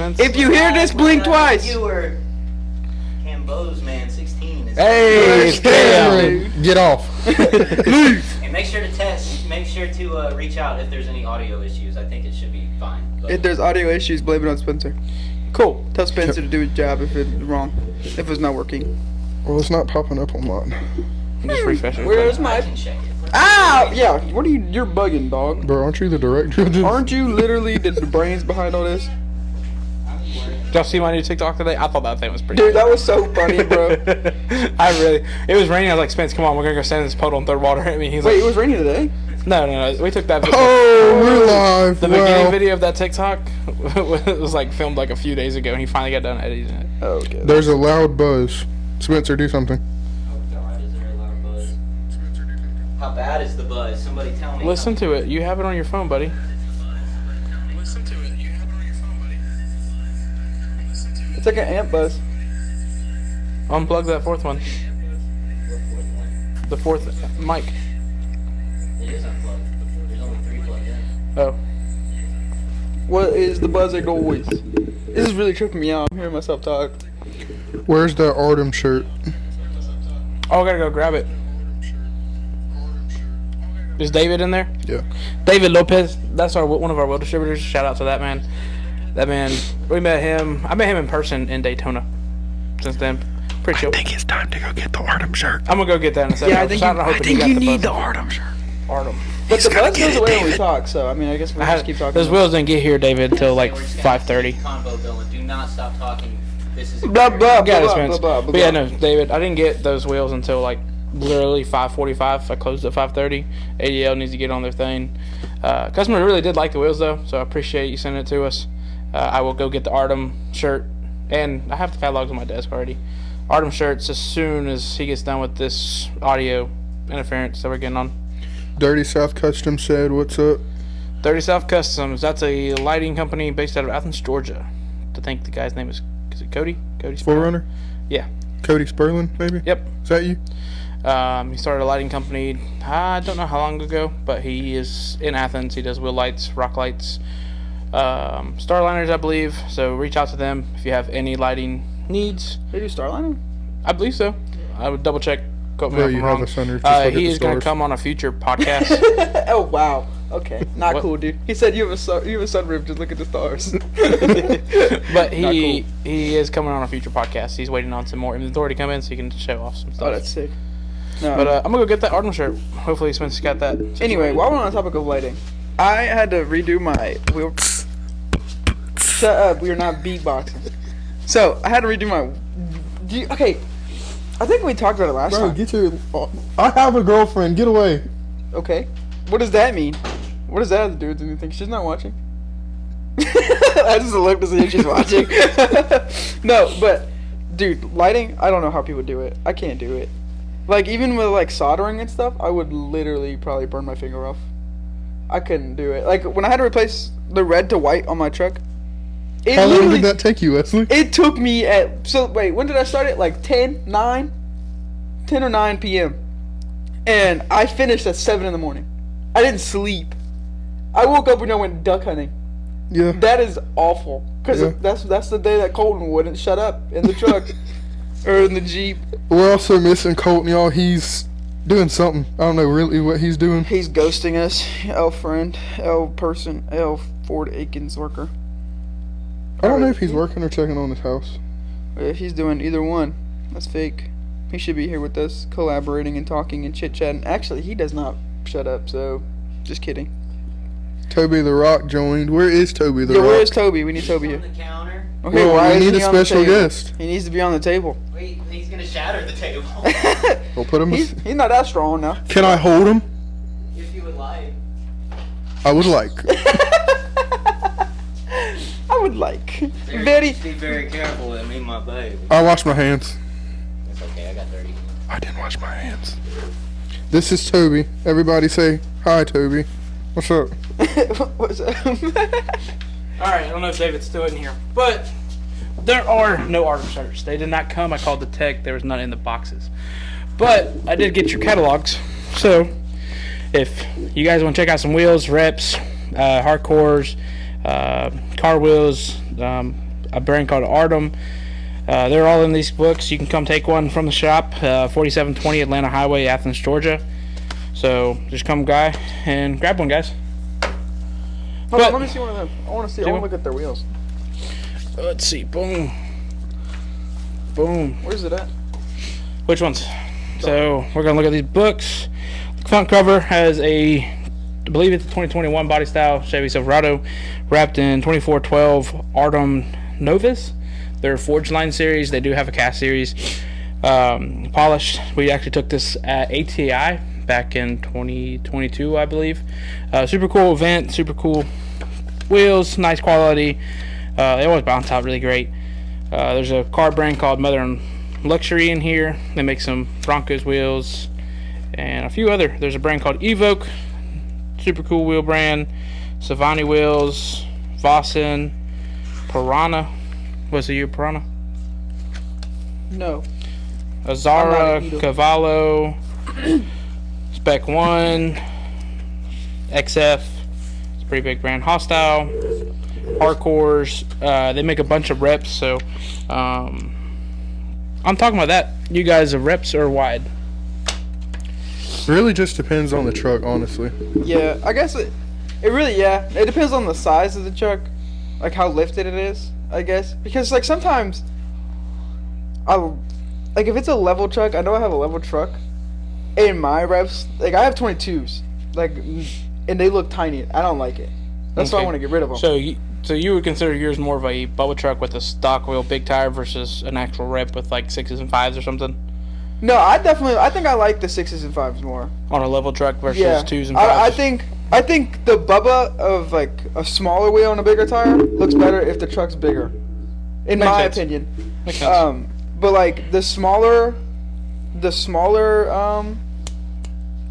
Spence. If you hear this, blink twice. You were Cambo's man 16. Hey, it's Cam. Get off. Leave. And make sure to test. Make sure to reach out if there's any audio issues. I think it should be fine. But If there's audio issues, blame it on Spencer. Cool. Tell Spencer to do his job if it's wrong. If it's not working. Well, it's not popping up on mine. Just refresh it. Where's I my... can check it. Ow! Yeah, what are you... You're bugging, dog. Bro, aren't you the director of this? Aren't you literally the brains behind all this? Did y'all see my new TikTok today? I thought that thing was pretty Dude, that was so funny, bro. It was raining. I was like, Spence, come on, we're gonna go stand in this puddle in third water. I mean, he's Wait, like, it was raining today? no, we took that. Oh, we're live. The Wow. beginning video of that TikTok was like filmed like a few days ago, and he finally got done editing it. Oh, okay. There's a loud buzz. Spencer, do something. Oh God, is there a lot of buzz? How bad is the buzz? Somebody tell me. Listen to it. You have it on your phone, buddy. It's like an amp buzz. Unplug that fourth one. The fourth mic. It is unplugged. There's only 3 plugged in. Oh. What is the buzzing noise? This is really tripping me out. I'm hearing myself talk. Where's that Artem shirt? Oh, I gotta go grab it. Is David in there? Yeah. David Lopez. That's one of our wheel distributors. Shout out to that man. That man, we met him. I met him in person in Daytona. Since then, pretty chill. I think it's time to go get the Artem shirt. I'm gonna go get that in a second. Yeah, I think you need the Artem shirt. Artem. But the buzz goes away when we talk, so I mean, I guess we'll just keep talking. Those wheels didn't get here, David, till like We're just gonna 5:30. Combo going. Do not stop talking. This is a Blah, blah, Got it, blah, Spence. blah, blah, But yeah, blah. no, David, I didn't get those wheels until like literally 5:45. I closed at 5:30. ADL needs to get on their thing. Customer really did like the wheels though, so I appreciate you sending it to us. I will go get the Artem shirt, and I have the catalogs on my desk already. Artem shirts as soon as he gets done with this audio interference that we're getting on. Dirty South Custom said, what's up? 30 South Customs. That's a lighting company based out of Athens, Georgia. I think the guy's name is it Cody? Cody Sperling? Forerunner? Yeah. Cody Sperling, maybe? Yep. Is that you? He started a lighting company, I don't know how long ago, but he is in Athens. He does wheel lights, rock lights, Starliners, I believe. So reach out to them if you have any lighting needs. They do Starliner? I believe so. I would double check. Quote me Bro, if I'm you wrong. have a sunroof. Just look at He the is going to stars. come on a future podcast. Oh, wow. Okay. Not What? cool, dude. He said you have a sunroof, just look at the stars. But Not he cool. is coming on a future podcast. He's waiting on some more inventory to come in so he can show off some stuff. Oh, that's sick. No. But I'm going to go get that Artem shirt. Hopefully Spencer's got that. Anyway, while we're on the topic of lighting, I had to redo my wheel. Shut up, we are not beatboxing. So, I had to redo my... Okay, I think we talked about it last Bro, time. get your... I have a girlfriend. Get away. Okay. What does that mean? What does that have to do with anything? She's not watching. I just looked to see if she's watching. No, but, dude, lighting, I don't know how people do it. I can't do it. Like, even with, like, soldering and stuff, I would literally probably burn my finger off. I couldn't do it. Like, when I had to replace the red to white on my truck, it How long literally- did that take you, Wesley? It took me at... So, wait, when did I start it? Like 10 or 9 p.m. And I finished at 7 in the morning. I didn't sleep. I woke up when I went duck hunting. Yeah. That is awful. Because Yeah. that's the day that Colton wouldn't shut up in the truck. Or in the Jeep. We're also missing Colton, y'all. He's doing something. I don't know really what he's doing. He's ghosting us. L friend. L person. L Ford Aikens worker. I don't know if he's working or checking on his house. If he's doing either one, that's fake. He should be here with us, collaborating and talking and chit-chatting. Actually, he does not shut up, so just kidding. Toby the Rock joined. Where is Toby the Yeah, Rock? where is Toby? We need Toby on here. the counter. Okay, Well, why we is need he a on the special table? guest. He needs to be on the table. Wait, he's gonna shatter the table. We'll put him. He's not that strong now. Can I hold him? If you would like. I would like. I would like. Be very careful with me, my baby. I wash my hands. It's okay, I got 30. I didn't wash my hands. This is Toby. Everybody say hi, Toby. What's up? What's up? Alright, I don't know if David's still in here, but there are no Artem shirts. They did not come. I called the tech. There was none in the boxes. But I did get your catalogs. So if you guys want to check out some wheels, reps, hardcores, car wheels, a brand called Artem. They're all in these books. You can come take one from the shop, 4720 Atlanta Highway, Athens, Georgia. So just come by and grab one, guys. Hold on, let me see one of them. I want to see. I want to look at their wheels. Let's see. Boom. Boom. Where's it at? Which ones? So we're gonna look at these books. The front cover has I believe it's a 2021 body style Chevy Silverado, wrapped in 2412 Artem Novus. They're a Forge Line series. They do have a cast series. Polished. We actually took this at ATI back in 2022, I believe. Super cool event. Super cool wheels. Nice quality. They always bounce out really great. There's a car brand called Mother and Luxury in here. They make some Broncos wheels and a few other. There's a brand called Evoque, super cool wheel brand. Savani wheels, Vossen, Piranha. What's the year Piranha? No. Azara, Cavallo, Spec 1, XF. It's a pretty big brand. Hostile, Hardcores. They make a bunch of reps, so I'm talking about that. You guys are reps or wide? Really just depends on the truck, honestly. Yeah, I guess it really, yeah. It depends on the size of the truck, like how lifted it is, I guess. Because, like, sometimes, like, if it's a level truck, I know I have a level truck, in my reps, like, I have 22s, like, and they look tiny. I don't like it. That's why I want to get rid of them. So you would consider yours more of a bubble truck with a stock wheel big tire versus an actual rep with like 6s and 5s or something? No, I think I like the 6s and 5s more. On a level truck versus Yeah. 2s and 5s? I think the Bubba of like a smaller wheel and a bigger tire looks better if the truck's bigger. In Makes my sense. opinion. Makes sense. But like the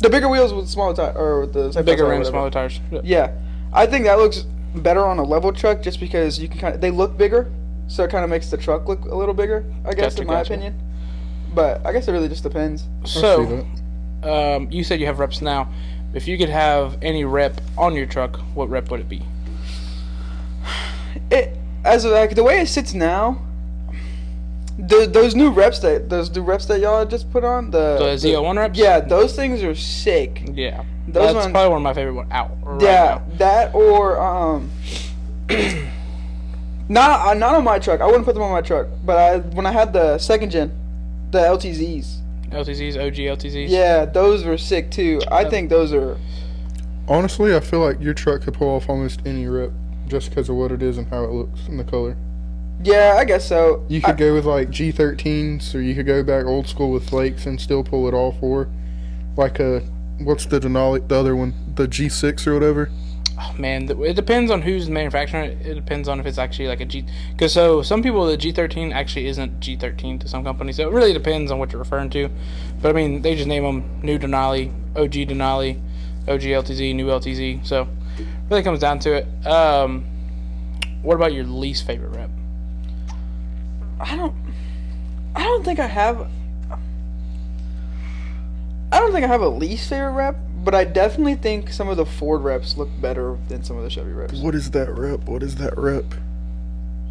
bigger wheels with smaller tire or the same Bigger tire or rims, whatever. smaller tires. Yeah, I think that looks better on a level truck just because you can they look bigger, so it kind of makes the truck look a little bigger. I guess in my opinion. But I guess it really just depends. So, you said you have reps now. If you could have any rep on your truck, what rep would it be? The way it sits now. Those new reps that y'all just put on the Z01 reps. Yeah, those things are sick. Yeah, Those that's ones, probably one of my favorite ones out. yeah, Right now. that or not on my truck. I wouldn't put them on my truck. But when I had the second gen, the LTZs. LTZs, OG LTZs. Yeah, those were sick too. I think those are. Honestly, I feel like your truck could pull off almost any rep just because of what it is and how it looks and the color. Yeah, I guess so. You could go with like G13s, or you could go back old school with flakes and still pull it off. Or like what's the Denali, the other one, the G6 or whatever. Oh, man, it depends on who's manufacturing it. It depends on if it's actually like a G. Because some people, the G13 actually isn't G13 to some companies. So it really depends on what you're referring to. But I mean, they just name them new Denali, OG Denali, OG LTZ, new LTZ. So it really comes down to it. What about your least favorite rep? I don't think I have. I don't think I have a least favorite rep, but I definitely think some of the Ford reps look better than some of the Chevy reps. What is that rep? What is that rep?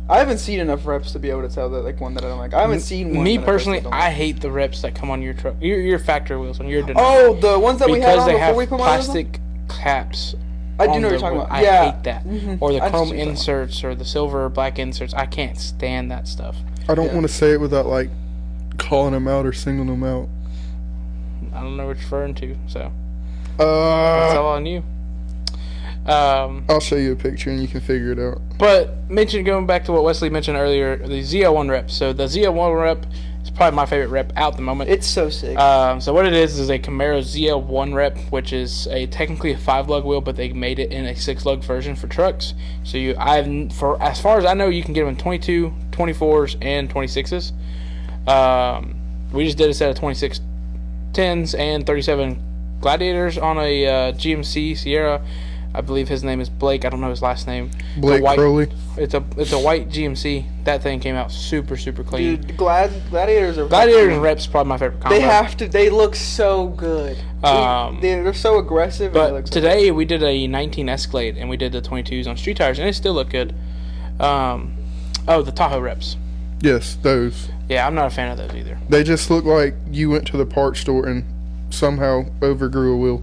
I haven't seen enough reps to be able to tell that like one that I don't like. I haven't seen one. Me that personally, don't I like. hate the reps that come on your truck, your factory wheels on your Denali. Oh, the ones that we had because on they before have we put them on. plastic caps. I do on know what the you're talking wheel. about. I Yeah. hate that. Mhm. Or the I just chrome see what you're talking inserts or the silver or black inserts. I can't stand that stuff. I don't Yeah. want to say it without like calling them out or singling them out. I don't know what you're referring to, so that's all on you. I'll show you a picture and you can figure it out. But going back to what Wesley mentioned earlier, the Z01 rep. So the Z01 rep is probably my favorite rep out the moment. It's so sick. So what it is a Camaro Z01 rep, which is technically a 5-lug wheel, but they made it in a 6-lug version for trucks. So as far as I know, you can get them in 22, 24s, and 26s. We just did a set of 26 10s and 37 Gladiators on a GMC Sierra. I believe his name is Blake. I don't know his last name. Blake Crowley. It's a white GMC. That thing came out super clean. Dude, Gladiators are. Gladiators and reps probably my favorite combo. They have to. They look so good. They're so aggressive. And they look But so today we did a 19 Escalade and we did the 22s on street tires and it still looked good. Oh, the Tahoe reps. Yes, those. Yeah, I'm not a fan of those either. They just look like you went to the parts store and somehow overgrew a wheel.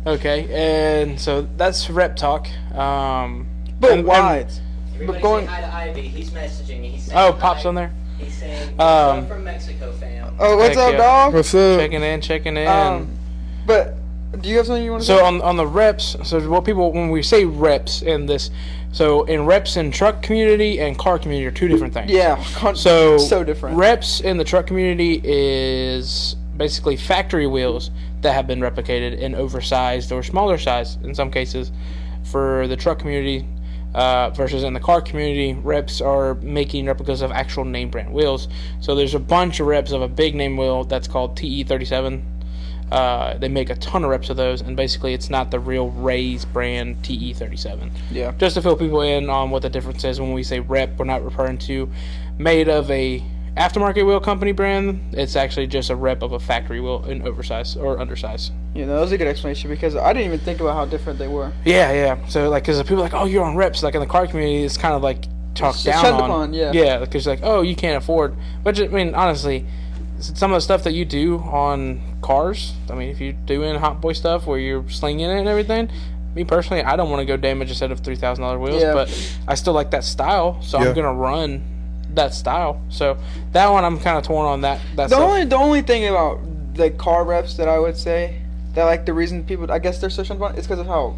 Okay, and so that's rep talk. But why? Everybody going- say hi to Ivy. He's messaging me. He's saying Oh, Pop's hi. on there. He's saying, "I'm from Mexico, fam." Oh, what's Heck up, yeah. dog? What's up? Checking in. But do you have something you want to say? So on the reps, so what people, when we say reps in this, so in reps in truck community and car community are two different things. Yeah, so different. Reps in the truck community is basically factory wheels that have been replicated in oversized or smaller size in some cases for the truck community, versus in the car community, reps are making replicas of actual name brand wheels. So there's a bunch of reps of a big name wheel that's called TE37. They make a ton of reps of those, and basically it's not the real Ray's brand TE37. Yeah. Just to fill people in on what the difference is, when we say rep, we're not referring to made of a aftermarket wheel company brand. It's actually just a rep of a factory wheel in oversized or undersized. Yeah, that was a good explanation because I didn't even think about how different they were. Yeah. So like, because people are like, oh, you're on reps. Like in the car community, it's kind of like talked It's down shunned on. upon, yeah. Yeah, because like, oh, you can't afford. But I mean, honestly, some of the stuff that you do on cars. I mean, if you're doing hot boy stuff where you're slinging it and everything. Me personally, I don't want to go damage a set of $3,000 wheels, Yeah. but I still like that style, so Yeah. I'm gonna run that style. So that one, I'm kind of torn on that. The stuff. only thing about the car reps that I would say that like the reason people I guess they're so shunned upon is because of how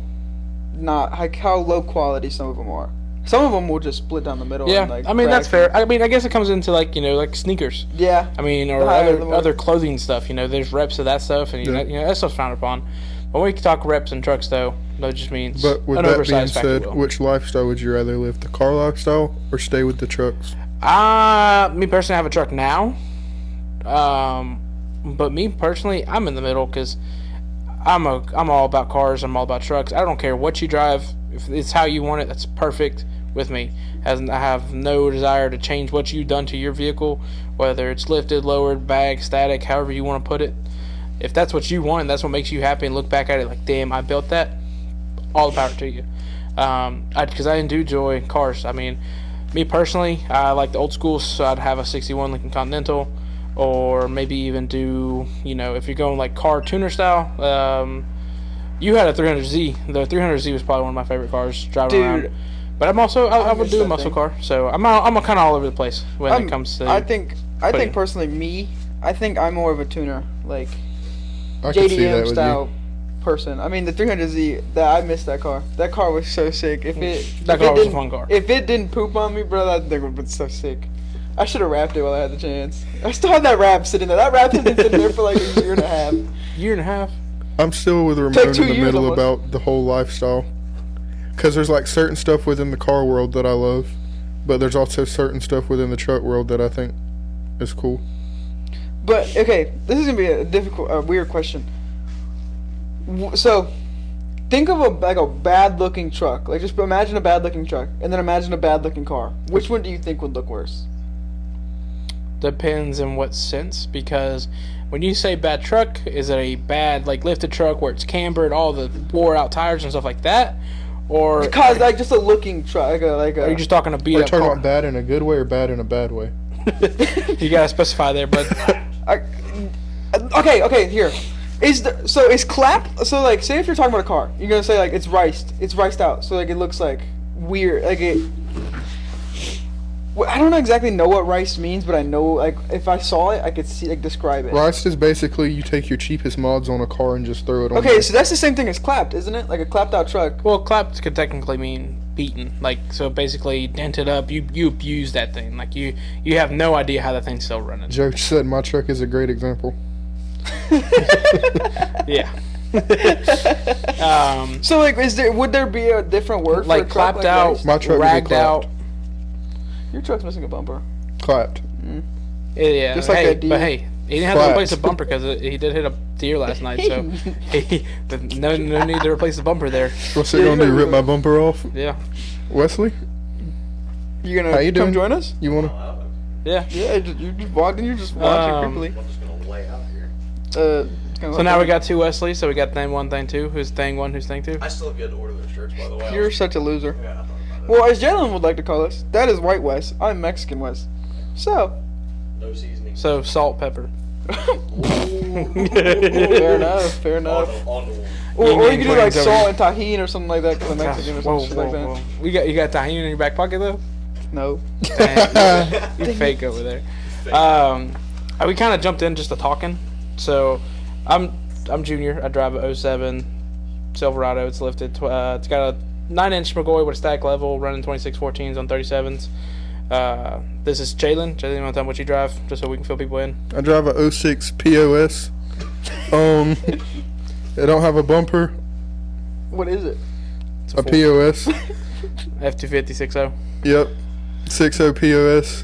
low quality some of them are. Some of them will just split down the middle. Yeah, and, like, I mean that's crack. fair. I mean, I guess it comes into like like sneakers. Yeah. I mean, or The higher the other, more- other clothing stuff. There's reps of that stuff, and Yeah. that stuff's frowned upon. But when we talk reps and trucks, though, that just means But with an that being oversized factory said, wheel. which lifestyle would you rather live? The car lifestyle or stay with the trucks? Me personally, I have a truck now. But me personally, I'm in the middle because I'm all about cars. I'm all about trucks. I don't care what you drive. If it's how you want it, that's perfect with me. I have no desire to change what you've done to your vehicle, whether it's lifted, lowered, bag, static, however you want to put it. If that's what you want and that's what makes you happy and look back at it like, damn, I built that, all the power to you. Because I do enjoy cars. I mean, me personally, I like the old school, so I'd have a 61 Lincoln Continental, or maybe even do, if you're going like car tuner style, you had a 300Z. The 300Z was probably one of my favorite cars driving Dude. around. But I'm also, I would miss do a that muscle thing. car, so I'm kind of all over the place when it comes to. I think putting- personally I think I'm more of a tuner, like I could see that JDM with style person. I mean, the 300Z, I missed that car. That car was so sick. That if car it was a didn't- fun car. If it didn't poop on me, bro, that thing would have been so sick. I should have wrapped it while I had the chance. I still have that wrap sitting there. That wrap has been sitting there for like a year and a half. Year and a half. you. I'm still with Ramon Take in 2 the years middle almost. about the whole lifestyle. Because there's like certain stuff within the car world that I love, but there's also certain stuff within the truck world that I think is cool. But okay, this is gonna be a weird question. So, think of a bad looking truck. Like just imagine a bad looking truck, and then imagine a bad looking car. Which one do you think would look worse? Depends in what sense, because when you say bad truck, is it a bad like lifted truck where it's cambered, all the wore out tires and stuff like that, or Because like just a looking truck, like are a. you just talking a beat Are you up talking car? about bad in a good way or bad in a bad way? You gotta specify there, but Okay. Here, is clapped. So like, say if you're talking about a car, you're gonna say like it's riced out. So like it looks like weird, like it. Well, I don't exactly know what rice means, but I know like if I saw it, I could see describe it. Riced is basically you take your cheapest mods on a car and just throw it on. Okay, there. so that's the same thing as clapped, isn't it? Like a clapped out truck. well, clapped could technically mean beaten, like so basically dented up. You abuse that thing, like you have no idea how that thing's still running. Joe said my truck is a great example. Yeah. So like, would there be a different word for a Like truck clapped like out, rice? My truck was a ragged clapped. out. Your truck's missing a bumper. Clapped. Yeah, Just like hey, that deer. but hey, he didn't have to Flat. replace the bumper because he did hit a deer last night, so no need to replace the bumper there. What's it Yeah, gonna you do? know- Rip my bumper off? Yeah, Wesley, You gonna How you come doing? join us? you wanna? yeah. Yeah, you just walked in. You're just watching creepily. I'm just gonna lay out here. So now we got two Wesley. So we got thing one, thing two. Who's thing one? Who's thing two? I still have yet to order those shirts, by the way. You're such a loser. Yeah, I thought about Well, as Jalen would like to call us, that is White West. I'm Mexican West. So. No seasoning. So salt, pepper. Fair enough. Fair enough. On the wall. Or you could do like Plains salt and tahini or something like that because I'm Mexican or something like that. You got tahini in your back pocket though? No. Dang, you fake over there. We kind of jumped in just to talking. So, I'm junior. I drive a 07 Silverado. It's lifted. It's got a 9-inch McGoy with a stack level, running 2614s on 37s. This is Jalen. Jalen, you want to tell me what you drive, just so we can fill people in? I drive a 06 POS. It don't have a bumper. What is it? It's A POS. F250 60. Yep. 60 POS.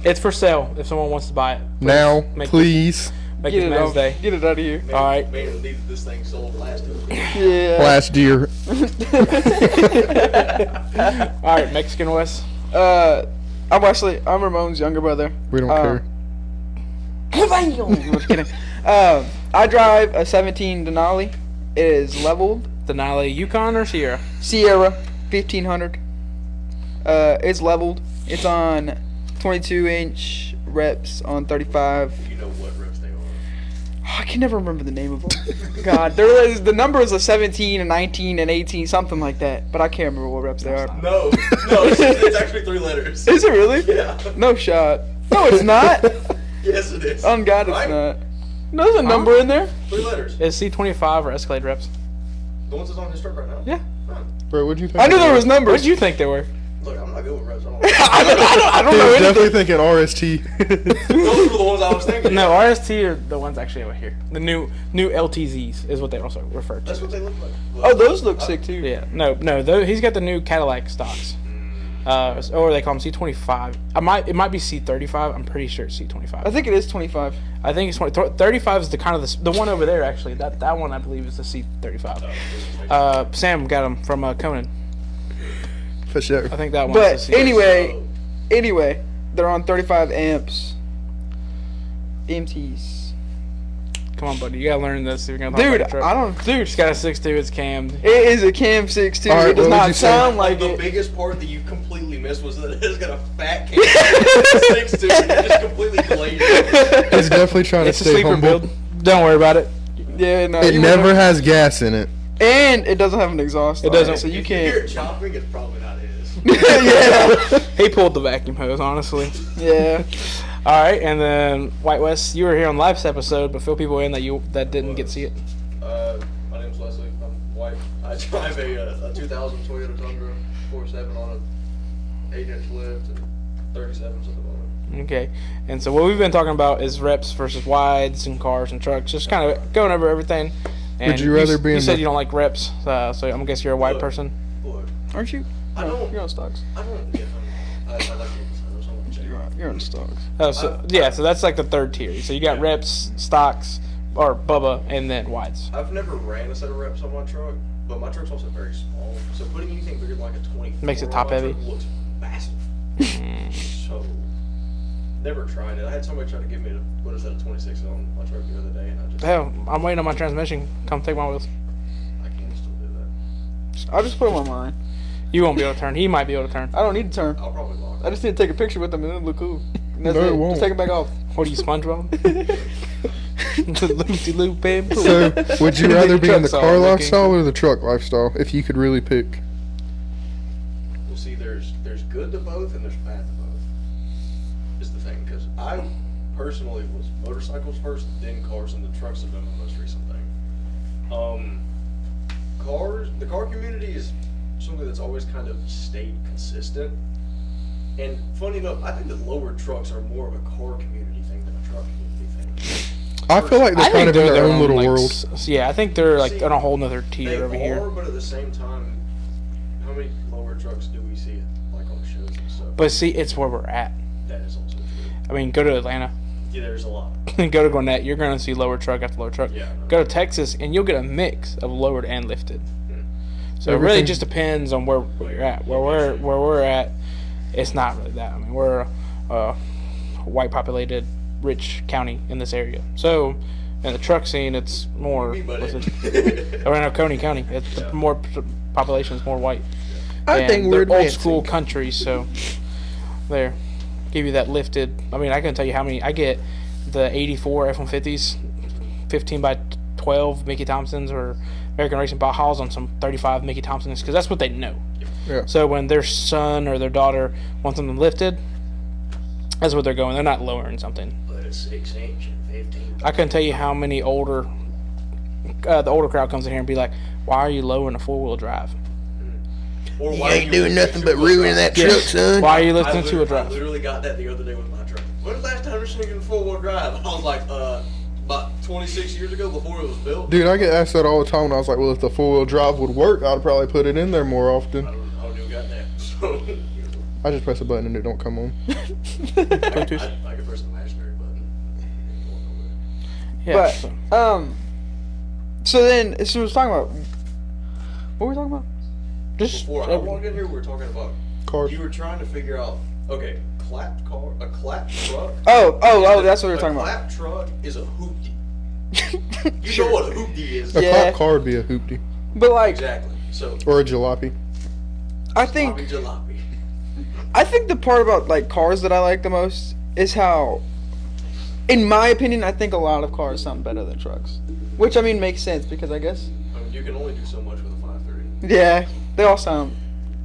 It's for sale if someone wants to buy it. Now, make please. Make Get it it man's out. day. Get it out of here. Man, All right. Man needed this thing sold last year. Yeah. Last year. All right, Mexican West. I'm Wesley. I'm Ramon's younger brother. We don't care. I'm just kidding. I drive a 17 Denali. It is leveled. Denali, Yukon or Sierra? Sierra 1500. It's leveled. It's on 22-inch reps on 35. You know what reps they are. I can never remember the name of them. God, the number is a 17, a 19, and 18, something like that. But I can't remember what reps they are. No, it's actually 3 letters. Is it really? Yeah. No shot. No, it's not. Yes, it is. On God, it's Right? not. No, there's a number in there. 3 letters. Is C25 or Escalade reps? The ones that's on his truck right now. Yeah. Huh. Bro, what'd you think? I knew there was What numbers. did you think they were? Look, I'm not good with reps. I don't I don't He know was anything. definitely thinking RST. Those were the ones I was thinking. No, RST are the ones actually over here. The new LTZs is what they also refer to. That's what they look like. Oh, those look sick too. Yeah, no, he's got the new Cadillac stocks. Or they call them C25. It might be C35. I'm pretty sure it's C25. I think it is 25. I think it's 20. 35 is the kind of the one over there actually. That one I believe is the C35. Sam got them from Conan. For sure. I think that one's But the C. anyway, they're on 35 amps. MTs. Come on, buddy, you gotta learn this if you're gonna talk Dude, about the truck. I don't. Dude, It's got a 6.2. It's cammed. it is a Cam 6.2. All right, It does what would not you say? sound Like like the it. biggest part that you completely missed was that it's got a fat can 6'2", and it just completely glazed. He's definitely trying It's to a stay sleeper humble. build. Don't worry about it. Yeah, no. It you never wouldn't- has gas in it. And it doesn't have an exhaust. It on doesn't. So you If you hear can't. it chopping, it's probably not his. Yeah. He pulled the vacuum hose, honestly. Yeah. All right, and then White West, you were here on life's episode, but fill people in that didn't get to see it. My name's Leslie. I'm white. I drive a 2000 Toyota Tundra 4.7 on an 8-inch lift and 37s at the moment. Okay, and so what we've been talking about is reps versus wides and cars and trucks, just kind of going over everything. And Would you rather be You in said the- you don't like reps, so I'm gonna guess you're a wide Look. person. Look, Aren't you? I No, don't- You're on stocks. I don't get I like it. So I'm check. You're on stocks. Oh, so so that's like the third tier. So you got Yeah. reps, stocks, or Bubba, and then wides. I've never ran a set of reps on my truck, but my truck's also very small. So putting anything bigger than like a 24 Makes it on top my heavy. truck looks massive. So never tried it. I had somebody try to give me a 26 on my truck the other day, and I just Hell, I'm waiting on my transmission. Come take my wheels. I can't still do that. I'll just put them on mine. You won't be able to turn. He might be able to turn. I don't need to turn. I'll probably lock it. I just need to take a picture with them and it'll look cool. And that's No, it it. won't. Just take them back off. What are you, SpongeBob? The loop-de-loop, babe. So, would you rather be in the Truck's all car looking lifestyle or the truck lifestyle if you could really pick? Well, see, there's good to both and there's bad to both. Is the thing, because I personally was motorcycles first, then cars, and the trucks have been my most recent thing. The car community is something that's always kind of stayed consistent. And funny enough, I think that lower trucks are more of a car community thing than a truck community thing. I feel like they're kind of in their own little like, world. Yeah, I think they're like See, on a whole nother tier They over are, here. but at the same time, how many lower trucks do we see like on shows and stuff? But see, it's where we're at. That is also true. I mean, go to Atlanta. Yeah, there's a lot. Go to Gwinnett, you're going to see lower truck after lower truck. Yeah, I know. Go to Texas, and you'll get a mix of lowered and lifted. So it really Everything- just depends on where you're at. Where we're at, it's not really that. I mean, we're a white populated, rich county in this area. So in the truck scene, it's more. Me, buddy. What's it? Around Coney County, it's the more population is more white. I and think we're they're old advancing. school countries. So there, give you that lifted. I mean, I can tell you how many I get. The '84 F-150s, 15 by 12 Mickey Thompsons or American Racing Bajas on some 35 Mickey Thompsons because that's what they know. Yeah. So when their son or their daughter wants something lifted, that's what they're going. They're not lowering something. But it's 6 inch and 15. I couldn't tell you how many the older crowd comes in here and be like, "Why are you lowering a 4-wheel drive? Or You why ain't you doing lift nothing your but wheel ruining drive? that truck, son. Why are you I lifting to a literally- I drive?" literally got that the other day with my truck. When was the last time you're singing 4-wheel drive? I was like, about 26 years ago before it was built. Dude, I get asked that all the time, and I was like, well, if the 4-wheel drive would work, I'd probably put it in there more often. I don't even got that. So, I just press a button and it don't come on. I could press the imaginary button. Yeah. But so so then so we was talking about what were we talking about? just Before I walked in here, we were talking about Cars. You were trying to figure out, okay, clapped car, a clapped truck. Oh, that's what we were talking A about. clapped truck is a hoopty. You know what a hoopty is? A Yeah. clap car would be a hoopty. But like, Exactly. So, Or a jalopy. I think jalopy. I think the part about like cars that I like the most is how, in my opinion, I think a lot of cars sound better than trucks. Which I mean makes sense because I guess I mean, you can only do so much with a 530. yeah, they all sound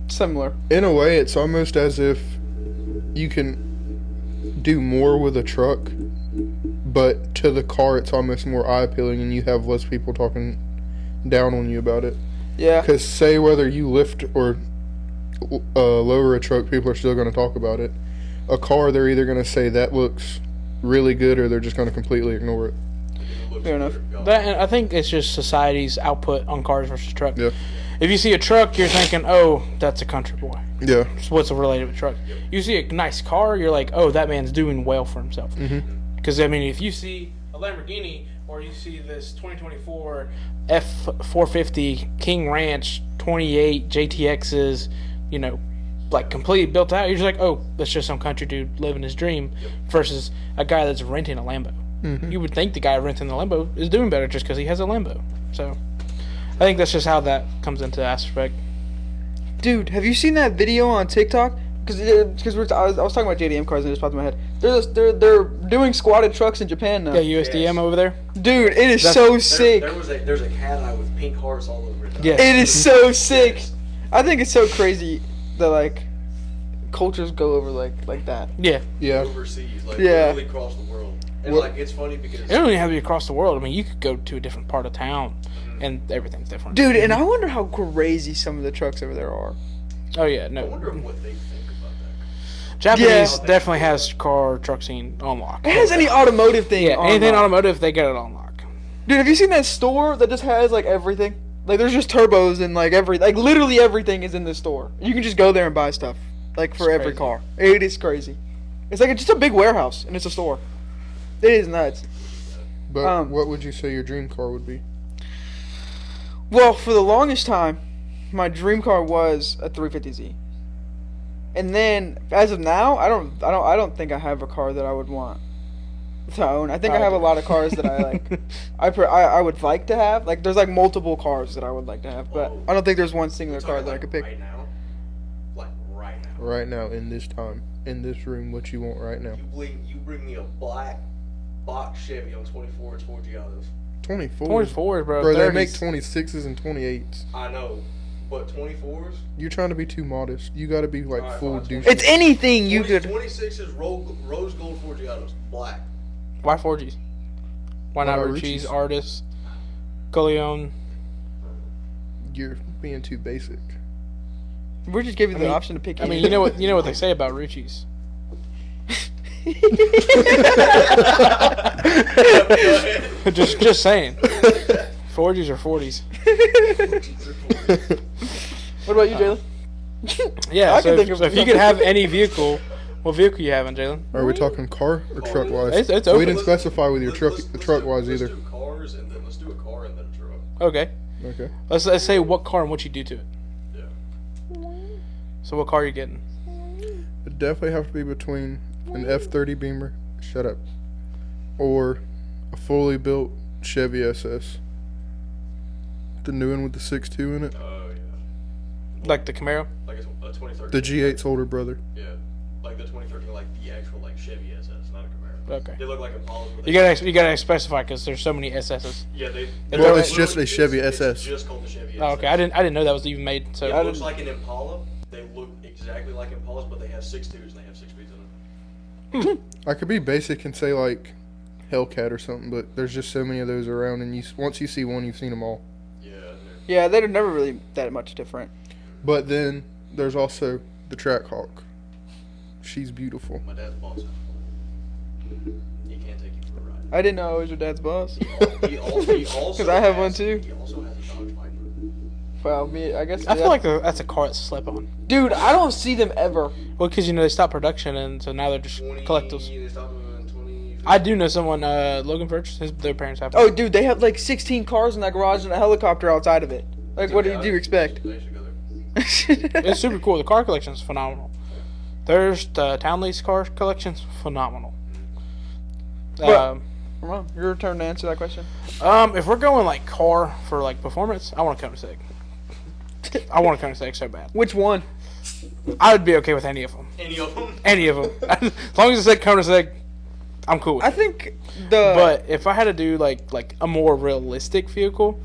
similar. In a way, it's almost as if you can do more with a truck, but to the car, it's almost more eye-appealing, and you have less people talking down on you about it. Yeah. Because say whether you lift or lower a truck, people are still going to talk about it. A car, they're either going to say that looks really good, or they're just going to completely ignore it. Fair enough. that, and I think it's just society's output on cars versus truck. Yeah. If you see a truck, you're thinking, "Oh, that's a country boy." Yeah. That's what's related with truck. You see a nice car, you're like, "Oh, that man's doing well for himself." Because I mean, if you see a Lamborghini or you see this 2024 F450 King Ranch 28 JTXs, you know, like completely built out, you're just like, "Oh, that's just some country dude living his dream," versus a guy that's renting a Lambo. You would think the guy renting the Lambo is doing better just because he has a Lambo. So, I think that's just how that comes into aspect. Dude, have you seen that video on TikTok? Because I was talking about JDM cars and it just popped in my head. They're doing squatted trucks in Japan now. Yeah, USDM over there. Dude, it is That's- so sick. There's a cat eye with pink hearts all over it. Yeah. It is so sick. I think it's so crazy that like cultures go over like that. Yeah. Yeah. Overseas, like Yeah. literally across the world. And What- like it's funny because It don't even have to be across the world. I mean, you could go to a different part of town, and everything's different. Dude, and I wonder how crazy some of the trucks over there are. Oh yeah, I no. wonder what they think about that. Japanese Yeah. definitely has truck scene on lock. It has any automotive thing. Yeah, on anything lock. automotive, they get it on lock. Dude, have you seen that store that just has like everything? Like there's just turbos and like literally everything is in this store. You can just go there and buy stuff like for It's every crazy. car. It is crazy. It's like just a big warehouse and it's a store. It is nuts. But what would you say your dream car would be? Well, for the longest time, my dream car was a 350Z. And then as of now, I don't think I have a car that I would want to own. I think I have a lot of cars that I like. I would like to have. Like there's like multiple cars that I would like to have, but I don't think there's one singular car that I could pick. Right now, like right now. Right now, in this time, in this room, what you want right now? You bring me a black box Chevy on 24 Ford Giados. 24. 24, bro. Bro, they 30s. make 26s and 28s. I know, but 24s. You're trying to be too modest. You got to be like Alright, full fine, douche. It's anything you 20 could. 26s rose gold Ford Giados, black. Why 4Gs? Why not not Ruchis, Ruchis? Artis, Coleon? You're being too basic. We just gave you the mean- option to pick. I mean, you know what they say about Ruchis. just saying. 4Gs or 40s. What about you, Jalen? Yeah, I so, can if, think of so if you could have any vehicle, what vehicle you having, Jalen? Are we talking car or truck wise? It's We open. didn't specify with your Let's truck wise let's either. do cars and then let's do a car and then a truck. Okay. Okay. Let's say what car and what you do to it. Yeah. So what car are you getting? It'd definitely have to be between an F30 Beamer, shut up, or a fully built Chevy SS. The new one with the 6.2 in it. Oh yeah. Like the Camaro. Like a 2013. The G8's older brother. Yeah, like the 2013, like the actual like Chevy SS, not a Camaro. Okay. They look like Impalas. but You gotta specify because there's so many SSs. Yeah, they. Well, it's just a Chevy SS. It's just called the Chevy SS. Oh, okay. I didn't know that was even made. So It looks like an Impala. They look exactly like Impalas, but they have 6.2s and they have 6 speeds in them. I could be basic and say like Hellcat or something, but there's just so many of those around, and once you see one, you've seen them all. Yeah. Yeah, they're never really that much different. But then there's also the Trackhawk. She's beautiful. My dad's boss. He can't take you for a ride. I didn't know I was your dad's boss. He also. Because I have one too. He also has a Dodge Viper. Well, I guess. I feel like that's a car that's slept on. Dude, I don't see them ever. Well, because they stopped production and so now they're just 20. collectibles. They stopped them in 20. I do know someone, Logan Birch, their parents have. Oh, dude, they have like 16 cars in that garage and a helicopter outside of it. Like, what do you expect? They should go there. It's super cool. The car collection is phenomenal. There's the Town Lease car collection's phenomenal. But- Come on, your turn to answer that question. If we're going like car for like performance, I want a Koenigsegg. I want a Koenigsegg so bad. Which one? I would be okay with any of them. Any of them? Any of them. As long as it said Koenigsegg, I'm cool with I it. think But if I had to do like a more realistic vehicle,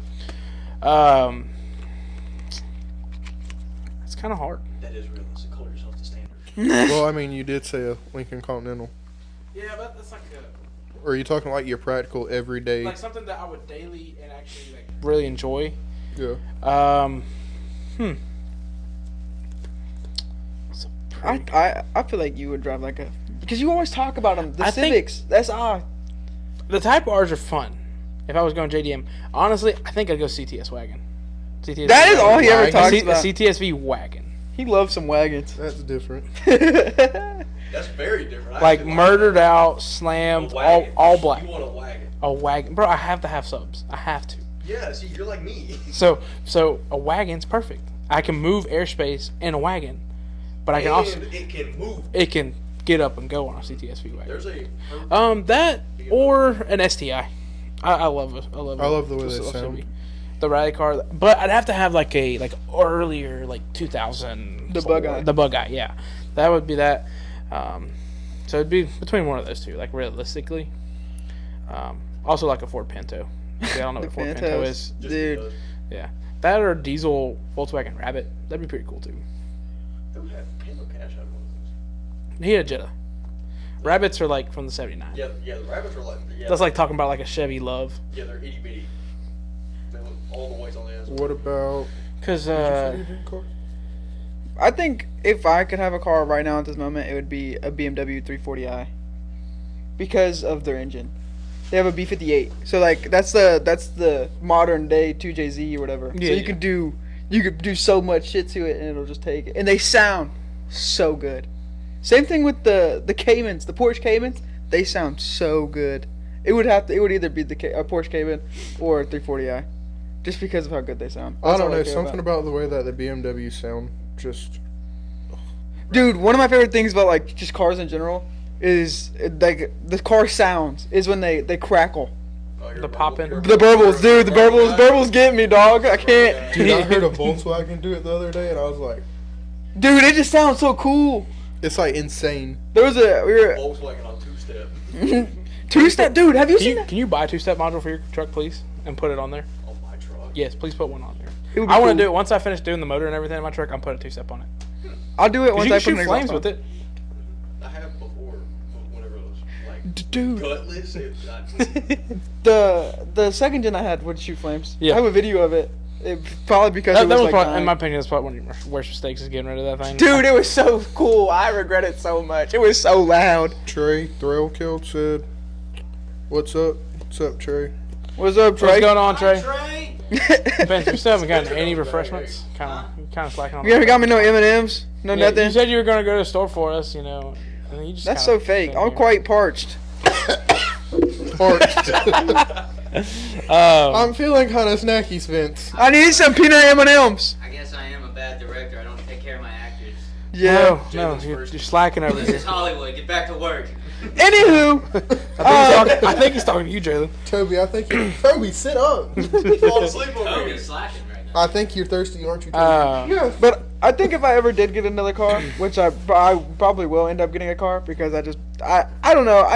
it's kind of hard. That is realistic. Hold yourself to standard. Well, I mean, you did say a Lincoln Continental. Yeah, but that's like Or are you talking like your practical everyday? something that I would daily and actually like really enjoy. Yeah. It's a pretty- I feel like you would drive like a, because you always talk about them. The I think- Civics. That's odd. The Type R's are fun. If I was going JDM, honestly, I think I'd go CTS wagon. CTS That is all he ever Wagon. talks A about. CTSV wagon. He loves some wagons. That's different. That's very different. I Like actually murdered that. out, A slammed, wagon. all black. You want a wagon? A wagon, bro. I have to have subs. I have to. Yeah. See, you're like me. So a wagon's perfect. I can move airspace in a wagon, but I can also And it can move. it can get up and go on a CTSV wagon. There's a. That or an STI. I love it. I love the way they love sound. CB. The rally car, but I'd have to have like a earlier 2000. The bug eye. The bug eye, yeah, that would be that. So it'd be between one of those two, like realistically. Also like a Ford Pinto. I don't know what a Ford Pinto is. Just Dude. because. Yeah, that or a diesel Volkswagen Rabbit. That'd be pretty cool too. Who had Halo Cash had one of those? He had a Jetta. Rabbits are like from the '79. Yeah, the rabbits are like. Yeah, That's like talking about like a Chevy Love. Yeah, they're itty bitty. They look all the ways on the ass. What about? Cause I think if I could have a car right now at this moment, it would be a BMW 340i. Because of their engine. They have a B58. So like that's the modern day 2JZ or whatever. Yeah, so you yeah. could do so much shit to it and it'll just take it. And they sound so good. Same thing with the Caymans, the Porsche Caymans. They sound so good. It would either be a Porsche Cayman or a 340i. Just because of how good they sound. I That's don't all know, care something about the way that the BMW sound just. Dude, one of my favorite things about like just cars in general is like the car sounds is when they crackle. Oh, you're The a poppin'. burble- The burbles, dude, the burbles get me, dog. I can't. Dude, I heard a Volkswagen do it the other day, and I was like, Dude, it just sounds so cool. it's like insane. There was we were Volkswagen on two-step. two-step, dude. Have you seen that? Can you buy a two-step module for your truck, please, and put it on there? On my truck. Yes, please put one on there. It would be I want cool. to do it once I finish doing the motor and everything in my truck. I'm putting a two-step on it. I'll do it 'Cause once you I can put shoot an flames exhaust with on. it. I have before, whenever it was like Dude, gutless. the second gen I had would shoot flames. Yeah. I have a video of it. It probably because That it was was like probably, in dying. my opinion, that's probably one of your worst mistakes is getting rid of that thing. Dude, it was so cool. I regret it so much. It was so loud. Trey Thrillkill said, "What's up? What's up, Trey?" What's up, What's Trey? going on, Trey? Trey. Ben, you still haven't gotten Spencer any knows better, refreshments. Kind of slacking on. You haven't got me no M&Ms, no Yeah, nothing. You said you were gonna go to the store for us, you know. And then you just That's kinda so fake. sitting I'm here. quite parched. Parched. Um, I'm feeling kind of snacky, Spence. I need some peanut M&Ms. I guess I am a bad director. I don't take care of my actors. Yeah. no, Jalen's you're first. slacking over This here. is Hollywood. Get back to work. Anywho, I think he's talking to you, Jalen. Toby, Toby, sit up. Fall asleep over Toby's here. slacking right I think you're thirsty, aren't you? Yeah, but I think if I ever did get another car, which I probably will end up getting a car because I don't know.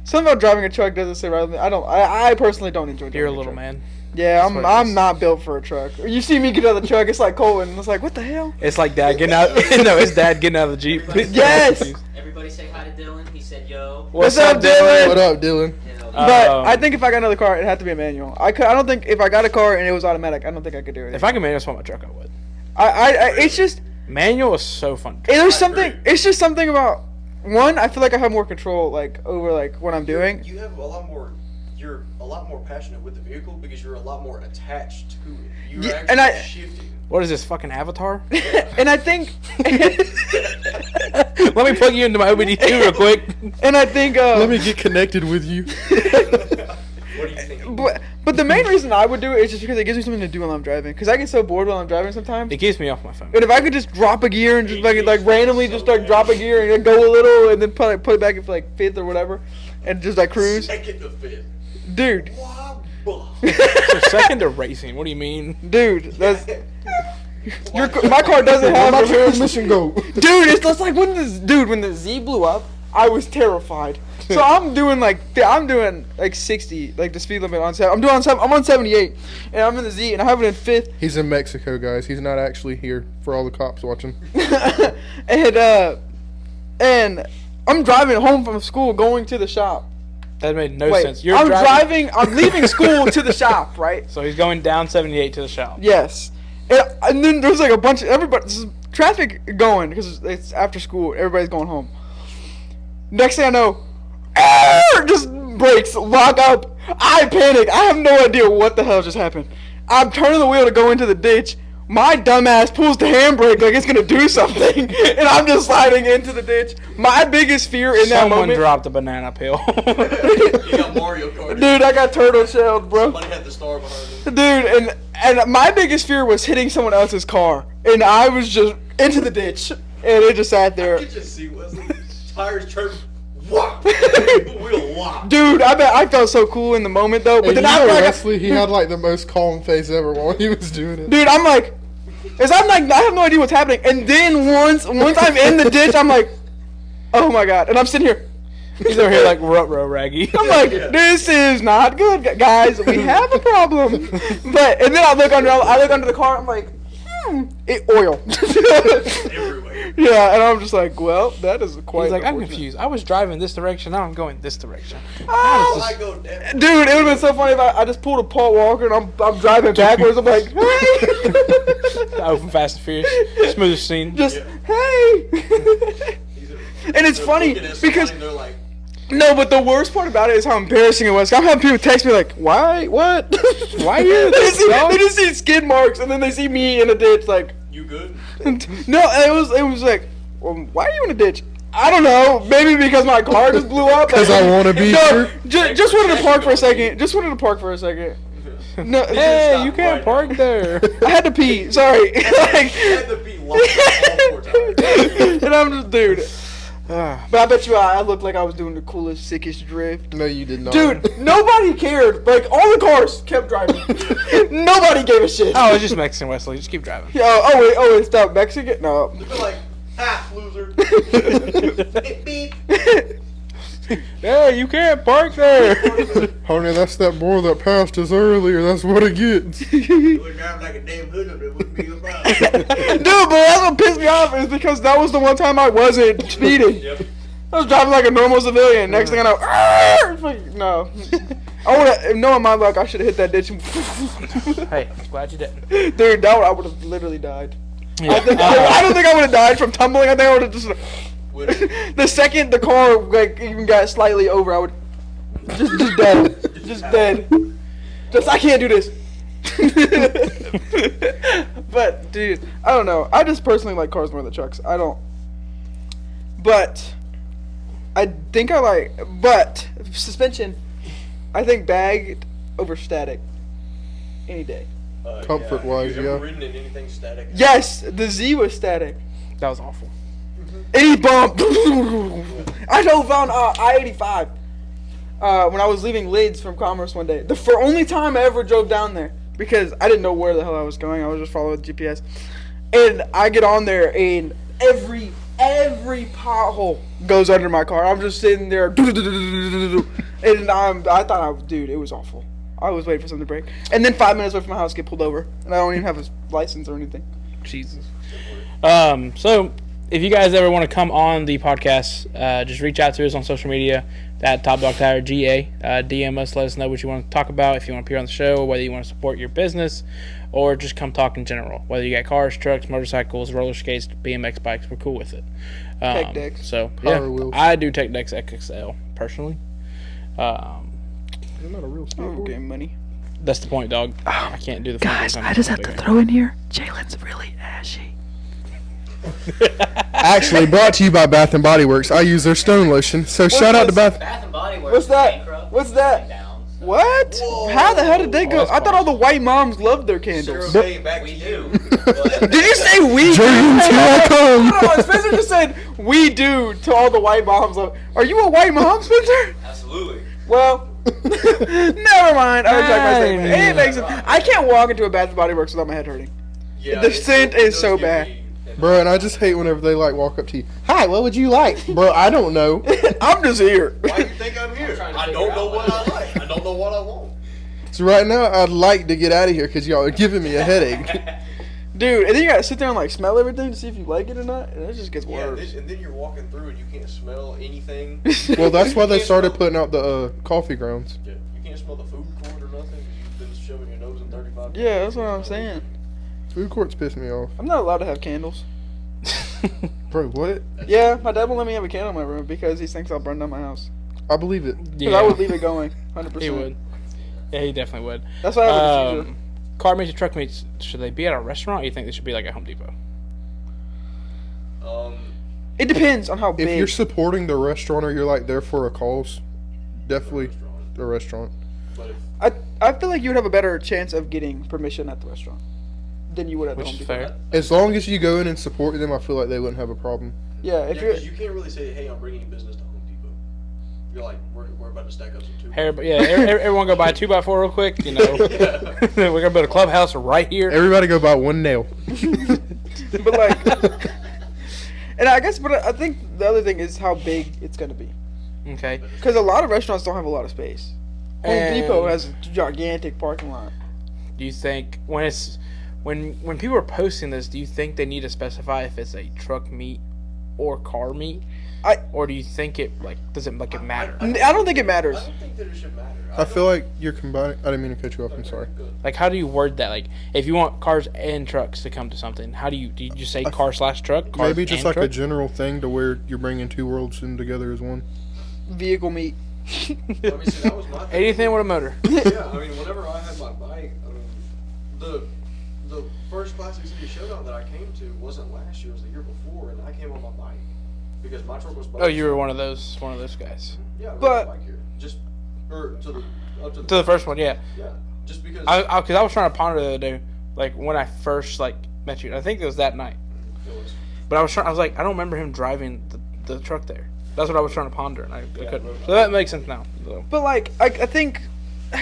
Something about driving a truck doesn't sit right with me. I personally don't enjoy driving You're a a little truck. man. Yeah, That's what it I'm is. not built for a truck. You see me get out of the truck, it's like Colton. It's like, what the hell? It's like dad getting out. No, it's dad getting out of the Jeep. Yes! Everybody say hi to Dylan. He said yo. What's up, Dylan? What up, Dylan? But Um, I think if I got another car, it'd have to be a manual. I don't think if I got a car and it was automatic, I don't think I could do it. If I could manual swap my truck, I would. It's just Manual is so fun. there's I something. agree. It's just something about one. I feel like I have more control, like over like what I'm doing. You have a lot more. You're a lot more passionate with the vehicle because you're a lot more attached to it. You're Yeah, actually and I- shifting. What is this fucking Avatar? And I think. Let me plug you into my OBD2 real quick. And I think. Let me get connected with you. What do you think? But the main reason I would do it is just because it gives me something to do while I'm driving. Because I get so bored while I'm driving sometimes. It keeps me off my phone. And if I could just drop a gear and just like randomly just like drop a gear and then go a little and then put it back into like fifth or whatever, and just like cruise, Second to fifth. dude, Wow. So second to racing. What do you mean? dude, that's my car doesn't have My a transmission go. Dude, it's just like when the Z blew up, I was terrified. So I'm doing like 60, like the speed limit on 7. I'm on 78, and I'm in the Z, and I have it in fifth. He's in Mexico, guys. He's not actually here for all the cops watching. And I'm driving home from school, going to the shop. That made no Wait, sense. You're I'm driving. I'm leaving school to the shop, right? So he's going down 78 to the shop. Yes. And then there's like a bunch of everybody, traffic going because it's after school. Everybody's going home. Next thing I know, just brakes lock up. I panic. I have no idea what the hell just happened. I'm turning the wheel to go into the ditch. My dumbass pulls the handbrake like it's gonna do something, and I'm just sliding into the ditch. My biggest fear in that Someone moment, dropped a banana peel. You got Mario Kart. dude, I got turtle shelled, bro. Somebody had the star behind him. Dude, and my biggest fear was hitting someone else's car, and I was just into the ditch, and it just sat I there. could just see Wesley. Tires turn. Whop. Wheel whop. Dude, I felt so cool in the moment though, but And then you after know I got, Wesley, he had like the most calm face ever while he was doing it. dude, I'm like, I have no idea what's happening, and then once I'm in the ditch, I'm like, oh my god, and I'm sitting here. He's over here like ruh-roh raggy. I'm like, this is not good, guys. We have a problem. But and then I look under the car. I'm like, oil. Everywhere. Yeah, and I'm just like, well, that is quite. He's like, I'm unfortunate. confused. I was driving this direction. Now I'm going this direction. Oh, I go down. dude, it would have been so funny if I just pulled a Paul Walker and I'm driving backwards. I'm like, hey, Open Fast and Furious. Smoothest scene. just Yeah. hey. And it's They're funny looking at because somebody and they're like, no, but the worst part about it is how embarrassing it was. I'm having people text me like, "Why? What? Why you they, this, see, dog? they just see skid marks and then they see me in a ditch. Like, you good? no, it was like, well, why are you in a ditch? I don't know. Maybe because my car just blew up. 'Cause I wanna be No, here. just wanted to park for a second. Just wanted to park for a second. No, Hey, you Stop can't right park now. there. I had to pee. Sorry. You had to be locked all 4 times. And I'm just, dude. But I bet you I looked like I was doing the coolest, sickest drift. No, you did not. Dude, nobody cared. Like, all the cars kept driving. Nobody gave a shit. Oh, it's just Mexican Wesley. Just keep driving. Oh, it's stop Mexican? No. They'd be like, ha, loser. Beep, beep. Hey, you can't park there. Honey, that's that boy that passed us earlier. That's what it gets. You would drive like a damn hoodlum. It wouldn't be a problem. Dude, but that's what pissed me off is because that was the one time I wasn't speeding. Yep. I was driving like a normal civilian. Next thing I know, it's like, no. I would have, knowing my luck, I should have hit that ditch. Hey, glad you didn't. Dude, I would have literally died. Yeah. I don't think I would have died from tumbling. I think I would have just. Would it? The second the car like even got slightly over, I would just dead, just dead. Just I can't do this. But dude, I don't know. I just personally like cars more than trucks. I don't. But I think I like. But suspension, I think bagged over static. Any day. Comfort-wise, You ever yeah. ridden in anything static? Yes, the Z was static. That was awful. Any bump. I drove on I-85 when I was leaving Lids from Commerce one day. The only time I ever drove down there. because I didn't know where the hell I was going. I was just following the GPS. And I get on there, and every pothole goes under my car. I'm just sitting there, and I thought, dude, it was awful. I was waiting for something to break. And then 5 minutes away from my house, get pulled over. And I don't even have a license or anything. Jesus. So, if you guys ever want to come on the podcast, just reach out to us on social media at Top Dog Tire GA. DM us, let us know what you want to talk about, if you want to appear on the show, whether you want to support your business, or just come talk in general. Whether you got cars, trucks, motorcycles, roller skates, BMX bikes, we're cool with it. Tech decks. So, Power wheels. I do Tech Decks XXL, personally. Isn't that a real Oh, skateboard? game money. That's the point, dog. I can't do the Guys, thing I just have to throw in here, Jalen's really ashy. Actually, brought to you by Bath and Body Works. I use their stone lotion. So shout out to Bath. Bath and Body Works. What's that? bankrupt, What's that? going down, so- What? Whoa. How the hell did they go? that's I thought all the white moms loved their candles. Sarah Bay, back We to do. you. But- Did you say we do? Dreams, here I come. Hold on, Spencer just said we do to all the white moms. Are you a white mom, Spencer? Absolutely. Well, never mind. I retract my statement. It makes sense. I can't walk into a Bath and Body Works without my head hurting. Yeah, The it scent does is so give bad. me- Bro, and I just hate whenever they like walk up to you. Hi, what would you like? Bro, I don't know. I'm just here. Why do you think I'm here? trying to I figure don't out know what what I I like. I don't know what I want. So right now, I'd like to get out of here because y'all are giving me a headache. Dude, and then you gotta sit there and like smell everything to see if you like it or not, and it just gets Yeah, worse. and then you're walking through and you can't smell anything. Well, that's why they You can't started smell- putting out the coffee grounds. Yeah, you can't smell the food court or nothing because you've been shoving your nose in 35. Yeah, that's what I'm saying. Food courts piss me off. I'm not allowed to have candles. Bro, what? Yeah, my dad won't let me have a candle in my room because he thinks I'll burn down my house. I believe it. Because I would leave it going, 100%. He would. Yeah, he definitely would. That's why I have a diffuser. Car meets and truck meets, should they be at a restaurant, or you think they should be like a Home Depot? It depends on how If big. you're supporting the restaurant or you're like there for a cause, definitely Restaurant. the restaurant. But if I feel like you would have a better chance of getting permission at the restaurant than you would at the Which Home is Depot. fair. As long as you go in and support them, I feel like they wouldn't have a problem. Yeah, if yeah, you're 'cause you can't really say, hey, I'm bringing you business to Home Depot. You're like, we're about to stack up some two. Everyone go buy a 2x4 real quick, you know. Yeah. We're going to build a clubhouse right here. Everybody go buy one nail. but like, and I guess, but I think the other thing is how big it's gonna be. Okay. Because a lot of restaurants don't have a lot of space. Home And- Depot has a gigantic parking lot. Do you think, when people are posting this, do you think they need to specify if it's a truck meet or car meet? Or do you think it, like, does it, like, it matter? I don't think it matters. I don't think that it should matter. I feel like you're combining. I didn't mean to cut you off. I'm sorry. Like, how do you word that? Like, if you want cars and trucks to come to something, how do you just say car/truck? Cars Maybe just and like a truck? general thing to where you're bringing two worlds in together as one. Vehicle meet. I mean, see, that was my thing. Anything with a motor. Yeah, I mean, whenever I had my bike, I mean, the first Classic City Showdown that I came to wasn't last year; it was the year before, and I came on my bike because my truck was. Oh, you were one of those guys. Yeah, we But- had a bike here, just or to the up to To the first one, yeah. Yeah, just because. Because I was trying to ponder the other day, like, when I first, like, met you. I think it was that night. it was, But I was like, I don't remember him driving the truck there. That's what I was trying to ponder, and I Yeah, couldn't. but- So that makes sense now. So. But like, I think,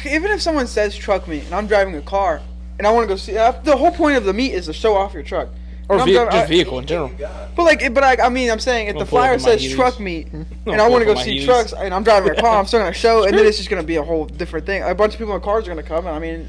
even if someone says truck meet and I'm driving a car and I want to go see, the whole point of the meet is to show off your truck. Or And I'm just driving- vehicle in general. you got. But like, I mean, I'm saying if I'm the gonna pull up flyer in my says Heelys. truck meet and I'm I want to pull go up in my see Heelys. trucks and I'm driving a car, I'm still gonna show, and then it's just gonna be a whole different thing. A bunch of people in cars are gonna come, and I mean,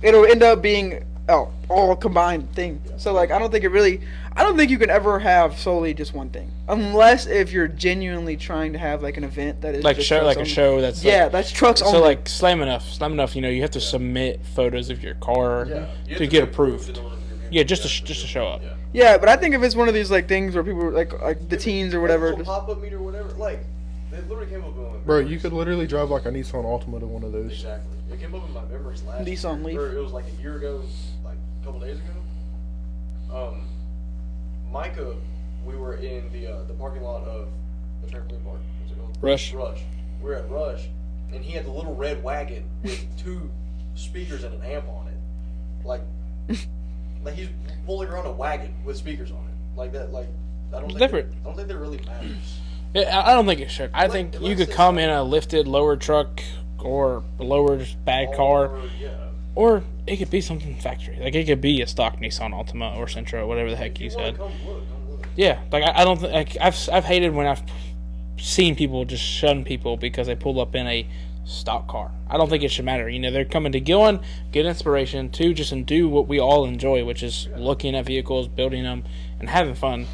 it'll end up being all combined thing. So like, I don't think you can ever have solely just one thing, unless if you're genuinely trying to have like an event that is Like just show, trucks like a only. show that's Yeah, like, that's trucks so only. like slam enough. You know, you have to submit photos of your car Yeah, you have to be get approved. in order for your vehicle Yeah, to just be to active. show up. Yeah. Yeah, but I think if it's one of these like things where people like the teens or whatever, Like a just, little pop-up meter or whatever, like they literally came up in my Bro, memories. you could literally drive like a Nissan Altima to one of those. Exactly. It came up in my memories last Nissan year. Leaf. Or it was like a year ago, like a couple days ago. Micah, we were in the parking lot of the trampoline park. What's it called? Rush. Rush. We were at Rush, and he had the little red wagon with two speakers and an amp on it. Like he's pulling around a wagon with speakers on it. Like that. Like I don't It's think different. I don't think that really matters. Yeah, I don't think it should. I Like- think you like could this- come in a lifted lower truck or a lower bag car. Or, yeah. Or it could be something factory. Like, it could be a stock Nissan Altima or Sentra, whatever the heck you said. Come look. Yeah, like, I don't think... Like, I've hated when I've seen people just shun people because they pull up in a stock car. I don't think it should matter. You know, they're coming to one, get inspiration, two, just and do what we all enjoy, which is looking at vehicles, building them, and having fun.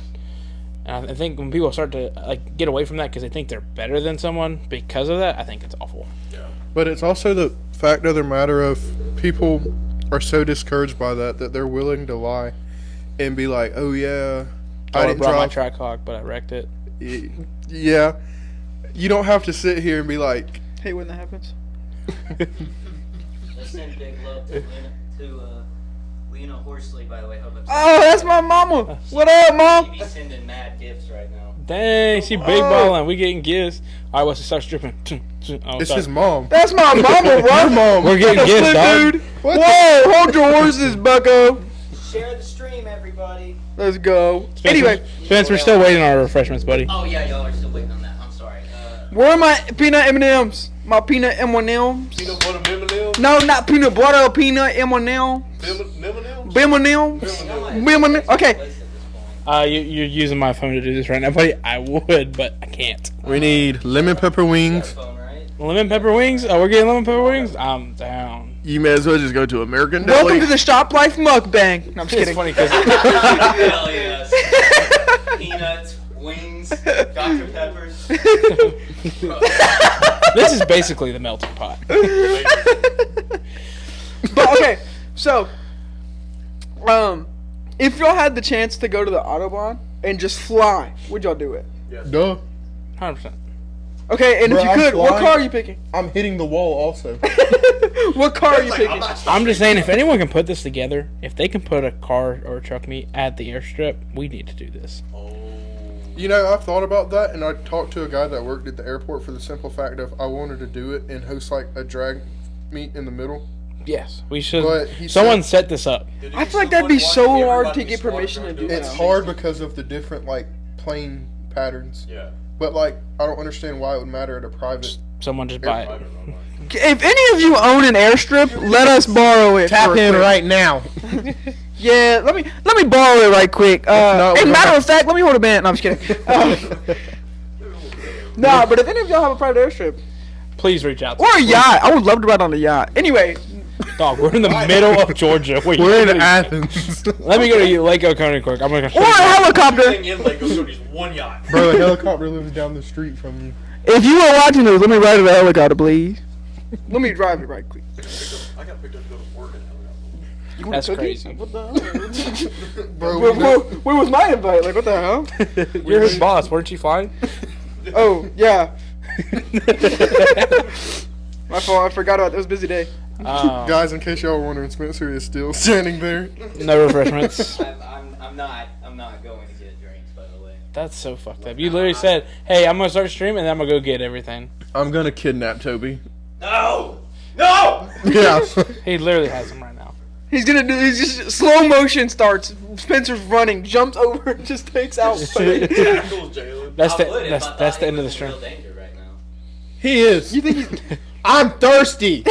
And I think when people start to like get away from that because they think they're better than someone because of that, I think it's awful. Yeah. But it's also the fact of the matter of people are so discouraged by that they're willing to lie and be like, oh yeah, I didn't brought my Trackhawk, but I wrecked it. Yeah. You don't have to sit here and be like, Hey, when that happens. Let's send big love to Lena Horsley, by the way. Hope Oh, that's my mama. What up, mom? She'd be sending mad gifts right now. Dang, she big balling. We getting gifts. All right, once it starts dripping. Oh, it's sorry. his mom. That's my mama, what? Mom. We're getting gifts, dog. Dude. Whoa, hold your horses, bucko. Share the stream, everybody. Let's go. Spencer, Anyway, Spencer, we're still waiting on our refreshments, buddy. Oh, yeah, y'all are still waiting on that. I'm sorry. where are my peanut M&Ms? My peanut M&Ms? Peanut butter M&Ms? No, not peanut butter, peanut M&Ms. M&Ms? M&Ms? Okay. You're using my phone to do this right now, buddy. I would, but I can't. We need lemon pepper wings. Phone, right? Lemon pepper wings? Oh, we're getting lemon pepper wings? I'm down. You may as well just go to American Deli. Welcome to the Shop Life Mukbang. No, I'm just It's kidding. funny because Hell yes. Peanuts, wings, Dr. Peppers. this is basically the melting pot. But okay, so if y'all had the chance to go to the Autobahn and just fly, would y'all do it? Duh. 100%. Okay, and Bro, if you I'm could, what flying. car are you picking? I'm hitting the wall also. What car are you picking? I'm just saying, if anyone can put this together, if they can put a car or a truck meet at the airstrip, we need to do this. You know, I've thought about that, and I talked to a guy that worked at the airport for the simple fact of I wanted to do it and host like a drag meet in the middle. Yes, we should. But he Someone set this up. I feel like that'd be so hard to get permission to do that. It's hard because of the different like plane patterns. Yeah. But like, I don't understand why it would matter at a private. Someone just buy I it. don't know. If any of you own an airstrip, let us borrow it. Tap for in quick. right now. Yeah, let me borrow it right quick. not, and we're matter not- of fact, let me hold a band. No, I'm just kidding. Nah, but if any of y'all have a private airstrip Please reach out. To or a us. yacht, I would love to ride on a yacht. Anyway, Dog, we're in the middle of Georgia. Wait, We're in Athens. Let me go to Lake Oconee quick. I'm gonna. or a helicopter. Thing in Lake Oconee is one yacht. Bro, a helicopter lives down the street from you. If you are watching this, let me ride in a helicopter, please. Let me drive it right quick. I got picked up to go to work in helicopter. You want That's cookies? crazy. What the hell? Bro, Where was my invite? Like, what the hell? You're his boss, weren't you fine? Oh, yeah. My fault. I forgot about it. It was a busy day. guys, in case y'all were wondering, Spencer is still standing there. No refreshments. I'm not going to get drinks, by the way. That's so fucked up. You literally said, "Hey, I'm gonna start streaming, and then I'm gonna go get everything." I'm gonna kidnap Toby. No! No! Yeah. He literally has him right now. He's just slow motion starts. Spencer's running, jumps over, and just takes out. Tackles Jalen. That's I would if I the thought he end of the was in stream. real danger right now. He is. You think he's? I'm thirsty.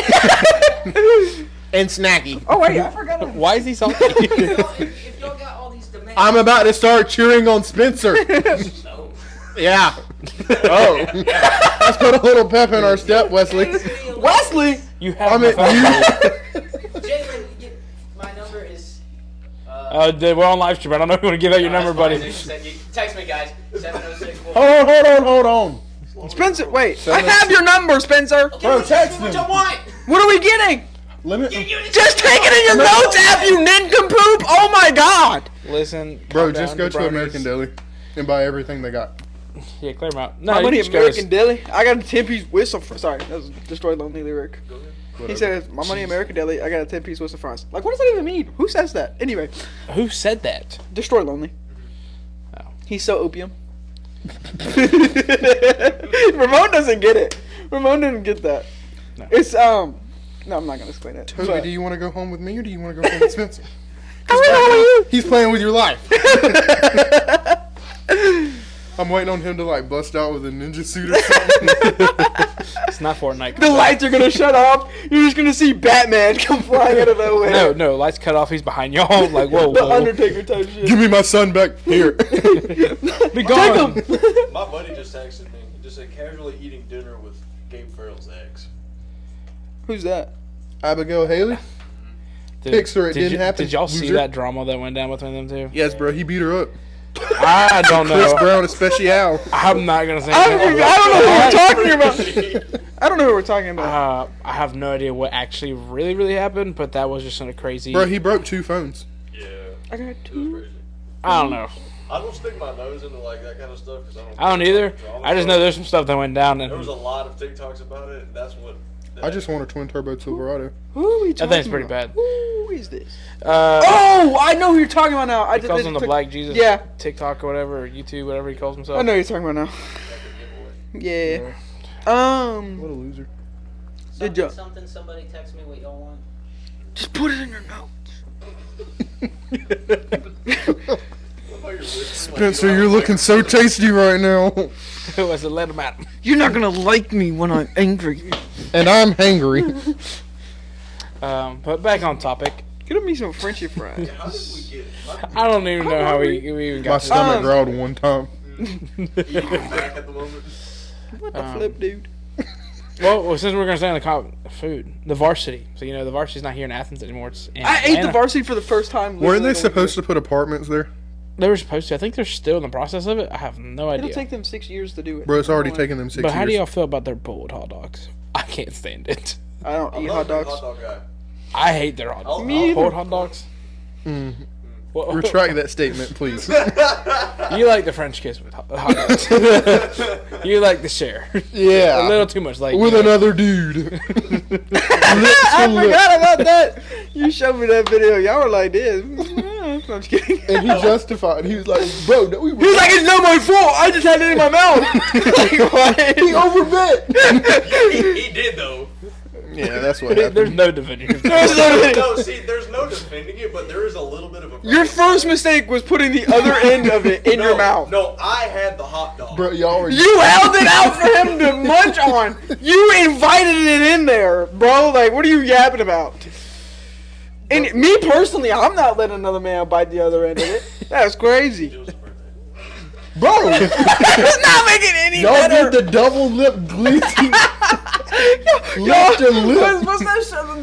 And snacky. Oh wait, I forgot. Why is he salty? If y'all got all these demands, I'm about to start cheering on Spencer. no. Yeah. Oh. Let's put a little pep in our step, Wesley. Wesley. You have I my mean, phone. Jalen, my number is. We're on live stream. I don't know if you want to give out your number, buddy. Text me, guys. 706. Hold on. Spencer, wait. I have your number, Spencer. Bro, text What him. you want? What are we getting? Limit. Just take it in your notes app, you nincompoop. Oh my god. Listen, Bro, calm just down, go to jabronis. American Deli and buy everything they got. Yeah, clear them out. No, My you money just go American to- Deli. I got a 10-piece whistle. Sorry, that was Destroy Lonely lyric. He Whatever. says, "My money American Deli. I got a 10-piece whistle fries." Like, what does that even mean? Who says that? Anyway, Who said that? Destroy Lonely. Oh. He's so opium. Ramon doesn't get it. Ramon didn't get that. No. It's No, I'm not gonna explain it. Toby, but- do you want to go home with me or do you want to go home with Spencer? I really don't want He's playing with your life. I'm waiting on him to like bust out with a ninja suit or something. It's not Fortnite. The lights are gonna shut off. You're just gonna see Batman come flying out of nowhere. No, lights cut off. He's behind y'all. Like, whoa, The whoa. Undertaker type shit. Give me my son back here. Be gone. Take him. My buddy just texted me. He just said casually eating dinner with Gabe Farrell's ex. Who's that? Abigail Haley. Pixar, it didn't happen, Did y'all see loser. that drama that went down between them two? Yes, bro. He beat her up. I don't Chris know. Brown, especial. I'm not gonna say. I don't anything. know who we're talking about. I don't know who we're talking about. I have no idea what actually really happened, but that was just a crazy. Bro, he broke 2 phones. Yeah. I got It was two. crazy. I don't know. I don't stick my nose into like that kind of stuff because I don't either. I just know there's some stuff that went down, There was a and lot of TikToks about it, and that's what. I just want a twin turbo Silverado. Who are we that talking thing's pretty about? bad. Who is this? Oh, Oh, I know who you're talking about now. he calls him the Black Jesus. Yeah. TikTok or whatever, or YouTube, whatever he calls himself. I know who you're talking about now. Yeah. What a loser. Good job. Somebody text me what y'all want. Just put it in your notes. Spencer, you're looking so tasty right now. Who was it? Let him out. You're not gonna like me when I'm angry. And I'm hangry. But back on topic. Get me some Frenchy fries. How did we get? I don't even know how we even got My to stomach growled one time. Eating back at the moment. What the flip, dude? Well, since we're gonna stay on the food, the varsity. So the varsity's not here in Athens anymore. It's in I ate the Atlanta. varsity for the first time. Weren't they supposed to put apartments there? They were supposed to. I think they're still in the process of it. I have no idea. It'll take them 6 years to do it. Bro, it's already I don't taken them 6 But years. how do y'all feel about their boiled hot dogs? I can't stand it. I don't I'm eat not hot a big dogs. hot dog guy. I hate their hot dogs. Me either. Boiled hot dogs. Mm. Well, Retract that statement, please. You like the French kiss with hot dogs. You like the share. Yeah. A little too much. Like With another dude. I forgot about that. You showed me that video. Y'all were like this. I'm just kidding. And he justified. He was like, bro, no, we He was like, it's not my fault. I just had it in my mouth. Like, what? he overbet. He did though. Yeah, that's what happened. There's no division. No, see, there's no defending it, but there is a little bit of a. Your first mistake was putting the other end of it in your mouth. No, I had the hot dog. Bro, y'all are. You held it out for him to munch on. You invited it in there, bro. Like, what are you yapping about? And me personally, I'm not letting another man bite the other end of it. That's crazy. It was his birthday. Bro, It's not making it any y'all better. did the double lip glizzy. Y'all, Lift your lip. what's that show?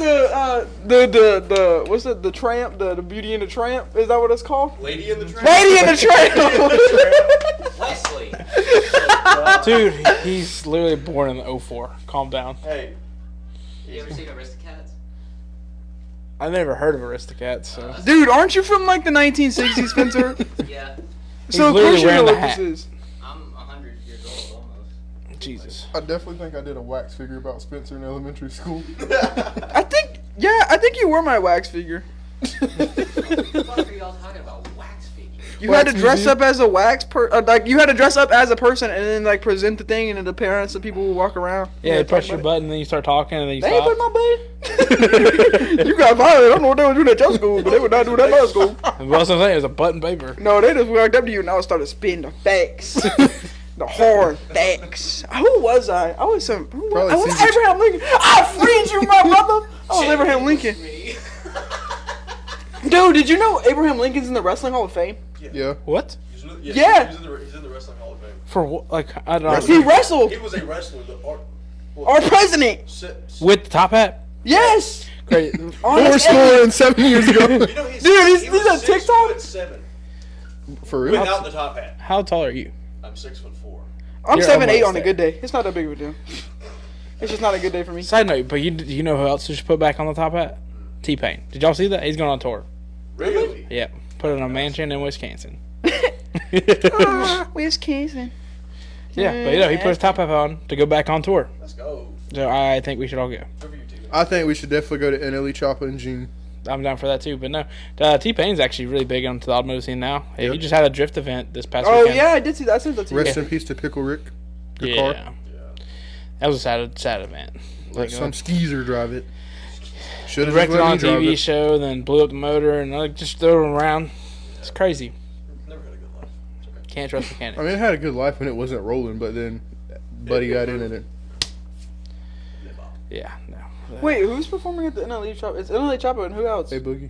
The what's it? The Tramp, the Beauty and the Tramp. Is that what it's called? Lady in the Tramp. Lady and the Tramp. Wesley. Dude, he's literally born in the 04. Calm down. Hey. You ever seen Aristocats? I never heard of Aristocats, so. Dude, aren't you from like the 1960s, Spencer? Yeah. So of literally course you know wearing the what hat. this is. I'm 100 years old almost. Jesus. I definitely think I did a wax figure about Spencer in elementary school. I think you were my wax figure. What the fuck are y'all talking about? Wax figure? You Wax had to dress museum? up as a like you had to dress up as a person and then like present the thing and then the parents and people would walk around. Yeah, you talk press your about button, and then you start talking, and then you it. They ain't stop. put my button. You got violent. I don't know what they would do at your school, but they would not do that at my school. And what's I'm saying? It was a button paper. No, they just walked up to you and I started spitting the facts. The hard facts. Who was I? I was some. Probably I was Caesar. Abraham Lincoln. I freed you, my brother. I was Abraham Lincoln. Me. Dude, did you know Abraham Lincoln's in the Wrestling Hall of Fame? Yeah. What? Yeah. He's in the Wrestling Hall of Fame. For what? Like, I don't He know. wrestled He was a wrestler. our president. With the top hat? Yes. Great. On Four his score and 7 years ago. You know, he's, Dude, he's he was on TikTok? 6'7" For real? without the top hat. How tall are you? I'm 6'4". I'm You're 7'8" almost on a there. good day. It's not that big of a deal. It's just not a good day for me. Side note, but you know who else just put back on the top hat? T-Pain. Did y'all see that? He's going on tour. Really? Yep. Put it in a mansion in Wisconsin. Wisconsin. Yeah, but he put his top hat on to go back on tour. Let's go. So I think we should all go. Good for you, T. I think we should definitely go to NLE Choppa in June. I'm down for that too. But no, T-Pain's actually really big onto the automotive scene now. Hey, Yep. He just had a drift event this past Oh weekend. yeah, I did see that. I sent that to you. Rest in peace to Pickle Rick. Good Yeah. car. That was a sad event. Let some skeezer drive it. Should have wrecked it on a drive TV it. show, then blew up the motor, and just threw it around. It's crazy. Never had a good life. It's okay. Can't trust mechanics. I mean, it had a good life when it wasn't rolling, but then Buddy got in it. Yeah, no. Wait, who's performing at the NLE Chopper? It's NLE Chopper and who else? A Boogie.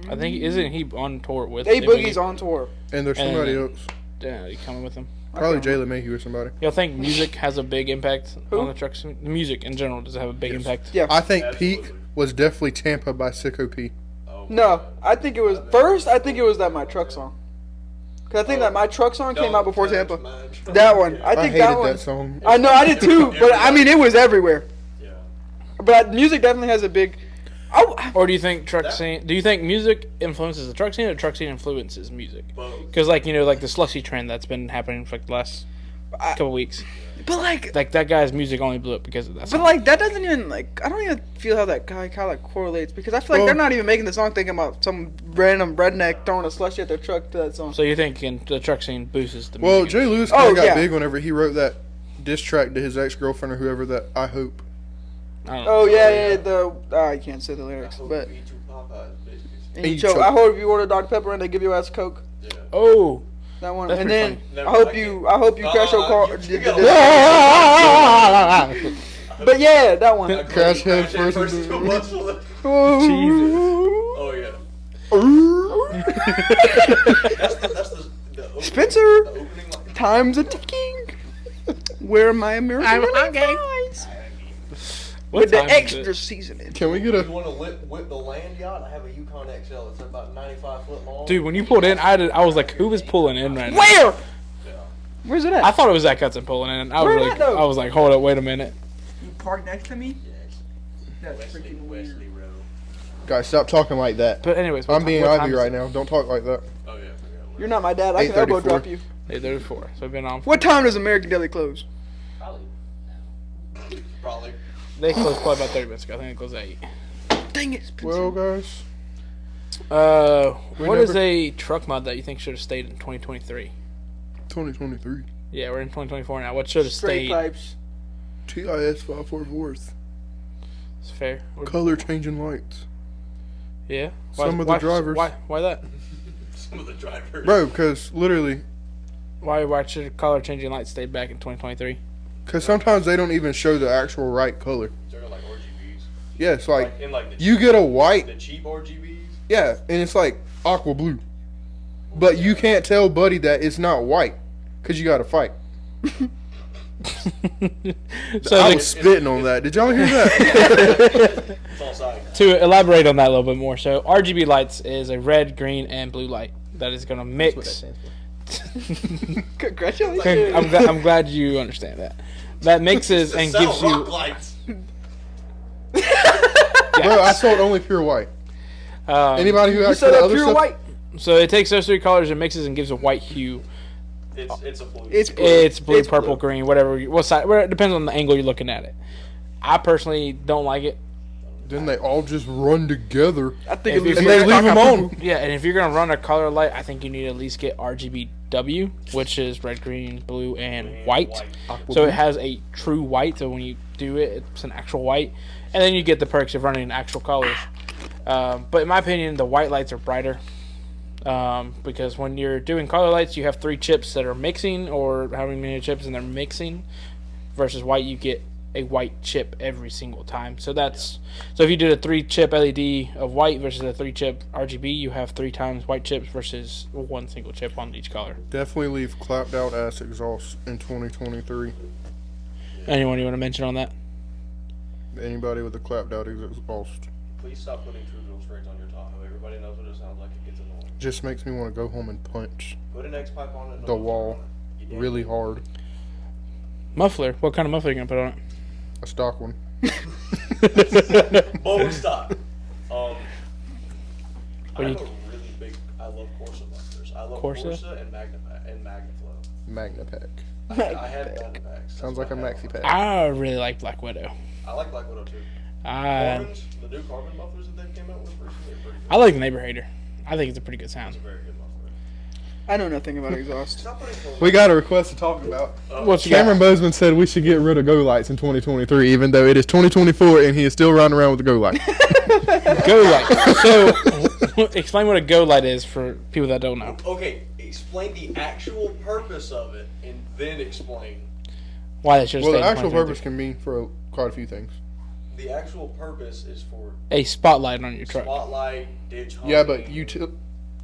I think isn't he on tour with A Boogie's on tour. And there's And somebody then- else. Yeah, you coming with him? Probably I can't Jalen Mayhew or somebody. Y'all think music has a big impact Who? on the truck scene? The music in general does it have a big Yes. impact? Yeah. I think Absolutely. peak was definitely Tampa by Sicko P. Oh, No, God. I think it was first. I think it was that My Truck song. Cause I think that My Truck song came out before Don't Tampa. touch my truck. That one. I I think hated that one. that song. I know, I did too. But I mean, it was everywhere. Yeah. But music definitely has a big. Or do you think truck That- scene? Do you think music influences the truck scene, or truck scene influences music? Both. Because like like the slushy trend that's been happening for like the last couple weeks. But like, That guy's music only blew up because of that. but Song. like that doesn't even like. I don't even feel how that guy kind of like correlates because I feel like Well- they're not even making the song thinking about some random redneck throwing a slushy at their truck to that song. So you think the truck scene boosts the Well, music? Jay Lewis kind Oh, of got yeah. big whenever he wrote that diss track to his ex-girlfriend or whoever that I hope. I don't know. Oh yeah, the I can't say the lyrics, I hope but you eat two Popeyes, biscuits. and you Eat choke. choke. I hope you order Dr Pepper and they give you ass Coke. Yeah. Oh, That one, That's and pretty then funny. Never I hope like you, it. I hope you crash your car. you gotta- But yeah, that one. I Crash head head first into into- a bus full of- Jesus. Oh yeah. That's the opening, Spencer, the opening line. time's a ticking. Where are my American fries? What With the time is extra it? seasoning. Can we get You a... want to whip the land yacht? I have a Yukon XL. It's about 95 foot long. Dude, when you pulled in, I was like, who is pulling in right now? Where? Yeah. Where's it at? I thought it was Zach Hudson pulling in. I was Where like, at, though? I was like, hold up, wait a minute. You parked next to me? Yes. That's Wesley, freaking Wesley weird. Road. Guys, stop talking like that. But anyways, I'm being what time Ivy is right it? now. Don't talk like that. Oh yeah. You're not my dad. I can elbow 8:34. drop you. 8:34. So we've been on. What time does American Deli close? Probably. Probably. They closed probably about 30 minutes ago. I think it closed at 8. Dang it, Spencer. Well, guys, What is never- a truck mod that you think should have stayed in 2023? 2023. Yeah, we're in 2024 now. What should have Straight stayed? pipes. TIS 544th. It's fair. Color changing lights. Yeah. Some of the drivers. Why that? Some of the drivers. Bro, because literally, Why should color changing lights stay back in 2023? because sometimes they don't even show the actual right color. They're like RGBs. Yeah, it's like, in like the you get a white, the cheap RGBs. yeah, and it's like aqua blue. But you can't tell Buddy that it's not white, because you got to fight. So I the- was spitting on that. Did y'all hear that? It's all side. to elaborate on that a little bit more, so RGB lights is a red, green, and blue light that is going to mix. Congratulations. I'm glad you understand that. That mixes and Sell gives you. rock lights. Bro, I sold only pure white. Anybody who You actually said that other pure stuff, white. So it takes those three colors and mixes and gives a white hue. It's a blue. It's blue. It's blue, It's purple, blue. green, whatever. What side? Well, it depends on the angle you're looking at it. I personally don't like it. then they all just run together. I think If it you- was And they leave them on. Yeah, and if you're gonna run a color light, I think you need to at least get RGBW, which is red, green, blue, and white. So it has a true white. So when you do it, it's an actual white, and then you get the perks of running actual colors. But in my opinion, the white lights are brighter. Because when you're doing color lights, you have 3 chips that are mixing, or however many chips, and they're mixing. Versus white, you get a white chip every single time. So that's so if you did a 3-chip LED of white versus a 3-chip RGB, you have 3 times white chips versus 1 single chip on each color. Definitely leave clapped out ass exhaust in 2023. Anyone you want to mention on that? Anybody with a clapped out exhaust Please stop putting True Dual strings on your Tahoe. Everybody knows what it sounds like. It gets annoying. just makes me want to go home and punch Put an X pipe on it. and the don't wall turn it. You damn really hard. Muffler. What kind of muffler are you gonna put on it? A stock one. Bold stop. I What do have you- a really big. I love Corsa mufflers. I love Corsa? Corsa and Magnaflow. Magna pack. I had Magnapacks. Sounds like a maxi pack. I really like Black Widow. I like Black Widow too. I Carbons, the new carbon mufflers that they came out with recently are pretty good. I like the Neighbor Hater. I think it's a pretty good sound. It's a very good muffler. I know nothing about exhaust. Stop putting Corsa. We got a request to talk about. What you Cameron got? Bozeman said we should get rid of go lights in 2023, even though it is 2024 and he is still running around with the go light. Go light. So explain what a go light is for people that don't know. Okay, explain the actual purpose of it, and then explain. Why they should Well, stay the in actual 2023. purpose can mean for quite a few things. The actual purpose is for A spotlight on your truck. spotlight, ditch hunting. Yeah, but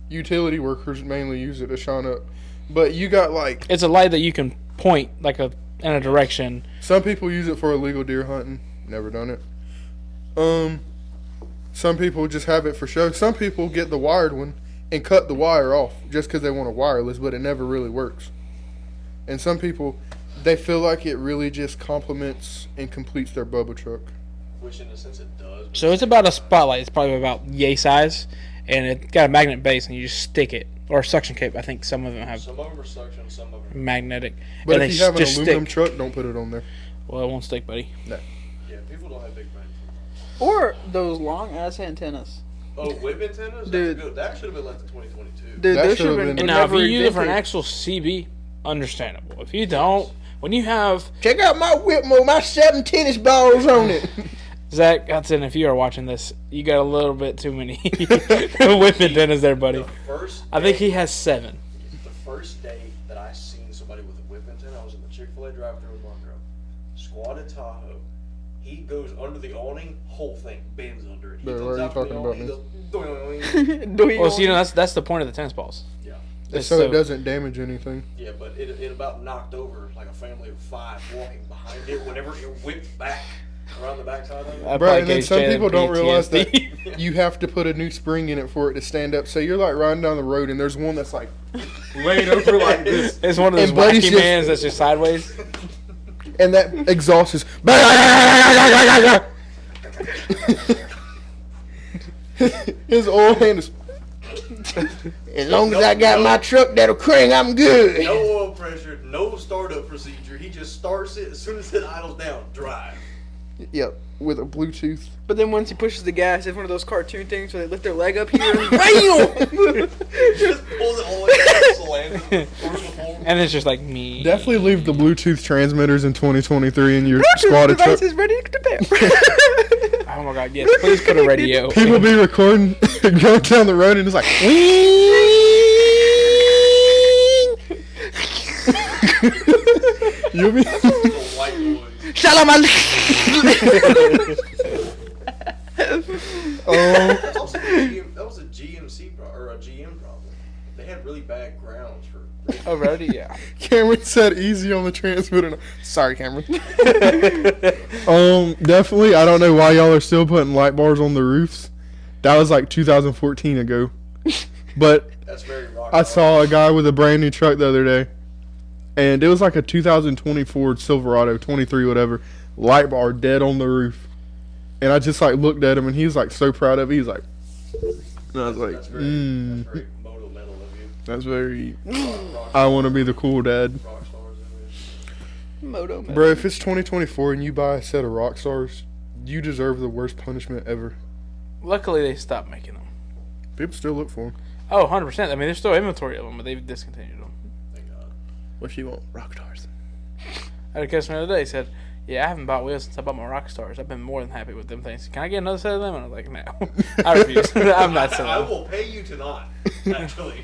utility workers mainly use it to shine up. But you got like It's a light that you can point in a direction. some people use it for illegal deer hunting. Never done it. Some people just have it for show. Some people get the wired one and cut the wire off just because they want a wireless, but it never really works. And some people, they feel like it really just complements and completes their Bubba truck. Which in a sense it does. but So it's about a spotlight. It's probably about yay size, and it's got a magnet base, and you just stick it. Or a suction cape. I think some of them have some of them are suction, some of them. magnetic. But and if they you have an just aluminum stick. truck, don't put it on there. Well, it won't stick, buddy. Yeah, people don't have big brains. Or those long ass antennas. Oh, whip antennas? Dude. That's good. That should have been left in 2022. Dude, That those should've should have been- been. And now, if you never use it for an invented. actual CB, understandable. If you don't, when you have Check out my whip mode, my 7 tennis balls on it. Zach Hudson, if you are watching this, you got a little bit too many whip antennas there, buddy. The first I think day- he has 7. The first day that I seen somebody with a whip antenna, I was in the Chick-fil-A drive-thru with Marco. Squatted Tahoe. He goes under the awning, whole thing bends under it. He Bro, comes why are you out from the talking about awning, me? he goes, "Doing." Well, so, you know, that's the point of the tennis balls. Yeah, It's So it doesn't damage anything. yeah, but it about knocked over like a family of 5 walking behind it whenever it whipped back around the backside of it. That Bro, probably and then gave some Jalen people don't realize that PTSD. you have to put a new spring in it for it to stand up. So you're like riding down the road and there's one that's like laid over like this. It's one of those And Buddy's wacky just- mans that's just sideways. And that exhaust is. His old hand is. As long as I got my truck that'll crank, I'm good. No oil pressure, no startup procedure. He just starts it as soon as it idles down, drive. Yep, with a Bluetooth. But then once he pushes the gas, it's one of those cartoon things where they lift their leg up here and BAM! Just pulls it all the way down, slams it through the hole. And it's just like me. Definitely leave the Bluetooth transmitters in 2023 in your Bluetooth squatted truck. device is ready to pair. Oh my god, yes. Please put a radio. People be recording, going down the road, and it's like. You'll be. The white boys. Shalom Oh. That's also that was a GMC or a GM problem. They had really bad grounds for. Oh, roadie, yeah. Cameron said easy on the transmitter. Sorry, Cameron. Definitely. I don't know why y'all are still putting light bars on the roofs. That was like 2014 ago. But That's very rock. I saw a guy with a brand new truck the other day, and it was like a 2020 Ford Silverado, 23 whatever, light bar dead on the roof. And I just like looked at him, and he was like so proud of it. He was like, and I was like, That's very moto metal of you. that's very. Rock I want to be the cool dad. rock stars in Moto man. Bro, if it's 2024 and you buy a set of rock stars, you deserve the worst punishment ever. Luckily, they stopped making them. People still look for them. Oh, 100%. I mean, there's still inventory of them, but they've discontinued them. Thank God. What you want? Rock stars. I had a customer the other day said, yeah, I haven't bought wheels since I bought my rock stars. I've been more than happy with them things. Can I get another set of them? And I was like, no. I refuse. I'm not I selling them. will pay you to not. Actually,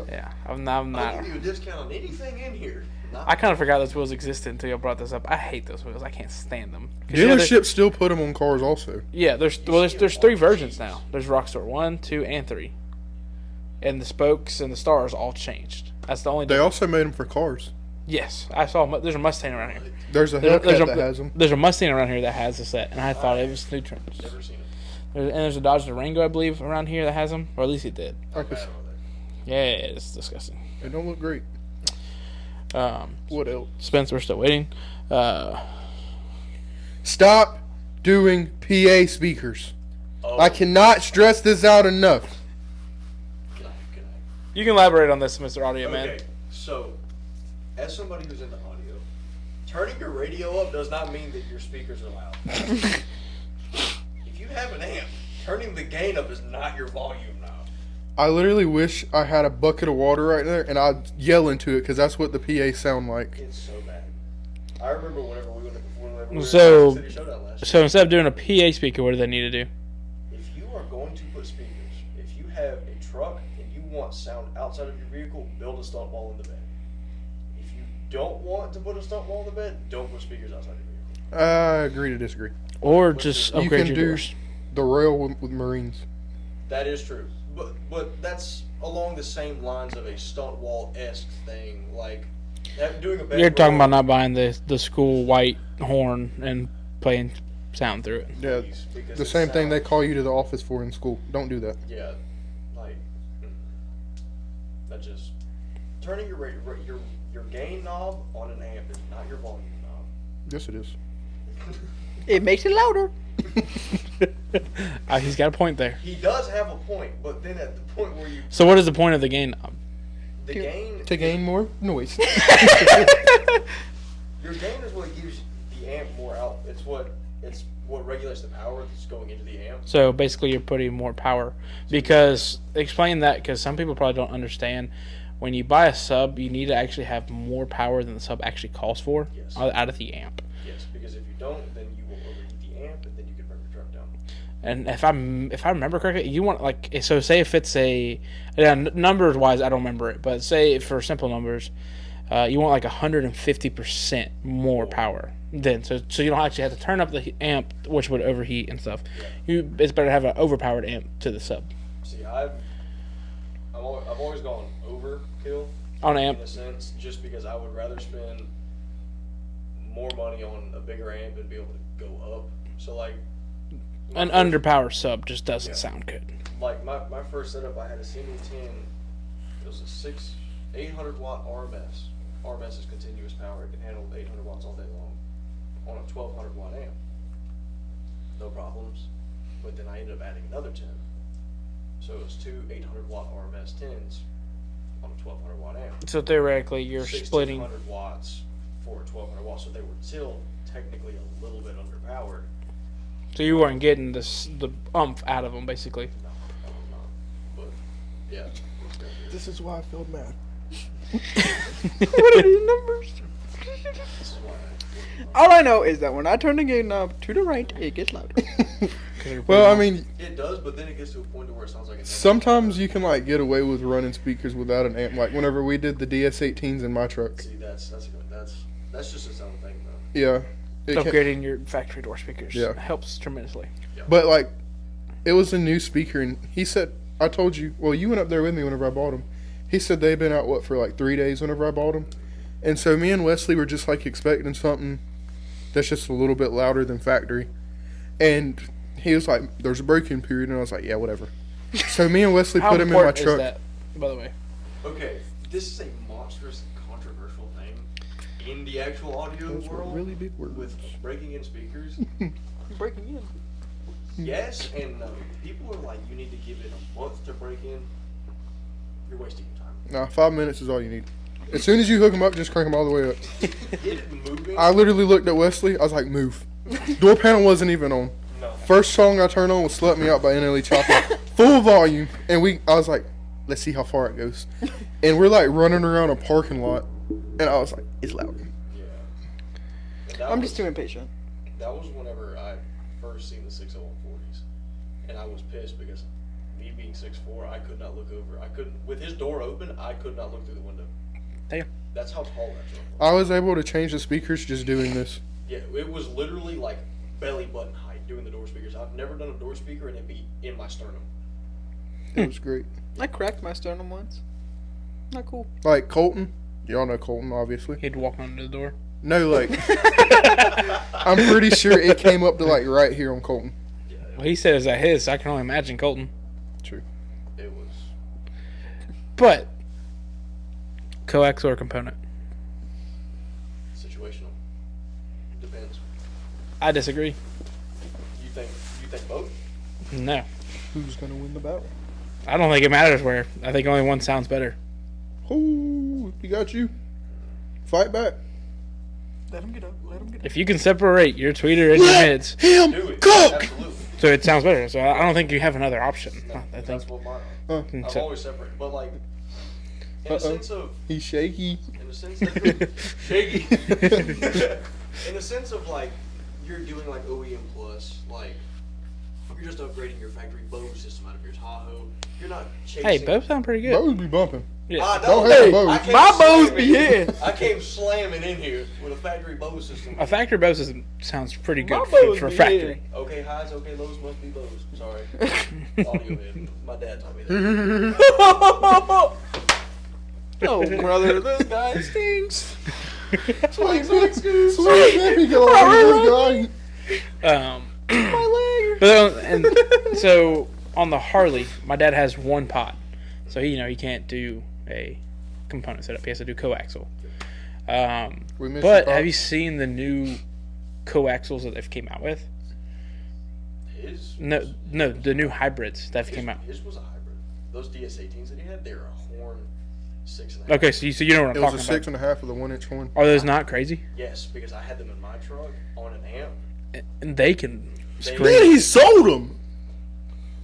Yeah, I'm not. I'll give you a discount on anything in here. Not I kind of forgot those wheels existed until you brought this up. I hate those wheels. I can't stand them. 'Cause, you know, Dealerships still put them on cars also. yeah, there's 3 versions now. There's Rockstar 1, 2, and 3. And the spokes and the stars all changed. That's the only They difference. also made them for cars. Yes, I saw. There's a Mustang around here. There's a There's Hellcat that has them. There's a Mustang around here that has a set, and I thought it was new trims. never seen it. And there's a Dodge Durango, I believe, around here that has them, or at least it did. How bad are they? Yeah, it's disgusting. They don't look great. What else? Spence, we're still waiting. Stop doing PA speakers. Oh, I cannot stress this out enough. Good night, good night. You can elaborate on this, Mr. Audio Man. Okay, so as somebody who's into audio, turning your radio up does not mean that your speakers are loud. If you have an amp, turning the gain up is not your volume knob. I literally wish I had a bucket of water right there and I'd yell into it because that's what the PA sound like. It's so bad. I remember whenever we went whenever we were So- at the City Showdown last year. So instead of doing a PA speaker, what do they need to do? If you are going to put speakers, if you have a truck and you want sound outside of your vehicle, build a stump wall in the bed. If you don't want to put a stump wall in the bed, don't put speakers outside your vehicle. I agree to disagree. Or just You upgrade can your do doors. the Royal with Marines. That is true, but that's along the same lines of a stunt wall-esque thing, like doing a. You're talking about not buying the school white horn and playing sound through it. Yeah, because the it same thing they sounds- call you to the office for in school. Don't do that. Yeah, like that just turning your gain knob on an amp is not your volume knob. Yes, it is. It makes it louder. He's got a point there. He does have a point, but then at the point where you So what is the point of the gain knob? the gain To gain more noise. your gain is what gives the amp more out. It's what regulates the power that's going into the amp. So basically, you're putting more power. Because explain that, because some people probably don't understand. When you buy a sub, you need to actually have more power than the sub actually calls for Yes. out of the amp. Yes, because if you don't, then you will overheat the amp, and then you can bring your truck down. And if I remember correctly, you want so say if it's numbers wise, I don't remember it, but say for simple numbers, you want like 150% more power. Then so you don't actually have to turn up the amp, which would overheat and stuff. It's better to have an overpowered amp to the sub See, I've always gone overkill on in amp. a sense, just because I would rather spend more money on a bigger amp and be able to go up. So like An underpowered sub just doesn't Yeah. sound good. like my first setup, I had a single 10. It was a 800 watt RMS. RMS is continuous power. It can handle 800 watts all day long on a 1200 watt amp. No problems. But then I ended up adding another 10. So it was two 800 watt RMS 10s on a 1200 watt amp. So theoretically, you're splitting. 1600 watts for a 1200 watts. So they were still technically a little bit underpowered. So you weren't getting the oomph out of them, basically. No, I was not. But yeah. This is why I failed math. What are these numbers? This is why All I know is that when I turn the gain knob to the right, it gets louder. Well, I mean, it does, but then it gets to a point to where it sounds like it's sometimes you can like get away with running speakers without an amp. Like whenever we did the DS18s in my truck. See, that's just its own thing though. Yeah. It can- Upgrading your factory door speakers Yeah. helps tremendously. But like, it was a new speaker, and he said, "I told you." Well, you went up there with me whenever I bought them. He said they'd been out for like 3 days whenever I bought them, and so me and Wesley were just like expecting something that's just a little bit louder than factory, and he was like, "There's a break-in period," and I was like, "Yeah, whatever." So me and Wesley How put him in my important is truck. that, by the way? Okay, this is a monstrous controversial thing in the actual audio Those were world really big words. with breaking in speakers. Breaking in. Yes and no. People are like, you need to give it a month to break in. You're wasting your time. Nah, 5 minutes is all you need. As soon as you hook them up, just crank them all the way up. Get it moving. I literally looked at Wesley. I was like, "Move." Door panel wasn't even on. No. First song I turned on was "Slut Me Out" by NLE Chopper, full volume, and I was like, "Let's see how far it goes." And we're like running around a parking lot, and I was like, "It's loud." Yeah. And that I'm was- just too impatient. That was whenever I first seen the 60140s, and I was pissed because me being 6'4", I could not look over. I couldn't, with his door open, I could not look through the window. Damn. That's how tall that truck was. I was able to change the speakers just doing this. Yeah, it was literally like belly button height doing the door speakers. I've never done a door speaker and it be in my sternum. It was great. I cracked my sternum once. Not cool. Like Colton, y'all know Colton, obviously. He'd walk under the door. No, like I'm pretty sure it came up to like right here on Colton. Yeah, Well, he said it's at his, so I can only imagine Colton. True. it was. But coax or component? Situational. Depends. I disagree. You think both? No, Who's gonna win the battle? I don't think it matters where. I think only one sounds better. Oh, he got you. Fight back. Let him get up. Let him get up. If you can separate your tweeter and your mids, Him Do it. cook. Absolutely. so it sounds better. So I don't think you have another option. No, I think that's what mine Uh, are. I've so- always separated, but like in a Uh-oh. sense of He's shaky. in the sense of shaky. In the sense of like you're doing like OEM plus, like you're just upgrading your factory Bose system out of your Tahoe. you're not chasing. Hey, both sound pretty good. Bows be bumping. Yeah. I Don't know. hate bows. I came My bows slamming- be hitting. I came slamming in here with a factory bow system. A factory bow system sounds pretty good My for bows be factory. hitting. Okay highs, okay lows must be lows. Sorry. Audio head. My dad taught me that. Oh, brother, this guy stinks. Sweet baby girl, My leg. But and so on the Harley, my dad has one pot, so he can't do a component setup. He has to do coaxial. We missed But the have pot. you seen the new coaxials that they've came out with? His No, the new hybrids that came out. His was a hybrid. Those DS18s that he had, they were a horn 6.5. Okay, so you know what It I'm was a talking 6.5 with a 1-inch horn. about. Are those not crazy? Yes, because I had them in my truck on an amp. And they can They- scream. Man, he sold them.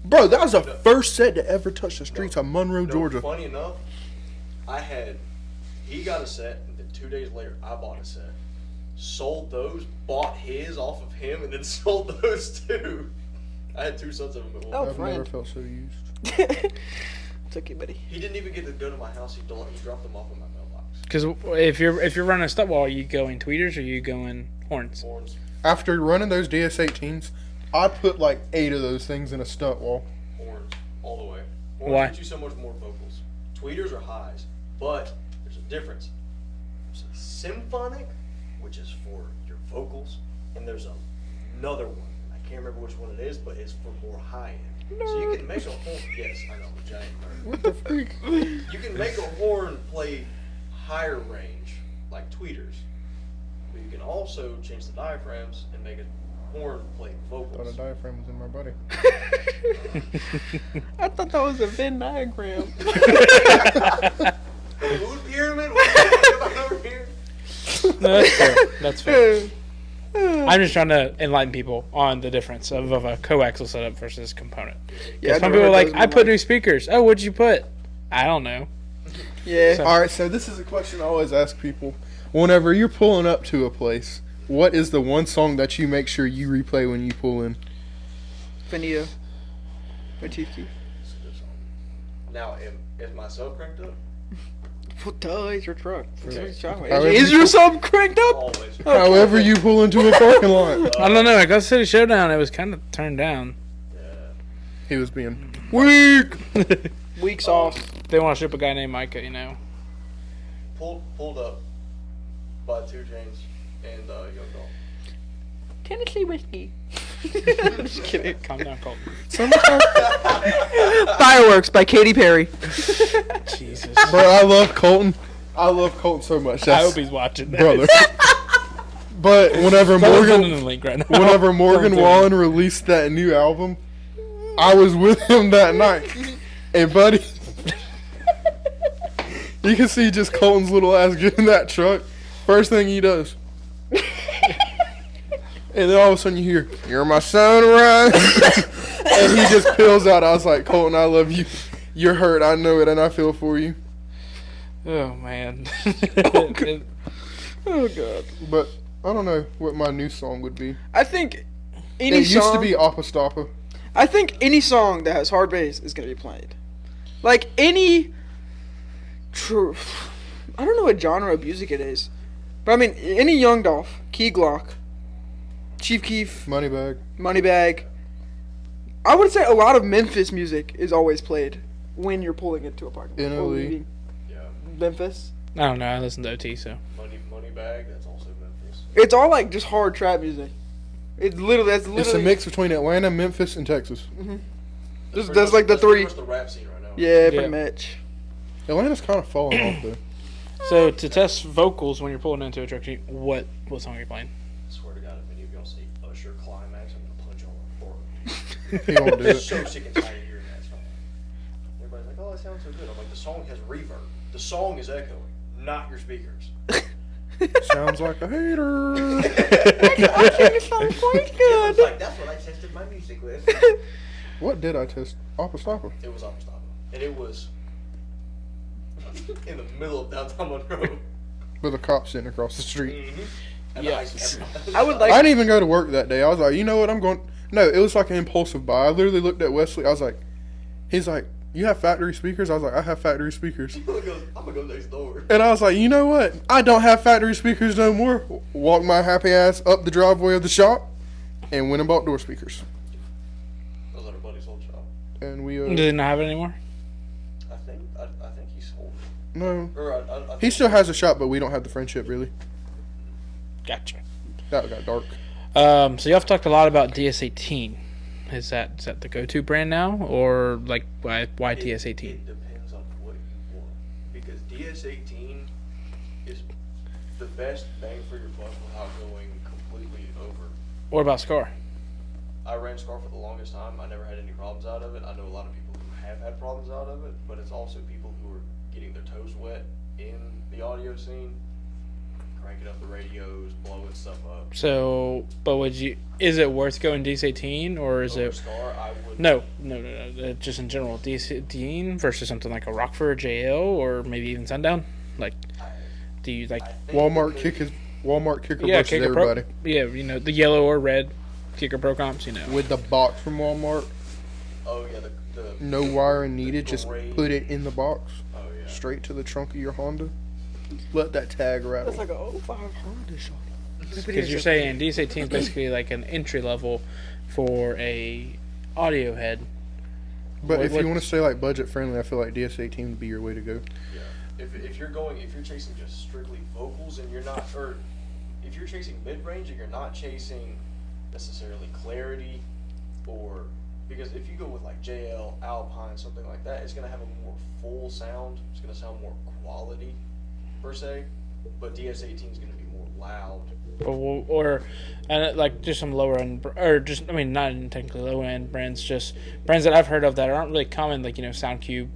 Bro, that was the first set to ever touch the streets of Monroe, No, Georgia. Funny enough, he got a set, and then 2 days later, I bought a set. Sold those, bought his off of him, and then sold those too. I had 2 sets of them at once. Oh, I've never friend. felt so used. It's okay, buddy. He didn't even get to go to my house. He dropped them off in my mailbox. Because if you're running a stub wall, are you going tweeters or are you going horns? Horns. After running those DS18s, I put like 8 of those things in a stunt wall. Horns. All the way. Horns Why? get you so much more vocals. Tweeters are highs. But there's a difference. There's a symphonic, which is for your vocals, and there's another one. I can't remember which one it is, but it's for more high end. So you can make a horn. Yes, I know, I'm a giant nerd. What the freak? You can make a horn play higher range, like tweeters. But you can also change the diaphragms and make a horn play Thought a vocals. diaphragm was in my body. I thought that was a Venn diagram. Food pyramid? What are you talking about over here? No, that's fair. That's fair. I'm just trying to enlighten people on the difference of a coaxial setup versus component. Yeah, Some I've people are never like, heard those I in my put life. new speakers. Oh, what'd you put? I don't know. Yeah. So- All right, so this is a question I always ask people. Whenever you're pulling up to a place, what is the one song that you make sure you replay when you pull in? Finito. Or Chief Keef. It's a good song. Now, is my sub cranked up? Well, duh, it's your truck. Okay. However Is you your pull- sub cranked up? Always. However you pull into a parking lot. I don't know. I got City Showdown. It was kind of turned down. Yeah. He was being Weak. Weak sauce. They want to ship a guy named Micah, Pulled up by 2 Chainz and Young Dawg. Tennessee whiskey. Just kidding. Calm down, Colton. Fireworks by Katy Perry. Jesus. Bro, I love Colton. I love Colton so much. I That's hope he's watching that. brother. But whenever Someone's sending Morgan, the link right now. whenever Morgan Don't do it. Wallen released that new album, I was with him that night. And buddy, you can see just Colton's little ass get in that truck. First thing he does. And then all of a sudden you hear, "You're my sunrise." And he just peels out. I was like, "Colton, I love you. You're hurt. I know it, and I feel for you." Oh, man. Oh god. But I don't know what my new song would be. I think any It used song. to be Apostapa. I think any song that has hard bass is gonna be played. Like any. True. I don't know what genre of music it is, but I mean any Young Dolph, Key Glock, Chief Keef, Moneybag. Moneybag. I would say a lot of Memphis music is always played when you're pulling into a parking lot. or NLE. leaving Yeah. Memphis. I don't know. I listen to OT, so. Money bag, that's also Memphis. It's all like just hard trap music. It's literally It's a mix between Atlanta, Memphis, and Texas. That's like the three. That's the rap scene right now. Yeah, Yeah. pretty much. Atlanta's kind of falling off though. So to test vocals when you're pulling into a truck, what song are you playing? I swear to God, if any of y'all say Usher Climax, I'm gonna punch y'all on the floor. He won't do I'm it. so sick and tired of hearing that song. Everybody's like, oh, that sounds so good. I'm like, the song has reverb. The song is echoing, not your speakers. Sounds like a hater. I think it sounds quite It was good. like, that's what I tested my music with. What did I test? Apostapa. It was Apostapa. And it was in the middle of downtown Monroe. With a cop sitting across the street. Mm-hmm. And Yes. the ice- I would like- I didn't even go to work that day. I was like, you know what? I'm going. No, it was like an impulsive buy. I literally looked at Wesley. I was like, he's like, you have factory speakers? I was like, I have factory speakers. I'm gonna go next door. And I was like, you know what? I don't have factory speakers no more. Walked my happy ass up the driveway of the shop and went and bought door speakers. I was at our buddy's old shop. And we, Does he not have it anymore? I think he sold it. no. Or I He think- still has a shop, but we don't have the friendship, really. Gotcha. That got dark. So y'all have talked a lot about DS18. Is that the go-to brand now, or like why DS18? It depends on what you want, because DS18 is the best bang for your buck without going completely over. What about Scar? I ran Scar for the longest time. I never had any problems out of it. I know a lot of people who have had problems out of it, but it's also people who are getting their toes wet in the audio scene, cranking up the radios, blowing stuff up. So, but is it worth going DS18, or is Over it? Scar, I would. No. Just in general, DS18 versus something like a Rockford JL, or maybe even Sundown. Like, do you like? I think Walmart because- Kicker Yeah, versus Kicker Pro. everybody. Yeah, the yellow or red Kicker Pro comps. With the box from Walmart, Oh yeah, the no wiring needed. Just Great. put it in the box, Oh yeah. straight to the trunk of your Honda. Let that tag rattle. That's like a 05 Honda shot. Because you're saying DS18 is basically like an entry level for a audio head. But What- if what- you want to stay like budget friendly, I feel like DS18 would be your way to go. Yeah. If you're chasing just strictly vocals and you're not, or if you're chasing mid range and you're not chasing necessarily clarity, or because if you go with like JL, Alpine, something like that, it's gonna have a more full sound. It's gonna sound more quality, per se. But DS18 is gonna be more loud. Or like just some lower end, or just not technically low end brands, just brands that I've heard of that aren't really common, like SoundCube,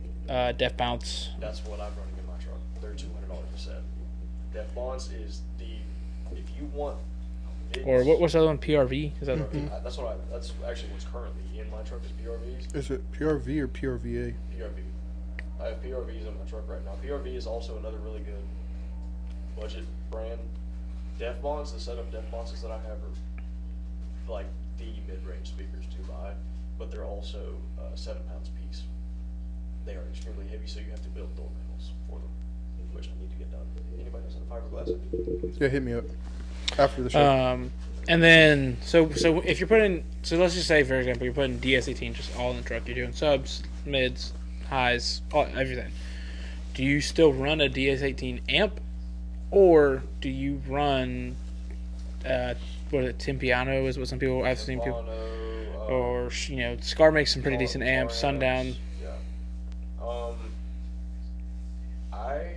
Def Bounce. That's what I'm running in my truck. They're $200 a set. Def Bonds is if you want. Or what's the other one? PRV? Is that? That's actually what's currently in my truck is PRVs. Is it PRV or PRVA? PRV. I have PRVs in my truck right now. PRV is also another really good budget brand. Def Bonds, the setup Def Bonds that I have are like the mid-range speakers to buy, but they're also 7 pounds a piece. They are extremely heavy, so you have to build door panels for them, which I need to get done. Anybody knows how to fiberglass? Yeah, hit me up after the show. And then so if you're putting, so let's just say for example you're putting DS18 just all in the truck, you're doing subs, mids, highs, everything. Do you still run a DS18 amp, or do you run Timpiano is what some people I've seen people, or Scar makes some pretty decent amps. Sundown. Yeah. I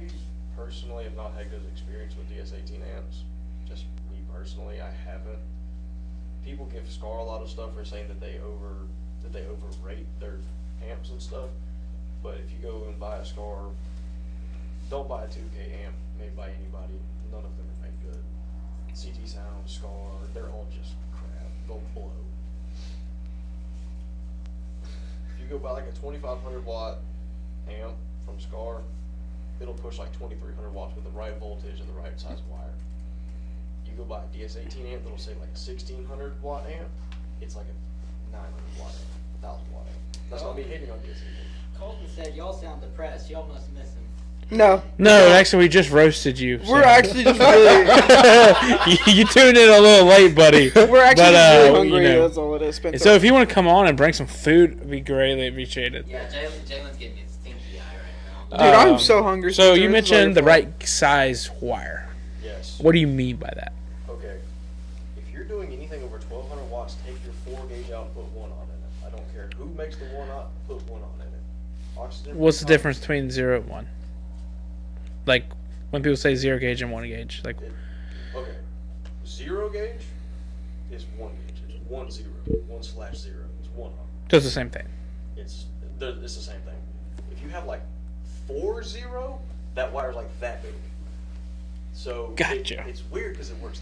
personally have not had good experience with DS18 amps. Just me personally, I haven't. People give Scar a lot of stuff for saying that they overrate their amps and stuff. But if you go and buy a Scar, don't buy a 2K amp made by anybody. None of them are made good. CT Sound, Scar, they're all just crap. They'll blow. If you go buy like a 2500 watt amp from Scar, it'll push like 2300 watts with the right voltage and the right size wire. You go buy a DS18 amp that'll say like a 1600 watt amp, it's like a 900 watt amp, 1000 watt amp. That's not me hating on DS18. Colton said y'all sound depressed. Y'all must miss him. No. No, actually, we just roasted you. We're actually just really, you tuned in a little late, buddy. we're actually But, just really hungry. That's all it is. And so if you want to come on and bring some food, it'd be greatly appreciated. Yeah, Jalen's getting his stinky eye right Dude, now. I'm so hungry. So Spencer. you This is all mentioned the your fault. right size wire. Yes. What do you mean by that? Okay. If you're doing anything over 1200 watts, take your 4 gauge out and put 1 on in it. I don't care who makes the 1 out, put 1 on in it. Oxygen. What's the difference between 0 and 1? Like when people say 0 gauge and 1 gauge, like Okay. 0 gauge is 1 gauge. It's 1 0. 1/0. It's 1 up. just the same thing. It's the same thing. If you have like 4 0, that wire's like that big. So Gotcha. it's weird because it works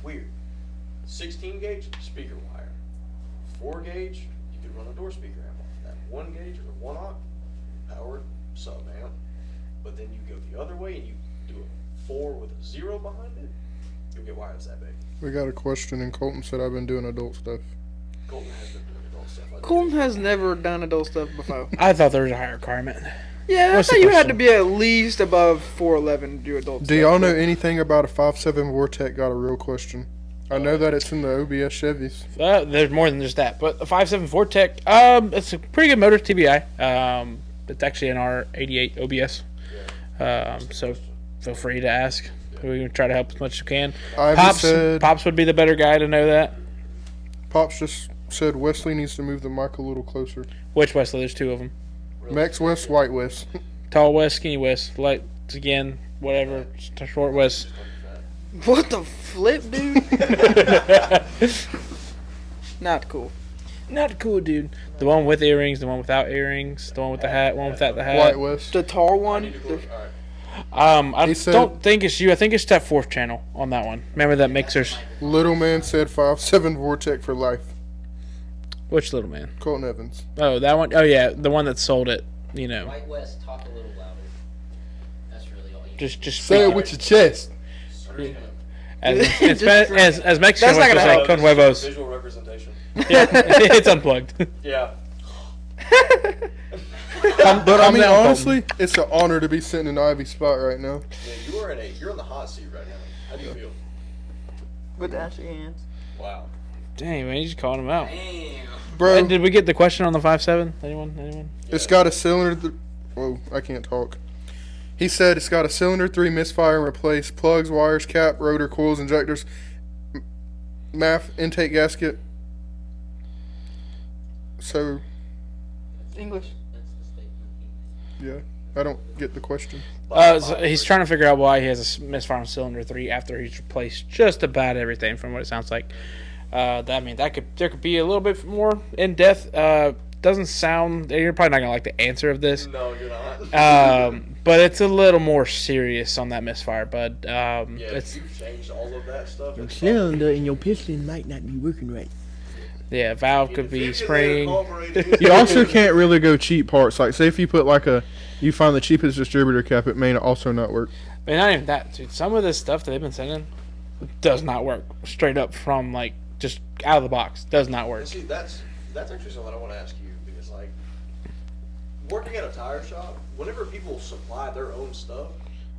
weird. 16 gauge speaker wire. 4 gauge you could run a door speaker amp on that. 1 gauge or 1 aught powered sub amp. But then you go the other way and you do a 4 with a 0 behind it, you'll get wires that big. We got a question, and Colton said I've been doing adult stuff. Colton has been doing adult stuff. Colton has never done adult stuff before. I thought there was a higher requirement. Yeah, What's I the thought you had to question? be at least above 4'11" to do adult Do stuff. y'all know anything about a 5.7 Vortec? Got a real question. I know that it's in the OBS Chevys. There's more than just that, but the 5.7 Vortec, it's a pretty good motor, TBI. It's actually in our 88 OBS. So feel free to ask. We can try to help as much as we can. Pops would be the better guy to know that. Pops just said Wesley needs to move the mic a little closer. Which Wesley? There's two of them. Max West, White West. Tall West, skinny West, light again, whatever. Short West. What the flip, dude? Not cool. Not cool, dude. The one with earrings, the one without earrings, the one with the hat, one without the hat. White West. The tall one. I He said- don't think it's you. I think it's that fourth channel on that one. Remember that mixers? Little man said 5.7 Vortec for life. Which little man? Colton Evans. Oh, that one. Oh, yeah, the one that sold it. You know, White West, talk a little louder. That's really all you just Say it speak with your chest. as Just- as Mexican That's not was gonna like help. con huevos. Visual representation. Yeah, it's unplugged. Yeah. But I mean, down, honestly, it's an honor to be sitting in Ivy's spot right now. Yeah, you're in the hot seat right now. How do you feel? With ashy hands. Wow. Dang, man, you just calling him out. Damn. Bro, And did we get the question on the 5.7? Anyone? it's got a cylinder. Whoa, I can't talk. He said it's got a cylinder 3 misfire and replace plugs, wires, cap, rotor, coils, injectors, MAF, intake gasket. So, English. That's the statement. yeah, I don't get the question. So he's trying to figure out why he has a misfire on cylinder 3 after he's replaced just about everything from what it sounds like. There could be a little bit more in depth. Doesn't sound. You're probably not gonna like the answer of this. No, you're not. But it's a little more serious on that misfire. But Yeah, it's if you've changed all of that stuff. Your it's cylinder and your piston might not be working right. valve could be spraying. You also can't really go cheap parts. Like, say if you put you find the cheapest distributor cap, it may also not work. I mean, not even that, dude. Some of this stuff that they've been sending does not work straight up from just out of the box. Does not work. And see, that's actually something I want to ask you because working at a tire shop, whenever people supply their own stuff,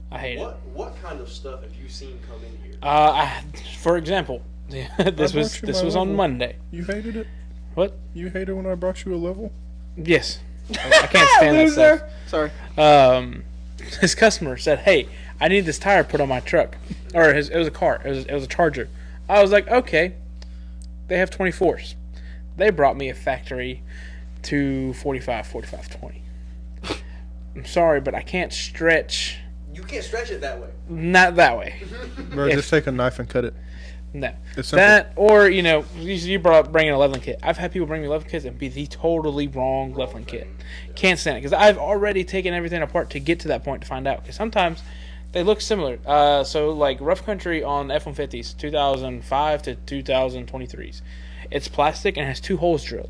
I hate it. what kind of stuff have you seen come in here? For example, this brought you my was on level. Monday. You hated it? What? You hated when I brought you a level? Yes. I can't stand that stuff. Sorry. His customer said, "Hey, I need this tire put on my truck," or it was a car. It was a Charger. I was like, "Okay." They have 24s. They brought me a factory 245, 45, 20. I'm sorry, but I can't stretch. You can't stretch it that way. Not that way. Bro, If- just take a knife and cut it. No. It's simple. That, or, you brought up bringing a leveling kit. I've had people bring me leveling kits and be the totally wrong leveling kit. Can't stand it. Because I've already taken everything apart to get to that point to find out. Because sometimes they look similar. Rough country on F-150s, 2005 to 2023s. It's plastic and has 2 holes drilled.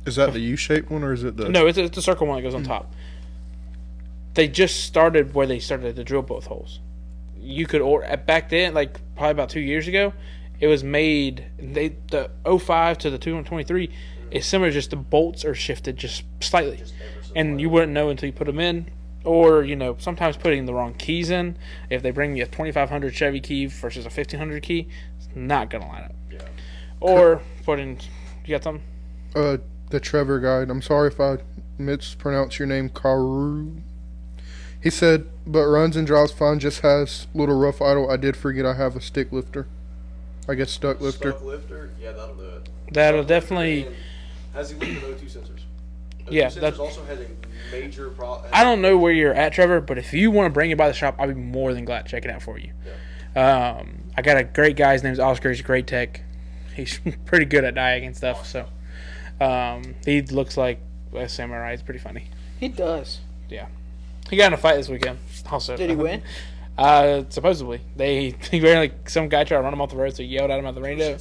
Is that the U-shaped one or is it the... No, it's the circle one that goes on top. They just started where they started to drill both holes. You could order back then, probably about 2 years ago. It was made. The 05 to the 223 is similar. Just the bolts are shifted just slightly, and you wouldn't know until you put them in. Or sometimes putting the wrong keys in. If they bring you a 2500 Chevy key versus a 1500 key, it's not gonna line up. Yeah. Or putting. You got something? The Trevor guide. I'm sorry if I mispronounce your name, Karu. He said, but runs and drives fine, just has little rough idle. I did forget I have a stick lifter. I guess stuck lifter. Stuck lifter? Yeah, that'll do it. That'll Stuck definitely. lifter and has he looked at O2 sensors? O2 Yeah, sensors also has a major problem. I don't know where you're at, Trevor, but if you want to bring it by the shop, I'll be more than glad to check it out for you. Yeah. I got a great guy. His name's Oscar. He's a great tech. He's pretty good at diag and stuff. So he looks like a samurai. It's pretty funny. He does. Yeah. He got in a fight this weekend. Also, Did he win? Supposedly. He ran some guy tried to run him off the road, so he yelled at him out the window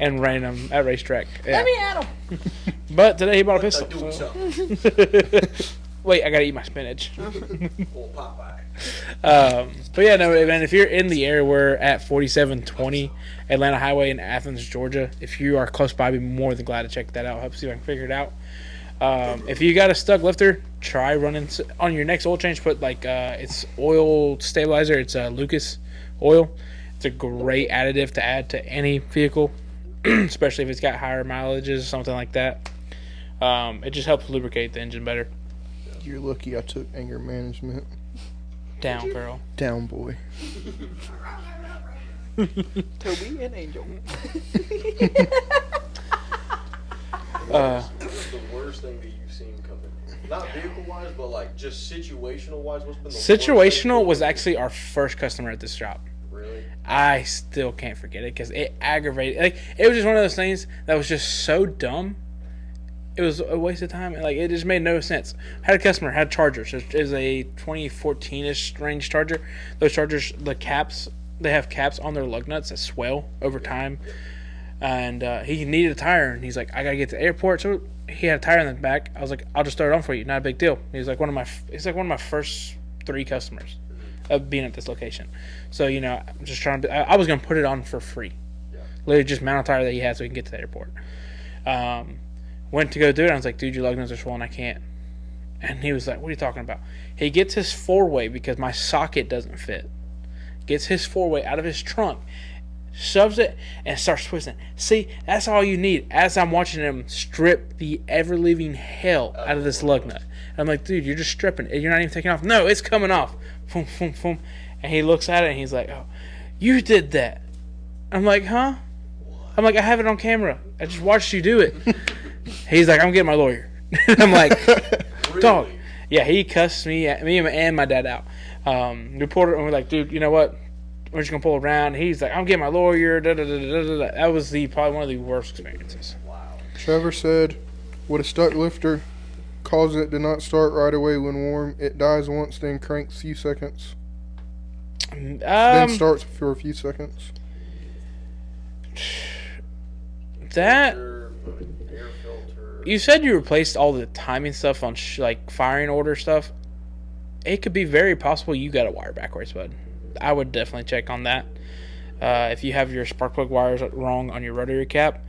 and ran him at racetrack. Yeah. Let me at him. But today he bought a pistol. Do So. something. Wait, I gotta eat my spinach. Well, Popeye. But yeah, no, man. If you're in the area, we're at 4720 Atlanta Highway in Athens, Georgia. If you are close by, I'd be more than glad to check that out. Help see if I can figure it out. If you got a stuck lifter, try running on your next oil change. Put it's oil stabilizer. It's Lucas oil. It's a great additive to add to any vehicle, especially if it's got higher mileages or something like that. It just helps lubricate the engine better. You're lucky I took anger management. Down, girl. Down, boy. Toby and Angel. What's the worst thing that you've seen come in? Not vehicle-wise, but like just situational-wise. What's been the worst Situational thing? was actually our first customer at this shop. Really? I still can't forget it because it aggravated. Like, it was just one of those things that was just so dumb. It was a waste of time. Like, it just made no sense. Had a customer, had chargers. It is a 2014-ish range charger. Those chargers, the caps, they have caps on their lug nuts that swell over time. And he needed a tire, and he's like, I gotta get to the airport. So he had a tire in the back. I was like, I'll just throw it on for you. Not a big deal. He's like one of my first 3 customers of being at this location. So, you know, I'm just trying to. I was gonna put it on for free. Yeah. Literally just mount a tire that he had so he can get to the airport. Went to go do it. I was like, dude, your lug nuts are swollen. I can't. And he was like, what are you talking about? He gets his 4-way because my socket doesn't fit. Gets his 4-way out of his trunk, shoves it, and starts twisting. See, that's all you need. As I'm watching him strip the ever-living hell out of this lug nut. And I'm like, dude, you're just stripping it. You're not even taking it off. No, it's coming off. Boom, boom, boom. And he looks at it, and he's like, oh, you did that. I'm like, huh? I'm like, I have it on camera. I just watched you do it. He's like, I'm getting my lawyer. I'm like, dog. Yeah, he cussed me and my dad out. We pulled it and we're like, dude, you know what? We're just gonna pull around. He's like, I'm getting my lawyer. Da, da, da, da, da, da. That was probably one of the worst experiences. Wow. Trevor said, with a stuck lifter, causes it to not start right away when warm. It dies once, then cranks a few seconds. Then starts for a few seconds. That Air filter. you said you replaced all the timing stuff on like firing order stuff. It could be very possible you got a wire backwards, bud. I would definitely check on that. If you have your spark plug wires wrong on your rotary cap,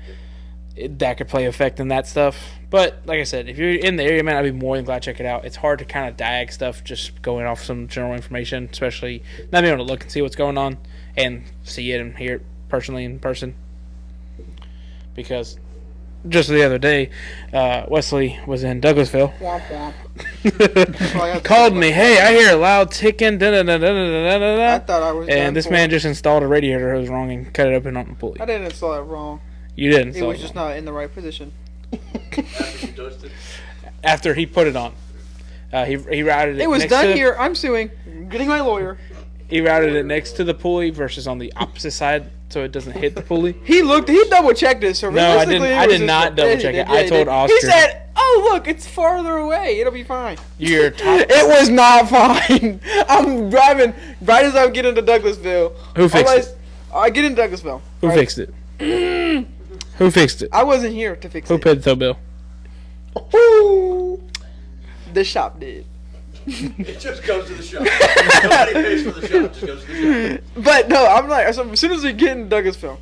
that could play effect in that stuff. But like I said, if you're in the area, man, I'd be more than glad to check it out. It's hard to kind of diag stuff just going off some general information, especially not being able to look and see what's going on and see it and hear it personally in person. Because just the other day, Wesley was in Douglasville. Womp womp. Called me, hey, I hear a loud ticking, I thought I was done and this for. man just installed a radiator hose wrong and cut it open on the pulley. I didn't install it wrong. You didn't It install was it just wrong. not in the right position. After you dosed it. After he put it on. He routed it. It was next done to, here. I'm suing. I'm getting my lawyer. He routed it next to the pulley versus on the opposite side so it doesn't hit the pulley. He double checked it. So No, I realistically, didn't- it I was did just- not double Yeah, he check did, it. yeah, I he told did. Oscar. He said, "Oh look, it's farther away. It'll be fine." Your top. It was not fine. I'm driving right as I get into Douglasville. Who fixed it? I get into Douglasville. Who right? fixed it? Who fixed it? I wasn't here to fix Who it. paid the tow bill? Woo! The shop did. It just goes to the shop. Nobody pays for the shop. It just goes to the shop. But no, I'm like, so as soon as we get in Douglasville,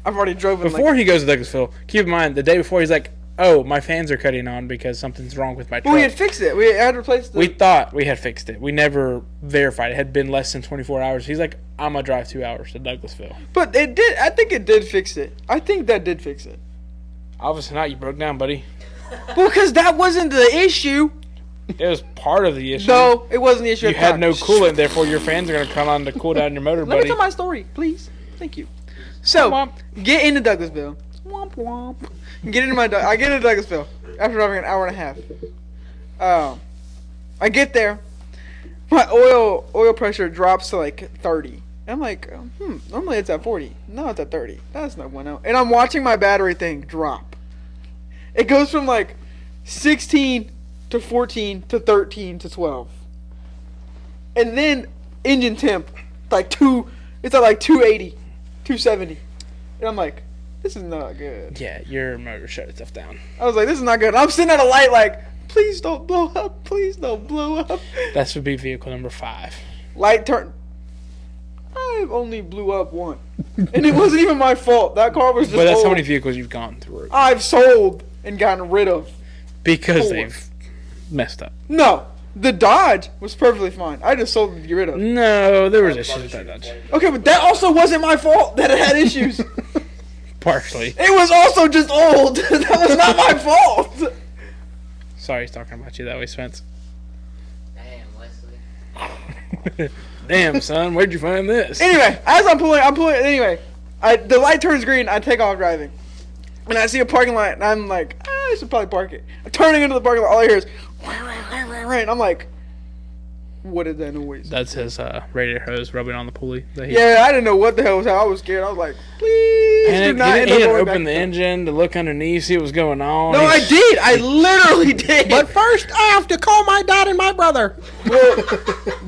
I've already driven Before like. he goes to Douglasville, keep in mind, the day before, he's like, oh, my fans are cutting on because something's wrong with my truck. Well, we had fixed it. We had replaced the. We thought we had fixed it. We never verified. It had been less than 24 hours. He's like, I'm going to drive 2 hours to Douglasville. But it did. I think it did fix it. I think that did fix it. Obviously not. You broke down, buddy. Well, because that wasn't the issue. It was part of the issue. No, it wasn't the issue. You at the had time. no coolant, therefore your fans are going to come on to cool down your motor, Let me buddy. tell my story, please. Thank you. So, Womp. get into Douglasville. Womp womp. Get into I get into Douglasville after driving an hour and a half. I get there. My oil pressure drops to like 30. I'm like, normally it's at 40. No, it's at 30. That's not bueno. And I'm watching my battery thing drop. It goes from like 16 to 14 to 13 to 12. And then engine temp, it's at like 280, 270. And I'm like, this is not good. Yeah, your motor shut itself down. I was like, this is not good. I'm sitting at a light like, Please don't blow up. Please don't blow up. That would be vehicle number 5. Light turn. I only blew up one. And it wasn't even my fault. That car was just But that's old. how many vehicles you've gone through. I've sold and gotten rid of. Because 4. they've messed up. No. The Dodge was perfectly fine. I just sold it to get rid of. No, there was issues with that Dodge. Okay, but that also wasn't my fault that it had issues. Partially. It was also just old. That was not my fault. Sorry he's talking about you that way, Spence. Damn, Wesley. Damn, son, where'd you find this? Anyway, as I'm pulling. Anyway, the light turns green. I take off driving, and I see a parking lot, and I'm like, I should probably park it. I'm turning into the parking lot. All I hear is, and I'm like, what is that noise? That's his radiator hose rubbing on the pulley. That he Yeah, I didn't know what the hell was. I was scared. I was like, please do And not he end up didn't going open back. the engine to look underneath, see what was going on. No, I did. I literally did. But first, I have to call my dad and my brother.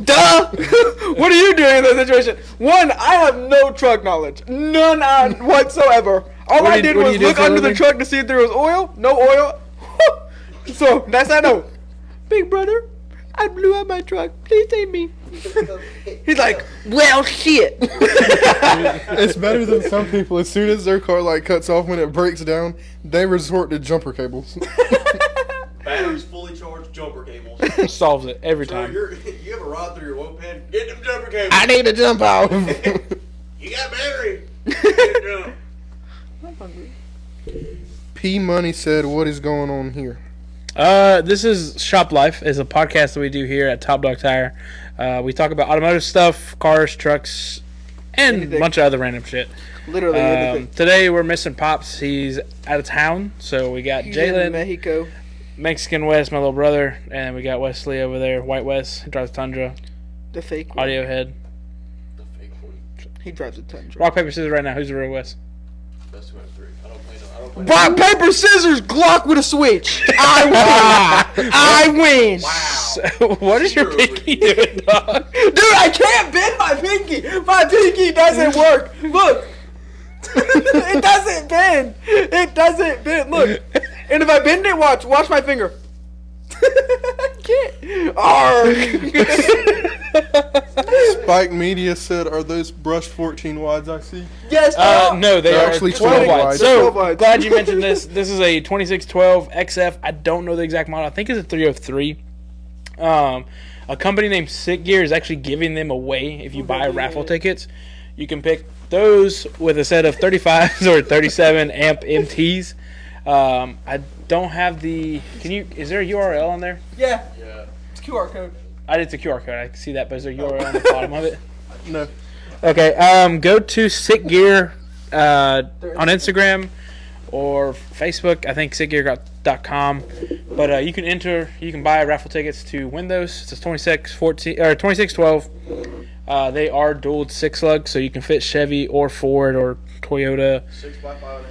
Duh! What are you doing in that situation? One, I have no truck knowledge. None whatsoever. All What I do you- did what do was you do look for a under the living? truck to see if there was oil. No oil. So, that's I know. Big brother, I blew up my truck. Please save me. He's like, well, shit. It's better than some people. As soon as their car light cuts off when it breaks down, they resort to jumper cables. Batteries fully charged, jumper cables. solves it every So time. you have a rod through your woke pen, get them jumper cables. I need to jump off. You got battery. Get it done. P Money said, "What is going on here?" This is Shop Life. It's a podcast that we do here at Top Dog Tire. We talk about automotive stuff, cars, trucks, and a Anything. bunch of other random shit. Literally anything. Today we're missing Pops. He's out of town, so we got He's in Jalen, Mexico. Mexican Wes, my little brother, and we got Wesley over there, White Wes. He drives Tundra, The fake one. audio head. The fake one. He drives a Tundra. Rock, paper, scissors right now. Who's the real Wes? Best 2 out of 3. I don't play. Rock, paper, scissors, Glock with a switch. I win. I win. So, what is your Zero. pinky doing, dog? Dude, I can't bend my pinky. My pinky doesn't work. Look. It doesn't bend. It doesn't bend. Look. And if I bend it, watch my finger. I can't. Arg. Spike Media said, "Are those brush 14 wides I see?" Yes. No, they They're are actually 12 12 wide. wide. So 12 wide. glad you mentioned this. This is a 2612 XF. I don't know the exact model. I think it's a 303. A company named Sick Gear is actually giving them away if you buy raffle tickets. You can pick those with a set of 35s or 37 amp MTs. I don't have the. Is there a URL on there? Yeah. Yeah. It's QR code. It's a QR code. I can see that, but is there a URL on the bottom of it? No. Okay. Go to Sick Gear on Instagram or Facebook. I think sickgear.com. But you can buy raffle tickets to win those. It's a 2612. They are dual 6 lug, so you can fit Chevy or Ford or Toyota. 6x5.5 or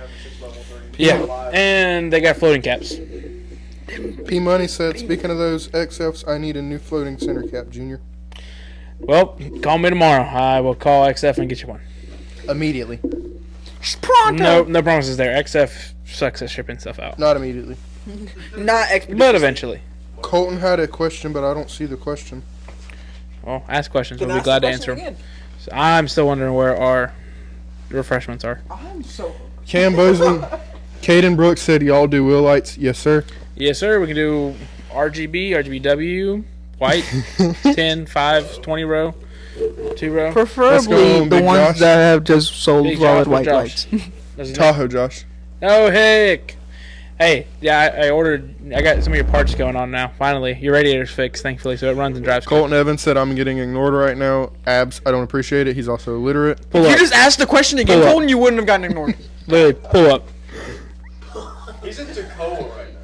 6x130. Yeah, and they got floating caps. P Money said, "Speaking of those XFs, I need a new floating center cap, Junior, Well, call me tomorrow. I will call XF and get you one. immediately." No promises there. XF sucks at shipping stuff out, Not immediately. Not expeditious. but eventually. Colton had a question, but I don't see the question. Well, ask questions. Then We'll be ask glad the to answer question them. So I'm still wondering where our refreshments are. again. I'm so. Cam Bozeman, Caden Brooks said, "Y'all do wheel lights?" Yes, sir. Yes, sir. We can do RGB, RGBW, white, 10, 5, 20 row, 2 row. Let's Preferably go, the Big ones Josh. that have just solid Big solid Josh, white Josh. lights. That's his name. Tahoe, Josh. Oh, heck. Hey, yeah, I got some of your parts going on now. Finally, your radiator's fixed, thankfully, so it runs and drives. Colton Evans said, "I'm getting ignored right now. Abs, I don't appreciate it. He's also illiterate." Pull If you up. just asked the question again, Pull up. Colton, you wouldn't have gotten ignored. Literally, pull up. He's in Tacoma right now.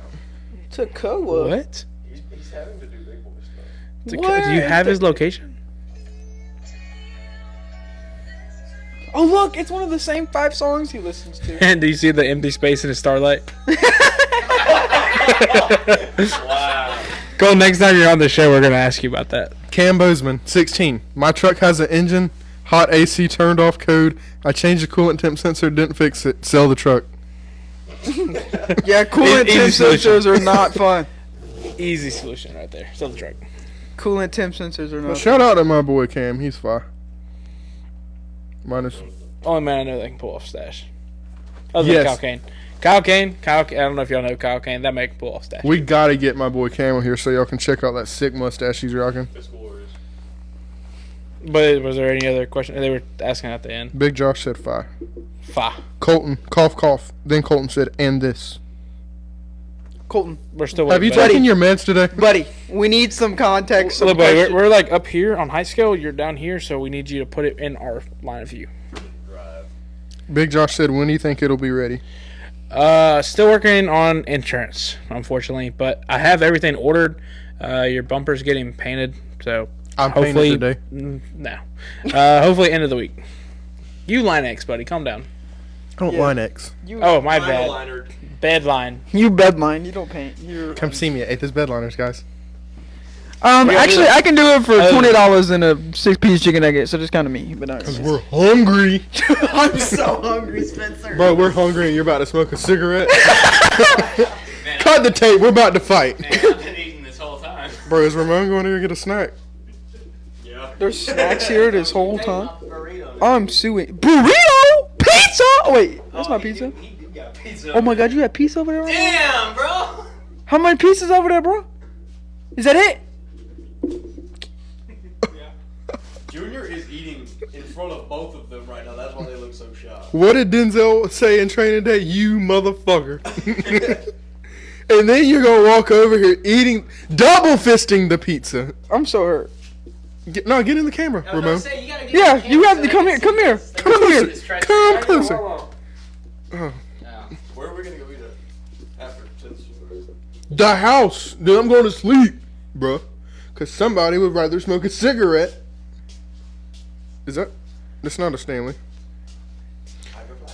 Tacoma. What? He's having to do big boy stuff. Do What? you have his location? Oh look, it's one of the same 5 songs he listens to. And do you see the empty space in his starlight? Wow. Go, next time you're on the show, we're going to ask you about that. Cam Bozeman, 16. My truck has an engine, hot AC turned off code. I changed the coolant temp sensor, didn't fix it. Sell the truck. Yeah, coolant Easy temp solution. sensors are not fun. Easy solution right there. Sell the truck. Coolant temp sensors or Well, not. shout out to my boy Cam. He's fine. Minus. Only man I know that can pull off stash. Other than Yes. Kyle Kane. Kyle Kane. I don't know if y'all know Kyle Kane. That man can pull off stash. We gotta get my boy Cam here so y'all can check out that sick mustache he's rocking. Fiscal Warriors. But was there any other question? They were asking at the end. Big Josh said fi. Fa. Colton, cough, cough. Then Colton said, and this. Colton, We're still Have you waiting. taken your meds today? buddy, we need some context. Some Look, buddy, questions. we're like up here on high scale. You're down here, so we need you to put it in our line of view. Drive. Big Josh said, when do you think it'll be ready? Still working on insurance, unfortunately, but I have everything ordered. Your bumper's getting painted, so I'm hopefully painted today. No. Hopefully end of the week. You line X, buddy. Calm down. I don't Yeah. line X. Oh, my Vinyl bad. liner. Bad line. You bedline. You don't paint. You're. Come see me at Athens Bedliners, guys. Actually, I can do it for $20 and a 6-piece chicken nugget. So just kind of me, but not. Because we're hungry. I'm so hungry, Spencer. Bro, we're hungry and you're about to smoke a cigarette. Man, Cut the tape. We're about to fight. man, I've been eating this whole time. Bro, is Ramon going to go get a snack? Yeah. There's snacks here this whole time. Burrito. I'm suing. Burrito? Pizza? Oh, wait, that's not pizza. He got pizza. Oh my god, you got pizza over there? Damn, bro. How many pieces over there, bro? Is that it? Junior is eating in front of both of them right now. That's why they look so shocked. What did Denzel say in training day? You motherfucker. And then you're going to walk over here eating, double fisting the pizza. I'm so hurt. Get in the camera, I was Ramon. gonna say, you gotta get Yeah, the you camera have so to they come can here, see come here, this. come here. This trash- Come Whoa, closer. whoa, whoa. Oh. Oh. Where are we gonna go eat at after? Since The house. Then I'm going to sleep, bruh. Because somebody would rather smoke a cigarette. Is that? That's not a Stanley.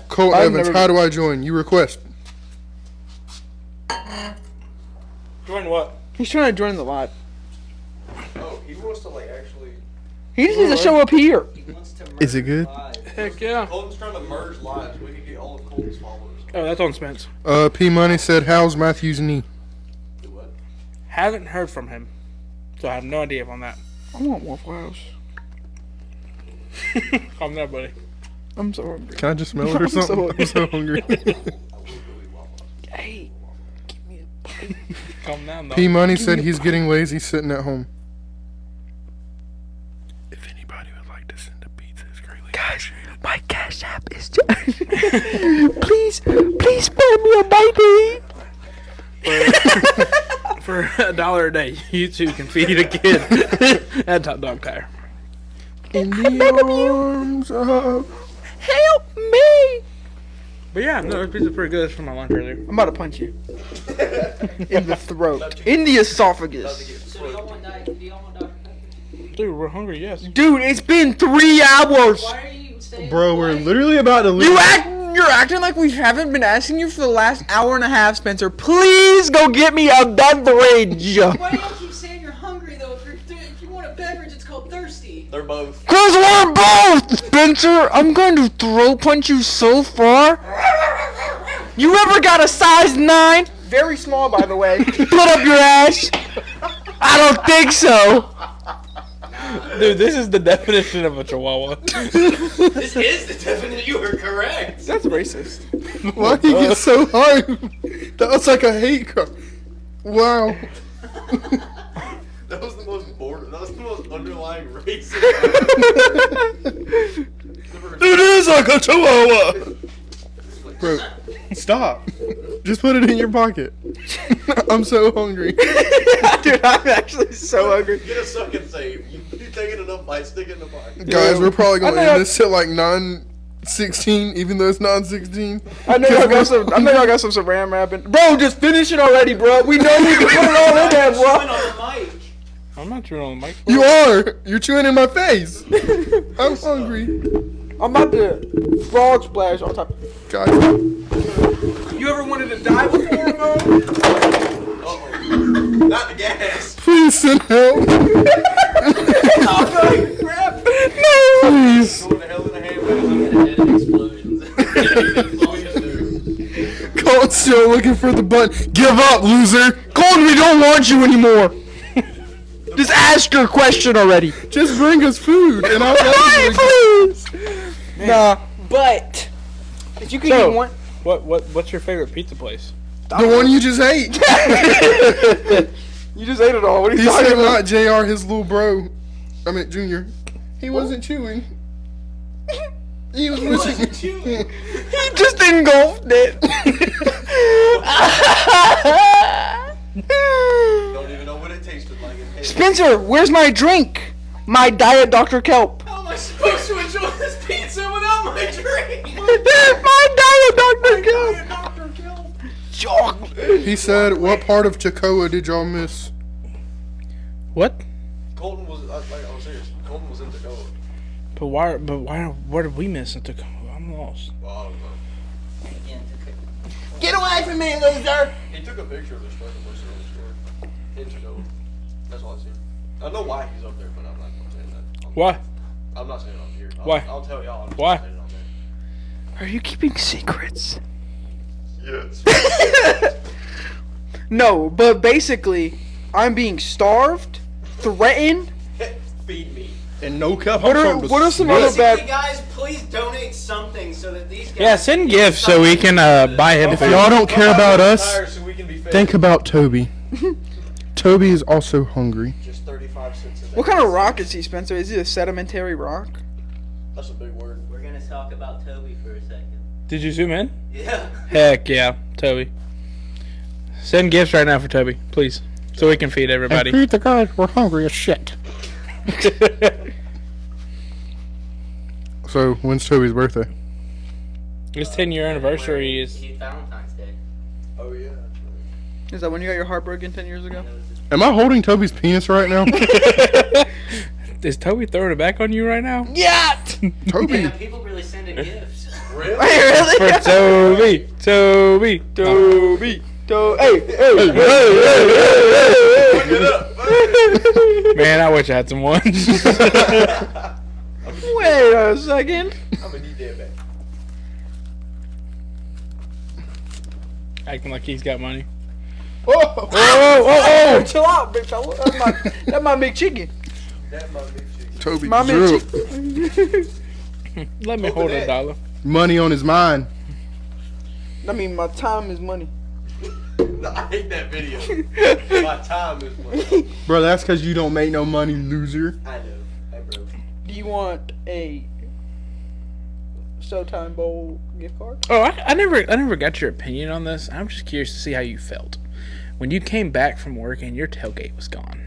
Cole I've Evans, never- how do I join? You request. Join what? He's trying to join the live. oh, he wants to like actually. He just needs to show up here. He wants to Is it murder good? lives. Heck yeah. Colton's trying to merge lives. We can get all of Colton's followers. Oh, that's on Spence. P Money said, how's Matthew's knee? Do what? Haven't heard from him, so I have no idea on that. I want Waffle House. Calm down, buddy. I'm so hungry. Can I just smell it or I'm so something? hungry. I'm so hungry. I will go eat Waffle House. Hey, give me a. Calm down, though. P Money said he's getting lazy sitting at home. If anybody would like to send a pizza, it's greatly appreciated. My cash app is. Please spare me a baby. For $1 a day, you two can feed a kid at Top Dog Tire. In the arms of... Help me! But yeah, no, this pizza's pretty good. It's from my lunch earlier. I'm about to punch you in the throat, in the esophagus. So do y'all want Dr. Pepper? Dude, we're hungry, yes. Dude, it's been 3 hours. Why are you staying? Bro, we're quiet? literally about to leave. You're acting like we haven't been asking you for the last hour and a half, Spencer. Please go get me a beverage. Why do you keep saying you're hungry though? If you want a beverage, it's called thirsty. They're both. Cause we're both, Spencer. I'm going to throat punch you so far. You ever got a size 9? Very small, by the way. Put up your ass. I don't think so. Dude, this is the definition of a chihuahua. This is the definition. You were correct. That's racist. Why do you get so hyped? That was like a hate crime. Wow. That was the most boring. That was the most underlying racist. It is like a chihuahua. Bro, stop. Just put it in your pocket. I'm so hungry. Dude, I'm actually so hungry. Get a second save. You taking enough bites, stick it in the pocket. Guys, we're probably I going know to I- end this at like 9:16, even though it's 9:16. I know y'all got some. I know y'all got some saran wrapping. Bro, just finish it already, bro. We know we can put it all in there, Chewing bro. on the mic. I'm not chewing on the mic. You are. You're chewing in my face. I'm hungry. I'm about to frog splash on top. Guys, You ever wanted to die before, bro? Uh-oh. Not the gas. please send help. Oh, crap. Please. Going to hell in a handbasket. Dead explosions. Cole Colton's still looking for the button. Give up, loser. Colton, we don't want you anymore. Just ask your question already. Just bring us food, and I'll Please. Nah, but if you could So- eat one. What's your favorite pizza place? The one you just ate. You just ate it all. What are you He talking said about? not JR, his little bro. I mean, Junior. He wasn't chewing. He was wishing. He just engulfed it. Don't even know what it tasted like. Spencer, where's my drink? My Diet Dr. Kelp. How am I supposed to enjoy this pizza without my drink? My Diet Dr. Kelp. Dr. Kelp. He said, "What part of Chocoa did y'all miss?" What? Colton was like, I was serious. Colton was in Tacoma. But why? What did we miss in Tacoma? I'm lost. Well, I don't know. Get away from me, loser! He took a picture of the truck and posted it on the store in Tacoma. That's all I seen. I know why he's up there, but I'm not saying that. Why? I'm not saying it on here. Why? I'll tell y'all. I'm just Why? saying it on there. Are you keeping secrets? Yes. No, but basically, I'm being starved, threatened. Feed me. And no cup. What are some other Basically, bad? guys, please donate something so that these guys. Yeah, send gifts so we can buy him If food. y'all don't care about us, Tires so we can be fed. think about Toby. Toby is also hungry. Just 35 cents a day. What kind of rock is he, Spencer? Is he a sedimentary rock? That's a big word. We're gonna talk about Toby for a second. Did you zoom in? Yeah. Heck yeah, Toby. Send gifts right now for Toby, please, so we can feed everybody. Feed the guys. We're hungry as shit. So, when's Toby's birthday? His 10-year anniversary is. Valentine's Day. Oh, yeah. That's right. Is that when you got your heart broken 10 years ago? Am I holding Toby's penis right now? Is Toby throwing it back on you right now? Yeah. Toby. Yeah, people really sending gifts. Really? Really? For Toby, Toby. Toby. Hey, Fuck it up. Man, I wish I had some ones. Wait a second. I'm gonna need that back. Acting like he's got money. Oh, chill out, big fella. That's my big chicken. That might be chicken. Toby My big drew chicken. Let me hold $1. money on his mind. I mean, my time is money. No, I hate that video. My time is money. Bro, that's because you don't make no money, loser. I know. Hey, bro. Do you want a Showtime Bowl gift card? Oh, I never got your opinion on this. I'm just curious to see how you felt when you came back from work and your tailgate was gone.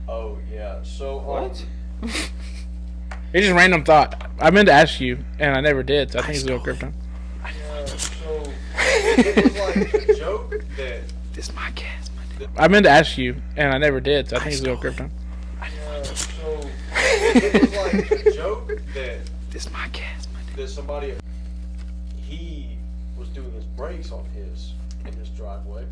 Oh, yeah. So, What? It's just random thought. I meant to ask you, and I never did. So I think it's a little crypto. Yeah, so it was like a joke that. This my gas, man. I meant to ask you, and I never did. So I think it's a little crypto. Yeah, so it was like a joke that This my gas, man. that somebody he was doing his brakes on in his driveway,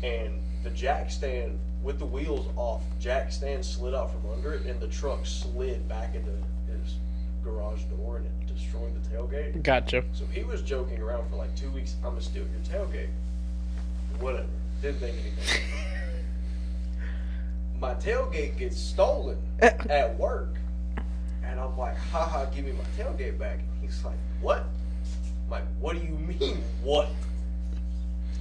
and the jack stand with the wheels off, jack stand slid out from under it, and the truck slid back into his garage door, and it destroyed the tailgate. Gotcha. So he was joking around for like 2 weeks. I'm gonna steal your tailgate. Whatever. Didn't think anything. My tailgate gets stolen at work, and I'm like, haha, give me my tailgate back. He's like, what? I'm like, what do you mean, what?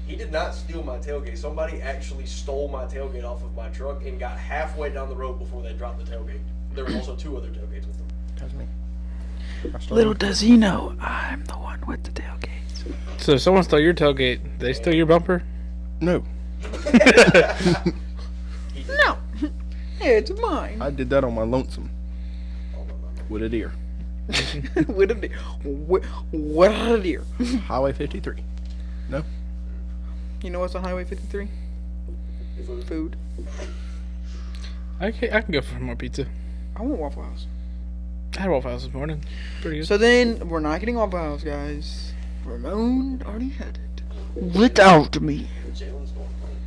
He did not steal my tailgate. Somebody actually stole my tailgate off of my truck and got halfway down the road before they dropped the tailgate. There were also 2 other tailgates with them. That's me. Little does he know, I'm the one with the tailgate. So if someone stole your tailgate, they steal your bumper? No. No. It's mine. I did that on my lonesome. With a deer. With a deer. What a deer. Highway 53. No? You know what's on Highway 53? Food. I can go for more pizza. I want Waffle House. I had Waffle House this morning. Pretty good. So then, we're not getting Waffle House, guys. Ramon already had it. Without me. Jalen's going home.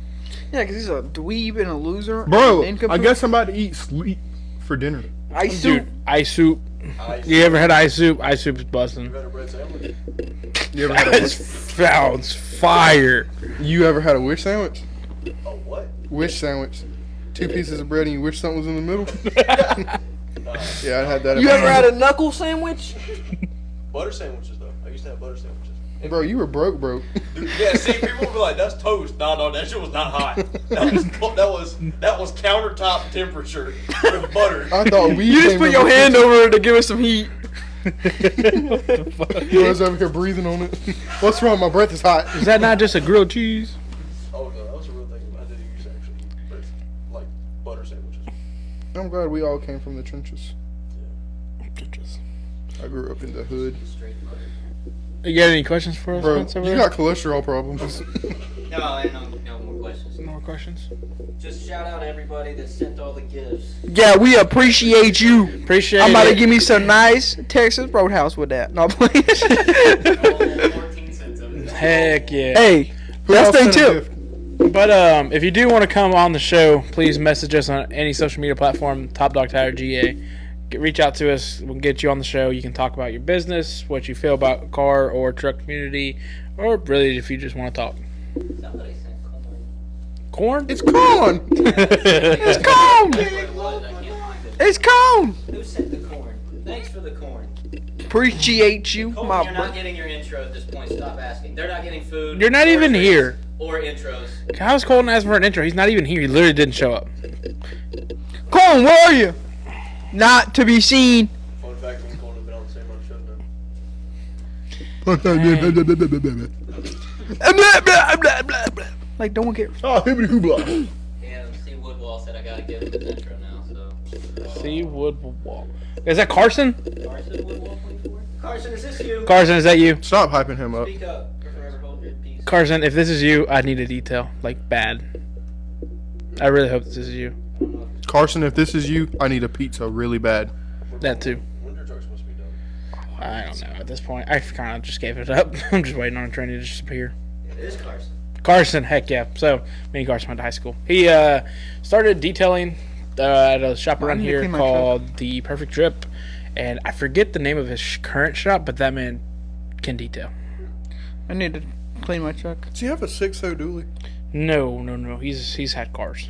Yeah, because he's a dweeb and a loser. Bro, and I guess I'm about to eat sweet for dinner. Ice soup. Dude, ice soup. Ice. You ever had ice soup? Ice soup is busting. Better bread sandwich. You ever had a That wish? sounds fire. You ever had a wish sandwich? Oh, what? Wish sandwich. 2 pieces of bread and you wish something was in the middle. Yeah, I had that. You ever had a knuckle sandwich? Butter sandwiches, though. I used to have butter sandwiches. Bro, you were broke. Dude, yeah, see, people would be like, "That's toast." No, that shit was not hot. That was countertop temperature with butter. I thought we. You just put your hand over it to give it some heat. You was over here breathing on it. What's wrong? My breath is hot. Is that not just a grilled cheese? Oh no, that was a real thing I did use actually, but it's like butter sandwiches. I'm glad we all came from the trenches. I grew up in the hood. Straight butter. You got any questions for us? Bro, Vince, over you there? got cholesterol problems. No, I no more questions. No more questions? Just shout out everybody that sent all the gifts. Yeah, we appreciate you. Appreciate I'm about to it. give me some nice Texas Roadhouse with that. No, I'm playing. All 14 cents of it. Heck yeah. Hey, Who that's else thing sent a too. gift? But if you do want to come on the show, please message us on any social media platform, Top Dog Tire GA. Reach out to us. We'll get you on the show. You can talk about your business, what you feel about car or truck community, or really if you just want to talk. Somebody sent Corn? corn. It's corn. It's corn. What it was, I can't find it. It's corn. Who sent the corn? Thanks for the corn. Appreciate you, Colton, my you're not bro. getting your intro at this point. Stop asking. They're not getting food. You're not or even drinks here. Or intros. How's Colton asking for an intro? He's not even here. He literally didn't show up. Colin, where are you? Not to be seen. Fun fact: me and Colton have been on the same run shutdown. Blah, blah, blah, blah, blah. Like, no one cares. Oh, hibbity hoobla. And Steve Woodwall said I gotta give him his intro now, so. See Wood Wall. Is that Carson? Carson Woodwall 24? Carson, is this you? Carson, is that you? Stop hyping him up. Speak up. Or forever hold your peace. Carson, if this is you, I need a detail. Like, bad. I really hope this is you. Carson, if this is you, I need a pizza really bad. That too. Winter truck's supposed to be done. I don't know at this point. I kind of just gave it up. I'm just waiting on a train to disappear. It is Carson. Carson, heck yeah. So, me and Carson went to high school. He started detailing at a shop around need to here clean my called The Perfect Trip. And I forget the name of his current shop, but that man can detail. I need to clean my truck. Does he have a 6.0 dually? No. He's had cars.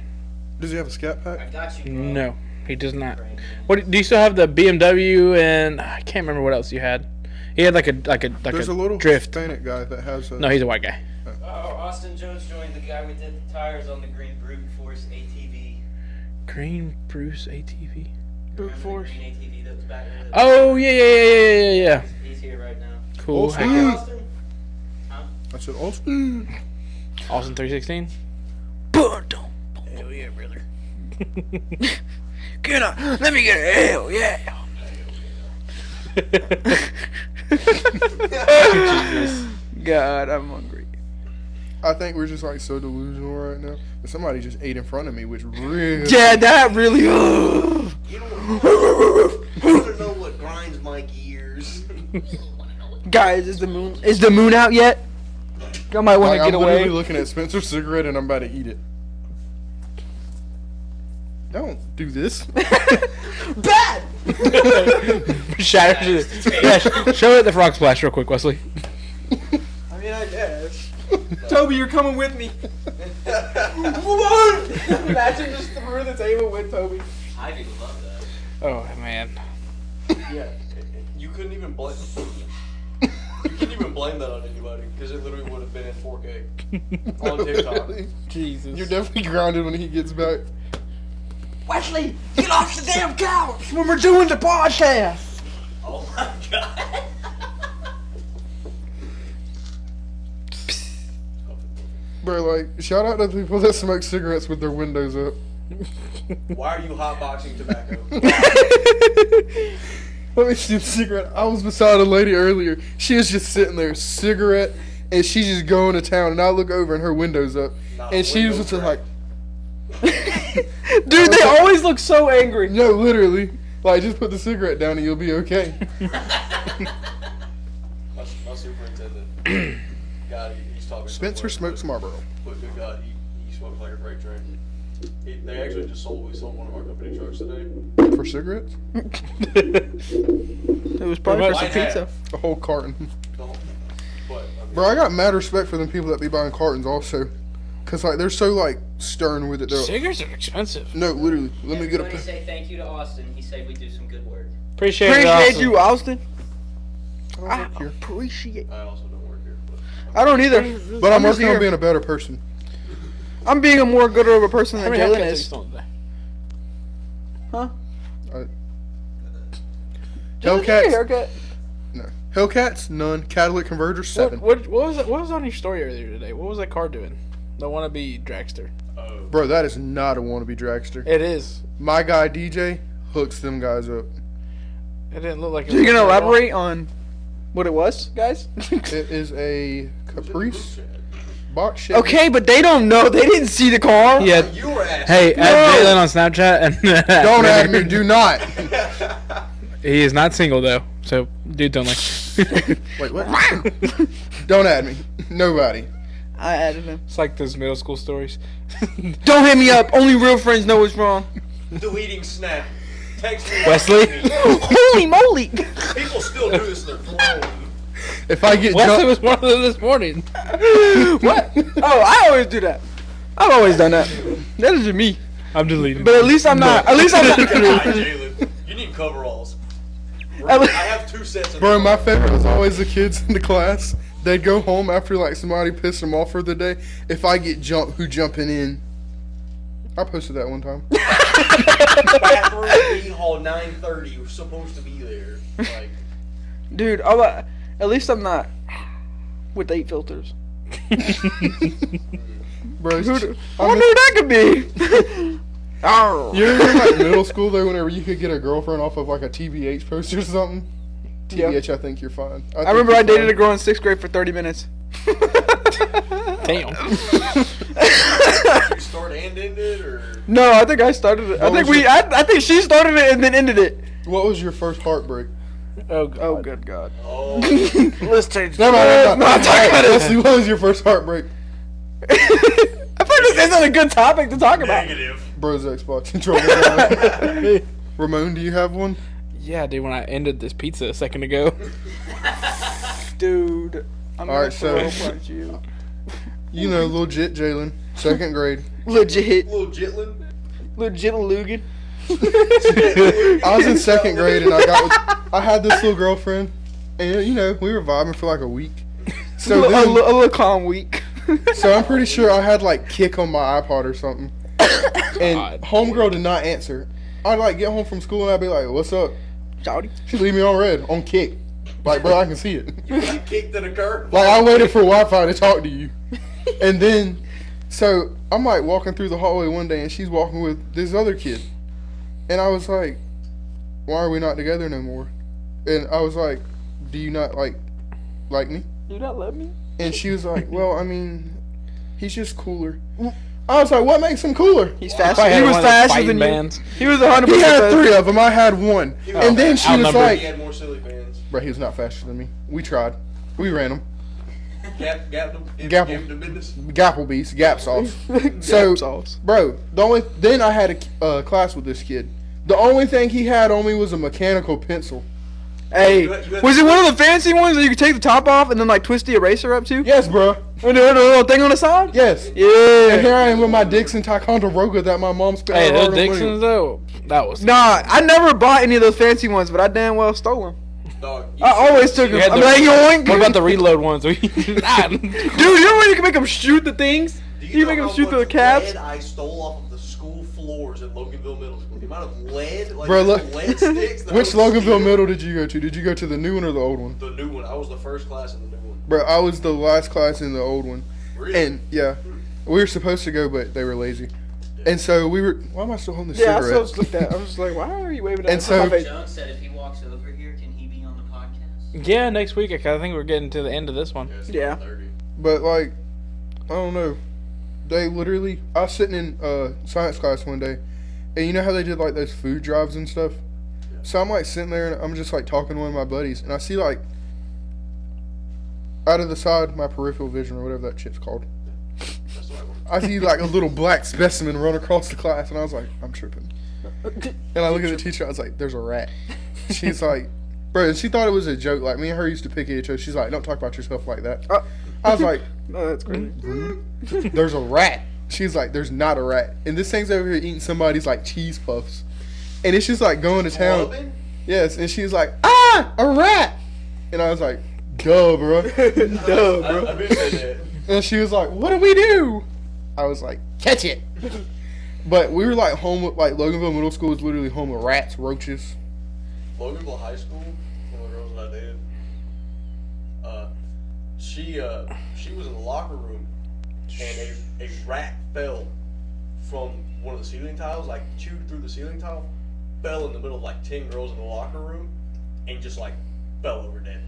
Does he have a scat I pack? got you, bro. No, he does not. What do you still have? The BMW and I can't remember what else you had. He had like There's a a little drift. Hispanic guy that has a... No, he's a white guy. Oh, Austin Jones joined the guy we did the tires on the Green Brute Force ATV. Green Bruce ATV. Remember the Green ATV that was back in the Oh yeah. He's here right now. Cool. Austin. Heck Hi, yeah. Austin. Huh? I said, Austin. Austin 316. Hell yeah, brother. Let me get a hell yeah. God, I'm hungry. I think we're just like so delusional right now. But somebody just ate in front of me, which really... Yeah, that really. You want to know what grinds my gears? Guys, is the moon out yet? Y'all might want Like, to I'm get literally away. looking at Spencer's cigarette and I'm about to eat it. Don't do this. Bad. Shatter. Yeah, show it the frog splash real quick, Wesley. I mean, I guess. Toby, you're coming with me. Imagine just through the table with Toby. Ivy would love that. Oh man. Yeah, you couldn't even blame. You couldn't even blame that on anybody because it literally would have been in 4K on TikTok. Jesus. You're definitely grounded when he gets back. Wesley, get off the damn couch when we're doing the podcast. Oh my god. Bro, like, shout out to the people that smoke cigarettes with their windows up. Why are you hotboxing tobacco? Let me see the cigarette. I was beside a lady earlier. She was just sitting there, cigarette, and she's just going to town. And I look over and her window's up. Nah, And she was window just like, Dude, they always look so angry. no, literally. Like, just put the cigarette down and you'll be okay. My superintendent, God, he's talking. Spencer smokes Marlboro. But good God, he smokes like a freight train. They actually just sold one of our company trucks today. For cigarettes? It was probably for some White hat. pizza. A whole carton. But Bro, I got mad respect for them people that be buying cartons also. Because, like, they're so, like, stern with it. They're like, Cigarettes are expensive. no, literally. Let me get Everybody a... say thank you to Austin. He said we do some good work. Appreciate Appreciate it, you, Austin. I don't I work here. appreciate. I also don't work here, but I don't either. But I'm just working on here. being a better person. I'm being a more gooder of a person How than many Jalen haircuts have you is. stolen today? Huh? Jalen, did you get a Hellcats? haircut? No. Hellcats? None. Catalytic converters? 7. What was on your story earlier today? What was that car doing? The wannabe dragster. oh, Bro, that is not a wannabe dragster. It is. My guy, DJ, hooks them guys up. It didn't look like it. So you was gonna at all. elaborate on what it was, guys? It is a Caprice box shape. Okay, but they don't know. They didn't see the car. Yeah. you were asking. Hey, add Jalen on Snapchat and Don't add me. Do not. He is not single though, so dudes only. Wait, what? Don't add me. Nobody. I added him. It's like those middle school stories. Don't hit me up. Only real friends know what's wrong. Deleting Snap. Text me. Wesley? Holy moly! People still do this. They're grown. If I get Wesley jumped, was one of them this morning. What? Oh, I always do that. I've always done that. That is just me. I'm deleting. But at least I'm not. At least I'm God, not. Jalen, you need coveralls. I have 2 sets of bro, my favorite was always the kids in the class. They'd go home after like somebody pissed them off for the day. If I get jumped, who jumping in? I posted that one time. bathroom B hall 930. We're supposed to be there. Like, Dude, at least I'm not with 8 filters. Bro, Who I wonder who that could be. Oh. you remember like middle school though, whenever you could get a girlfriend off of like a TBH post or something? Yeah. TBH, I think you're fine. I remember I dated a girl in 6th grade for 30 minutes. Damn. you start and end it, or No, I think I started it. I What think was I think she started it and then ended it. What was your first heartbreak? Oh, God. Oh, good God. oh, Let's change. Never mind. not talking about it. Leslie, what was your first heartbreak? I feel like this isn't a good topic to talk about. negative. Bro's Xbox controller. Ramon, do you have one? Yeah, dude. When I ended this pizza a second ago. Dude, I'm All right, gonna so- punch you. You know, legit Jalen, 2nd grade. Legit, Little Jitlin. legit Lugan. I was in 2nd grade and I had this little girlfriend, and you know we were vibing for like a week. So a then, little calm week. so I'm pretty sure I had like Kick on my iPod or something, and God. homegirl did not answer. I'd like get home from school and I'd be like, "What's up?" Shouty. She'd leave me on red on Kick. Like, bro, I can see it. You got kicked in the curb. Like I waited for Wi-Fi to talk to you, and then so I'm like walking through the hallway one day and she's walking with this other kid, and I was like, "Why are we not together no more?" And I was like, "Do you not like me?" You not love me? And she was like, "Well, I mean, he's just cooler." I was like, "What makes him cooler?" He's If I faster. had He was one of those faster fighting than you. bands. He was 100%. He had faster. 3 of them. I had 1. And then she was outnumbered. He like, had more silly fans. "Bro, he was not faster than me. We tried. We ran him. Gap them. Gap Gave 'em. them business. Gapplebees, Gap sauce." So, bro, then I had a class with this kid. The only thing he had on me was a mechanical pencil. Hey, You had- was it one of the fancy ones that you could take the top off and then like twist the eraser up to? Yes, bro. And the little thing on the side? Yes. And Yeah. here I am with my Dixon Ticonderoga that my mom spent. Hey, her those hard-earned money Dixons though, that was. Nah, I never bought any of those fancy ones, but I damn well stole them. Dog, you I always took You them. had I'm the- like, yoink. What about the reload ones? Dude, you know when you can make them shoot the things? Do You make know them how shoot the much caps? lead I stole off of the school floors at Loganville Middle School. The amount of lead, like Bro, the look. lead sticks. that Which I would Loganville steal. Middle did you go to? Did you go to the new one or the old one? The new one. I was the first class in the new one. Bro, I was the last class in the old one. Really? And yeah, we were supposed to go, but they were lazy. And so we were. Why am I still holding the Yeah, I cigarette? still looked at. I was just like, why are you waving at And me? so- My face. Jones said if he walks over here, can he be on the podcast? Yeah, next week. I think we're getting to the end of this one. It's Yeah. 30. But like, I don't know. They literally. I was sitting in science class one day, and you know how they did like those food drives and stuff. So I'm like sitting there and I'm just like talking to one of my buddies, and I see like out of the side my peripheral vision or whatever that shit's called. That's the right one. I see like a little black specimen run across the class, and I was like, I'm tripping. And I look at the teacher, I was like, there's a rat. She's like, bro, and she thought it was a joke. Like, me and her used to pick at each other. She's like, don't talk about yourself like that. I was like, Oh, that's crazy. there's a rat. She's like, there's not a rat. And this thing's over here eating somebody's like cheese puffs. And it's just like going to town. Clubbing? Yes, and she's like, ah, a rat. And I was like, duh, bro. Duh, bro. I've been saying that. And she was like, what do we do? I was like, catch it. But we were like home with, like, Loganville Middle School was literally home with rats, roaches. Loganville High School, one of the girls that I dated, she was in the locker room, and a rat fell from one of the ceiling tiles, like chewed through the ceiling tile, fell in the middle of like 10 girls in the locker room, and just like fell over dead.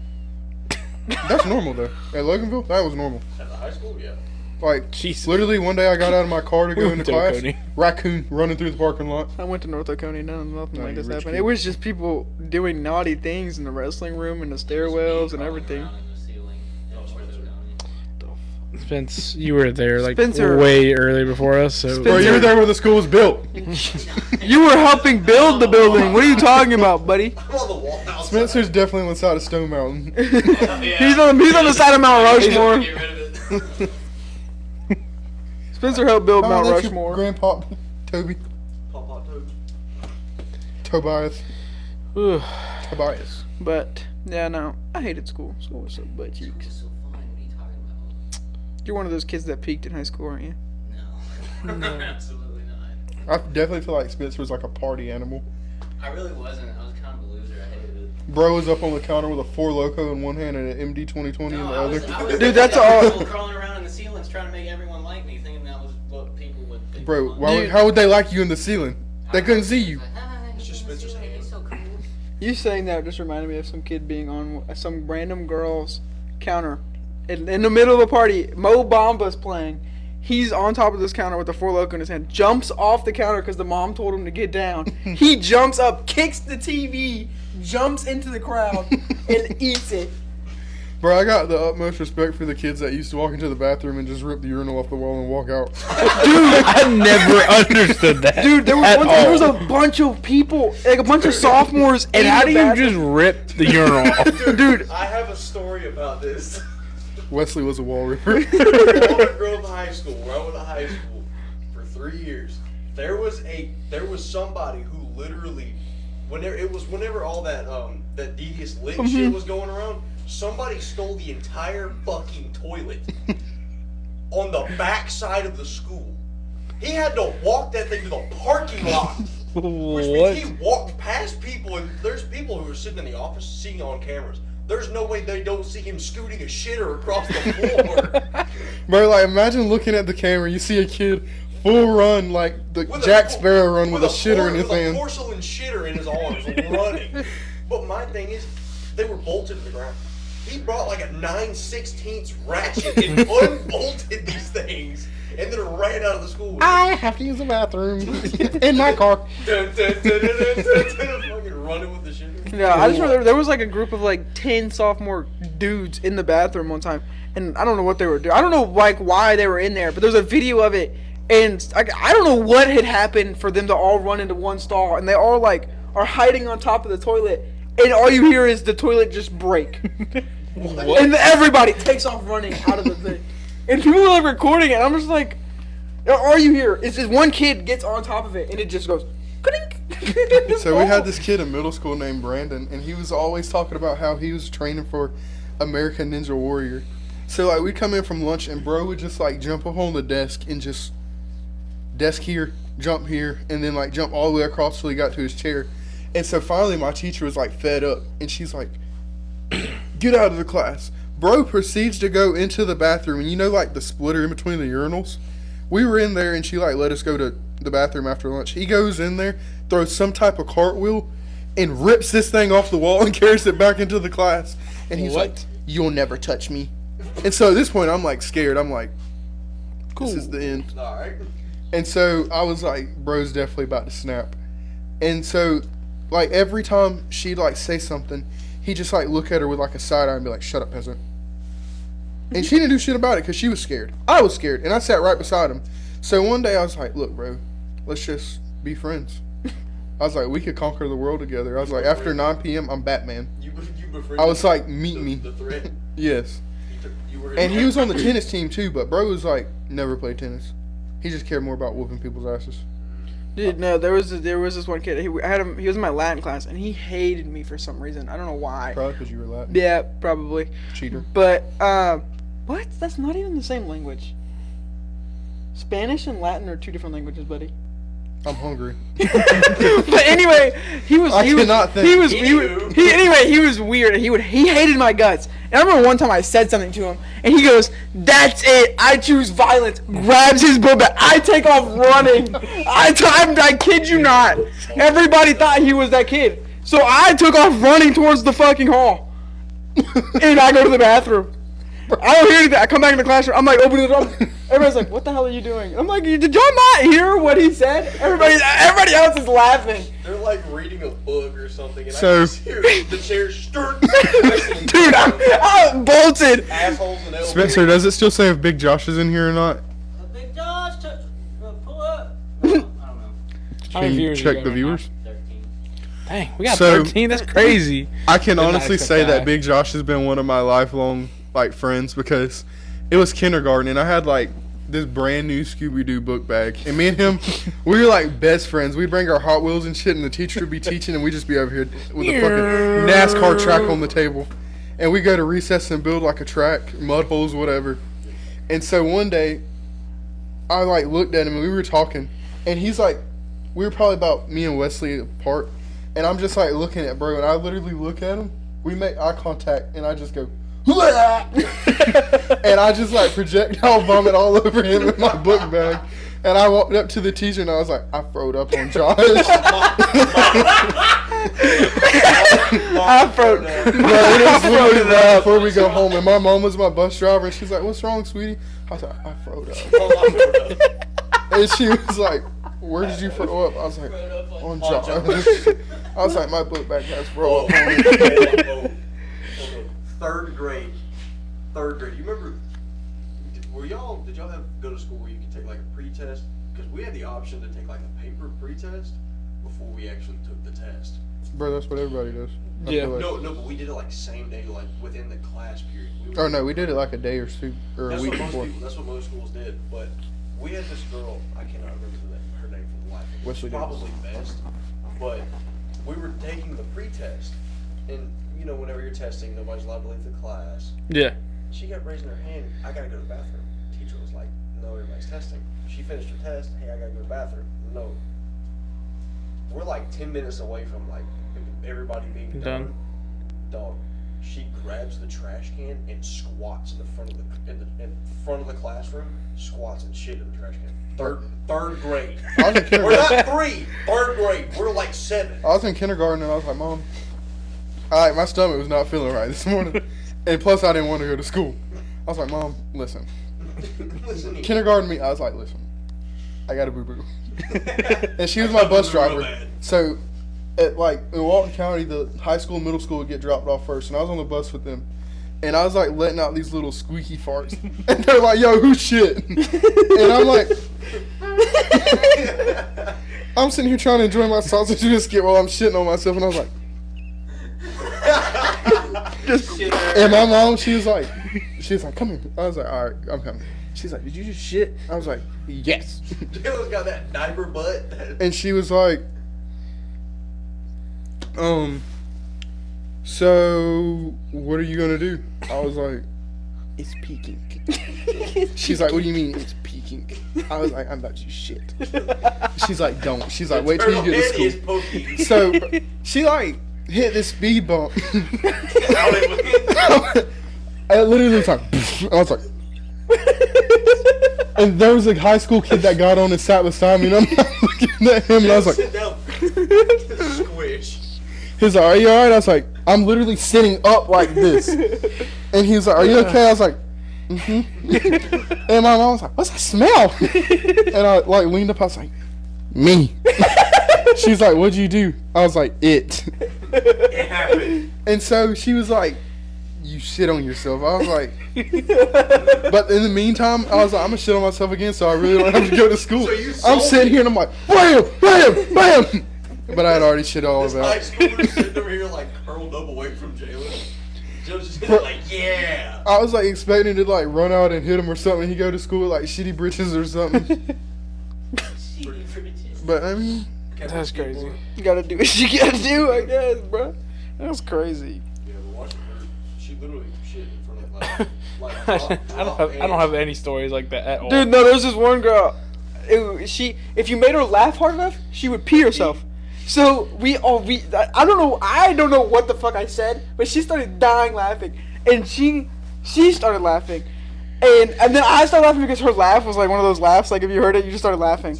That's normal, though. At Loganville, that was normal. At the high school, yeah. Like, Jesus. literally one day I got out of my car to go into Don't, class, Cody. raccoon running through the parking lot. I went to North Oconee, nothing No, like you this rich happened. kid. It was just people doing naughty things in the wrestling room and the stairwells and everything. Spence, you were there like Spencer. way early before us. So Bro, you were there when the school was built. You were helping build the building. What are you talking about, buddy? I'm on the wall outside. Spencer's definitely on the side of Stone Mountain. He's on the side of Mount Rushmore. Get rid of it. Spencer helped build Mount that's your Rushmore. Grandpa, Toby, Pop hot toad. Tobias, Whew. Tobias. But yeah, no, I hated school. School was so butt cheeks. So fun. What are you talking about? You're one of those kids that peaked in high school, aren't you? No. Absolutely not. I definitely feel like Spencer was like a party animal. I really wasn't. I was kind of a loser. I hated it. Bro was up on the counter with a Four Loko in one hand and an MD 2020 in the I was other. Dude, that's like all- crawling around in the ceilings trying to make everyone like me, thinking that was what people would think. Bro, Dude. how would they like you in the ceiling? They couldn't see you. It's just Spencer's hand. He's so cool. You saying that just reminded me of some kid being on some random girl's counter in the middle of a party. Mo Bamba's playing. He's on top of this counter with the Four Loko in his hand. Jumps off the counter because the mom told him to get down. He jumps up, kicks the TV, jumps into the crowd, and eats it. Bro, I got the utmost respect for the kids that used to walk into the bathroom and just rip the urinal off the wall and walk out. I never understood that. Dude, there was at one time, there was all. a bunch of people, like a bunch of sophomores. And in how the do you bathroom. just rip the urinal off? Dude, I have a story about this. Wesley was a wall ripper. Automotive Work high school, where I went to high school for 3 years. There was somebody who literally, whenever all that that devious lit shit was going around, somebody stole the entire fucking toilet on the back side of the school. He had to walk that thing to the parking lot. Which What? means he walked past people, and there's people who are sitting in the office seeing on cameras. There's no way they don't see him scooting a shitter across the floor. Bro, like, imagine looking at the camera, you see a kid full run, like the With Jack a- Sparrow run with a shitter in his with a hand. porcelain shitter in his arms, running. But my thing is, they were bolted to the ground. He brought like a 9/16 ratchet and unbolted these things, and then ran out of the school. I have to use the bathroom in my car. Fucking running with the shitter. yeah, I just remember there was like a group of like 10 sophomore dudes in the bathroom one time, and I don't know what they were doing. I don't know like why they were in there, but there's a video of it, and I don't know what had happened for them to all run into one stall, and they all like are hiding on top of the toilet, and all you hear is the toilet just break. And everybody takes off running out of the thing. And people are like recording it. And I'm just like, are you here? It's just one kid gets on top of it and it just goes, clink. So we had this kid in middle school named Brandon, and he was always talking about how he was training for American Ninja Warrior. So like we'd come in from lunch, and bro would just like jump up on the desk and just desk here, jump here, and then like jump all the way across till he got to his chair. And so finally my teacher was like fed up, and she's like, get out of the class. Bro proceeds to go into the bathroom, and you know like the splitter in between the urinals? We were in there, and she like let us go to the bathroom after lunch. He goes in there, throws some type of cartwheel, and rips this thing off the wall and carries it back into the class. And he's like, you'll never touch me. And so at this point, I'm like scared. I'm like, this is the end. Alright. And so I was like, bro's definitely about to snap. And so like every time she'd like say something, he'd just like look at her with like a side eye and be like, shut up, peasant. And she didn't do shit about it because she was scared. I was scared, and I sat right beside him. So one day I was like, look, bro, let's just be friends. I was like, we could conquer the world together. I was like, after 9 p.m., I'm Batman. You befriended I was like, meet me. The threat. Yes. You were. And he was on the tennis team too, but bro was like never played tennis. He just cared more about whooping people's asses. Dude, no, there was this one kid. He was in my Latin class, and he hated me for some reason. I don't know why. Probably because you were Latin. Yeah, probably. Cheater. But what? That's not even the same language. Spanish and Latin are 2 different languages, buddy. I'm hungry. But anyway, he was weird. He hated my guts. And I remember one time I said something to him, and he goes, "That's it. I choose violence." Grabs his book bag. I take off running. I kid you not. Everybody thought he was that kid, so I took off running towards the fucking hall, and I go to the bathroom. I don't hear anything. I come back in the classroom. I'm like opening the door. Everybody's like, "What the hell are you doing?" I'm like, "Did y'all not hear what he said?" Everybody else is laughing. They're like reading a book or something, and So- I just hear the chair stir. Dude, I'm bolted. Assholes and elevators. Spencer, does it still say if Big Josh is in here or not? Big Josh, pull up. I don't know. How many Can you viewers you check got the right viewers? 13. Dang, we got So- 13. That's crazy. I can Did not honestly expect say that. that Big Josh has been one of my lifelong friends because it was kindergarten and I had this brand new Scooby-Doo book bag, and me and him, we were like best friends. We'd bring our Hot Wheels and shit, and the teacher would be teaching, and we'd just be over here with a fucking NASCAR track on the table, and we go to recess and build like a track, mud holes, whatever. And so one day, I looked at him and we were talking, and he's like, we were probably about me and Wesley apart, and I'm just looking at bro, and I literally look at him. We make eye contact, and I just go. And I just projectile vomit all over him in my book bag. And I walked up to the teacher and I was like, I throwed up on Josh. I froze. Before we go home, and my mom was my bus driver, and she's like, "What's wrong, sweetie?" I was like, "I throwed up." And she was like, "Where did you throw up?" I was like, "On Josh." I was like, "My book bag has throw up on it." Third grade. You remember? Did y'all go to school where you could take a pre-test? Because we had the option to take a paper pre-test before we actually took the test. Bro, that's what everybody does. I Yeah. feel like. No, but we did it same day, within the class period. Oh no, we did it a day or two or a That's week what before. that's what most schools did. But we had this girl. I cannot remember her name for the life of me. Wesley She's probably best, but we were taking the pre-test, and whenever you're testing, nobody's allowed to leave the class. Yeah. She kept raising her hand. I gotta go to the bathroom. Teacher was like, "No, everybody's testing." She finished her test. Hey, I gotta go to the bathroom. No. We're 10 minutes away from everybody being done. Dog. She grabs the trash can and squats in the front of the classroom. Squats and shit in the trash can. Third grade. I was in kindergarten. We're not 3. Third grade. We're 7. I was in kindergarten and I was like, "Mom, my stomach was not feeling right this morning, and plus I didn't want to go to school." I was like, "Mom, listen." Listen here. Kindergarten me, I was like, "Listen, I got a boo boo," and she was my bus driver. So, at in Walton County, the high school, and middle school would get dropped off first, and I was on the bus with them, and I was letting out these little squeaky farts, and they're like, "Yo, who's shit?" And I'm like. I'm sitting here trying to enjoy my sausage biscuit while I'm shitting on myself, and I was like, and my mom, she was like, "Come here." I was like, "All right, I'm coming." She's like, "Did you just shit?" I was like, "Yes." Jaylen's got that diaper butt. And she was like, "So what are you gonna do?" I was like, "It's peeking." She's like, "What do you mean it's peeking?" I was like, "I'm about to shit." She's like, "Don't." She's like, "Wait till you get to school." Is poking. So she hit this speed bump. I literally was like, I was like, and there was a high school kid that got on and sat beside me, and I'm looking at him, and I was like, Sit down. Squish. he's like, "Are you alright?" I was like, "I'm literally sitting up like this," and he's like, "Are you okay?" I was like, "Mm-hmm." And my mom was like, "What's that smell?" And I leaned up, I was like, "Me." She's like, "What'd you do?" I was like, "It." It happened. And so she was like, "You shit on yourself." I was like, but in the meantime, I was like, "I'm gonna shit on myself again, so I really don't have to go to school." So you I'm sold sitting it. here and I'm like, "Bam, bam, bam," but I had already shit all This about high it. schooler sitting over here curled up away from Jaylen. Joe's just gonna be like, yeah. I was like expecting to like run out and hit him or something. He go to school with like shitty britches or something. But I mean, That's crazy. You gotta do what you gotta do, I guess, bro. That's crazy. Yeah, but watching her, she literally shit in front of like I don't have any stories like that at all. Dude, no, there's this one girl. If you made her laugh hard enough, she would pee herself. So I don't know what the fuck I said, but she started dying laughing, and she started laughing, and then I started laughing because her laugh was like one of those laughs, like if you heard it, you just started laughing.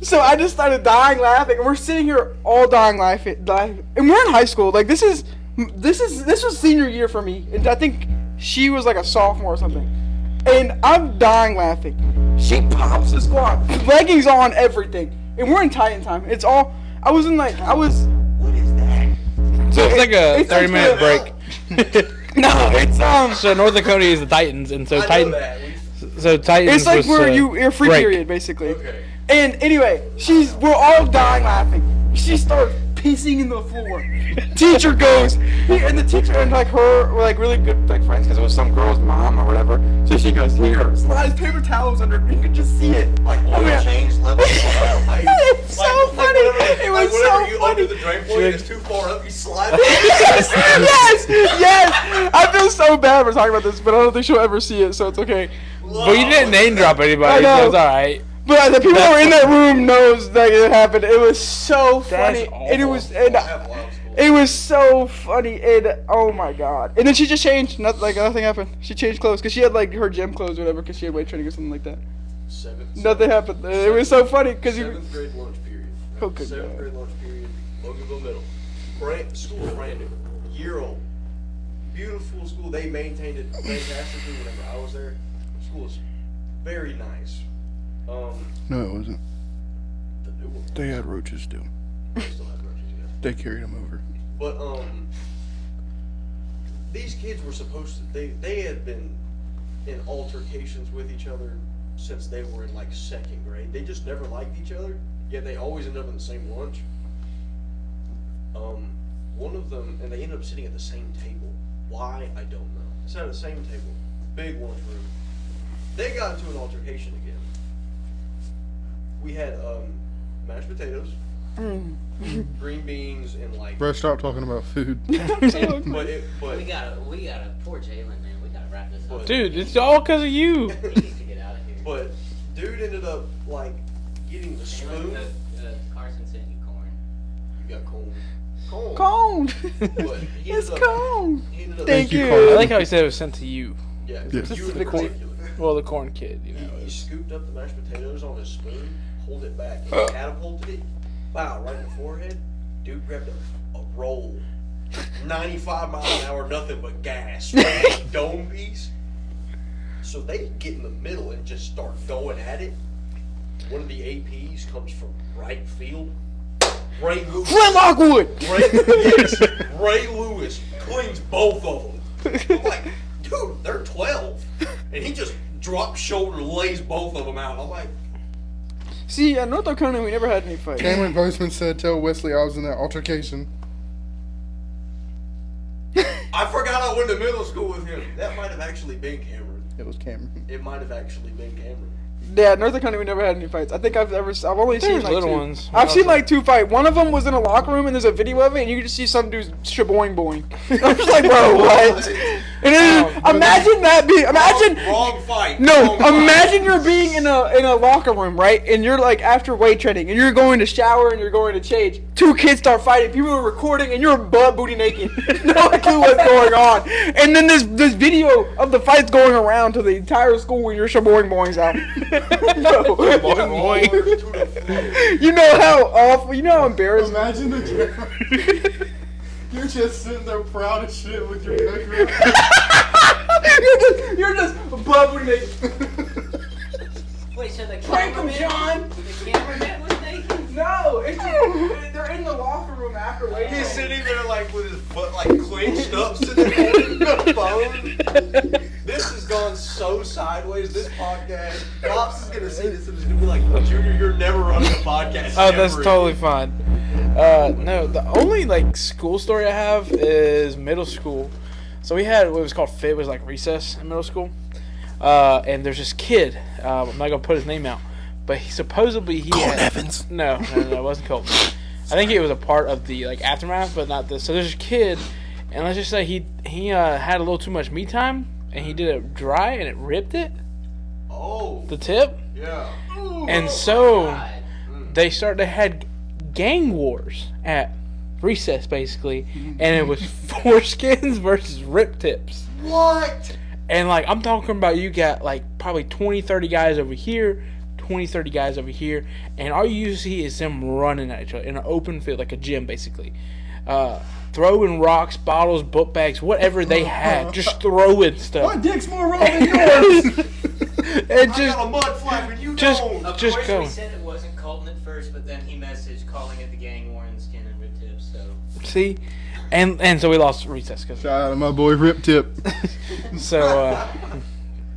So I just started dying laughing, and we're sitting here all dying laughing, and we're in high school. Like this was senior year for me, and I think she was like a sophomore or something, and I'm dying laughing. She pops the squat, leggings on, everything, and we're in Titan time. It's all. What is that? So it's like a 30-minute break. No, it's So North Dakota is the Titans, and so I know Titans. that. So Titans. It's like was, where your free break. period basically. Okay. And anyway, we're all dying laughing. She starts pissing in the floor. Teacher goes, and the teacher and like her were like really good like friends because it was some girl's mom or whatever. So she goes, here, slides paper towels under. You can just see it. Like oil change level. It's so funny. It was so you funny. under the drain point and it's too far up, you slide. yes. I feel so bad for talking about this, but I don't think she'll ever see it, so it's okay. But you didn't name drop anybody. I know. So it's all right. But the people who were in that room knows that it happened. It was so funny, That's and it was so funny, and oh my god! And then she just changed. Nothing happened. She changed clothes because she had like her gym clothes or whatever because she had weight training or something like that. Nothing happened. It was so funny because you. 7th grade lunch period. Oh, good 7th God. grade lunch period. Loganville Middle. School was brand new. Year old. Beautiful school. They maintained it fantastically whenever I was there. School was very nice. no, it wasn't. The new one. They had roaches too. They still had roaches, yeah. They carried them over. But these kids were supposed to. They had been in altercations with each other since they were in like 2nd grade. They just never liked each other. Yet they always end up in the same lunch. One of them, and they ended up sitting at the same table. Why, I don't know. Sat at the same table, big lunchroom. They got into an altercation again. We had mashed potatoes, green beans, and like. Bro, stop talking about food. but We gotta poor Jalen, man. We gotta wrap this up. Dude, it's all because of you. He needs to get out of here. But dude ended up like getting the spoon. Carson sent you corn. You got corn. Cone. But he It's ended up. cone. He ended up. Thank you. I like how he said it was sent to you. Yeah, Yes. you in particular. Well, the corn kid, you know. He scooped up the mashed potatoes on his spoon, pulled it back, and catapulted it. Wow, right in the forehead. Dude grabbed a roll. 95 miles an hour, nothing but gas. Right? Dome piece. So they get in the middle and just start going at it. One of the APs comes from right field. Ray Lewis. Flint Lockwood. Ray Lewis cleans both of them. I'm like, dude, they're 12. And he just drops shoulder, lays both of them out. I'm like, See, at North Dakota, we never had any fights. Cameron Postman said, "Tell Wesley I was in that altercation." I forgot I went to middle school with him. That might have actually been Cameron. It was Cameron. It might have actually been Cameron. Yeah, North Dakota, we never had any fights. I think I've only seen There's like little two. ones. I've seen like 2 fights. One of them was in a locker room, and there's a video of it, and you can just see some dude's shaboing boing. I'm just like, bro, what? And then imagine that being Wrong fight. No, Wrong fight. imagine you're being in a locker room, right? And you're like after weight training, and you're going to shower and you're going to change. 2 kids start fighting. People are recording, and you're butt booty naked. No clue what's going on. And then this video of the fights going around to the entire school, and your shaboing boing's out. No. You know how awful. You know how embarrassing. Imagine the camera. You're just sitting there proud as shit with your neck You're just butt booty naked. Wait, so the Prank 'em, cameraman, John. the cameraman was naked? No, it's just, they're in the locker room after weight He's training. sitting there like with his butt like clenched up, sitting there holding the phone. This has gone so sideways. This podcast, Pops is gonna see this and he's gonna be like, "Junior, you're never running a podcast." Oh, that's ever totally again." fine. No, the only like school story I have is middle school. So we had what was called FIT, was like recess in middle school. And there's this kid. I'm not gonna put his name out, but supposedly he had Evans. No, it wasn't Colton. I think it was a part of the like aftermath, but not this. So there's a kid, and let's just say he had a little too much me time, and he did it dry, and it ripped it. Oh. The tip. Yeah. And so they had gang wars at recess basically, and it was foreskins versus rip tips. What? And like I'm talking about, you got like probably 20-30 guys over here, 20-30 guys over here, and all you see is them running at each other in an open field, like a gym basically, throwing rocks, bottles, book bags, whatever they had, just throwing stuff. My dick's more raw than yours. And I just got a mud flap and you just- don't. Of Just course, go. we said it wasn't Colton at first, but then he messaged calling it the gang war and skin and rip tips. So see, and so we lost recess because Shout out to my boy Rip Tip. so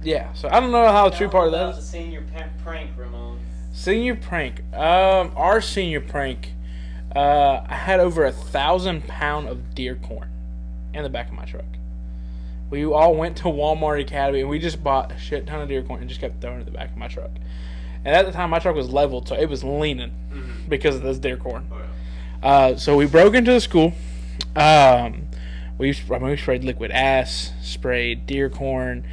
yeah. So I don't know how true part of that was is. a senior prank, Ramon. Senior prank. Our senior prank. I had over 1,000 pounds of deer corn in the back of my truck. We all went to Walmart Academy and we just bought a shit ton of deer corn and just kept throwing it in the back of my truck. And at the time, my truck was leveled, so it was leaning because of this deer corn. Oh, yeah. So we broke into the school. We sprayed liquid ass, sprayed deer corn,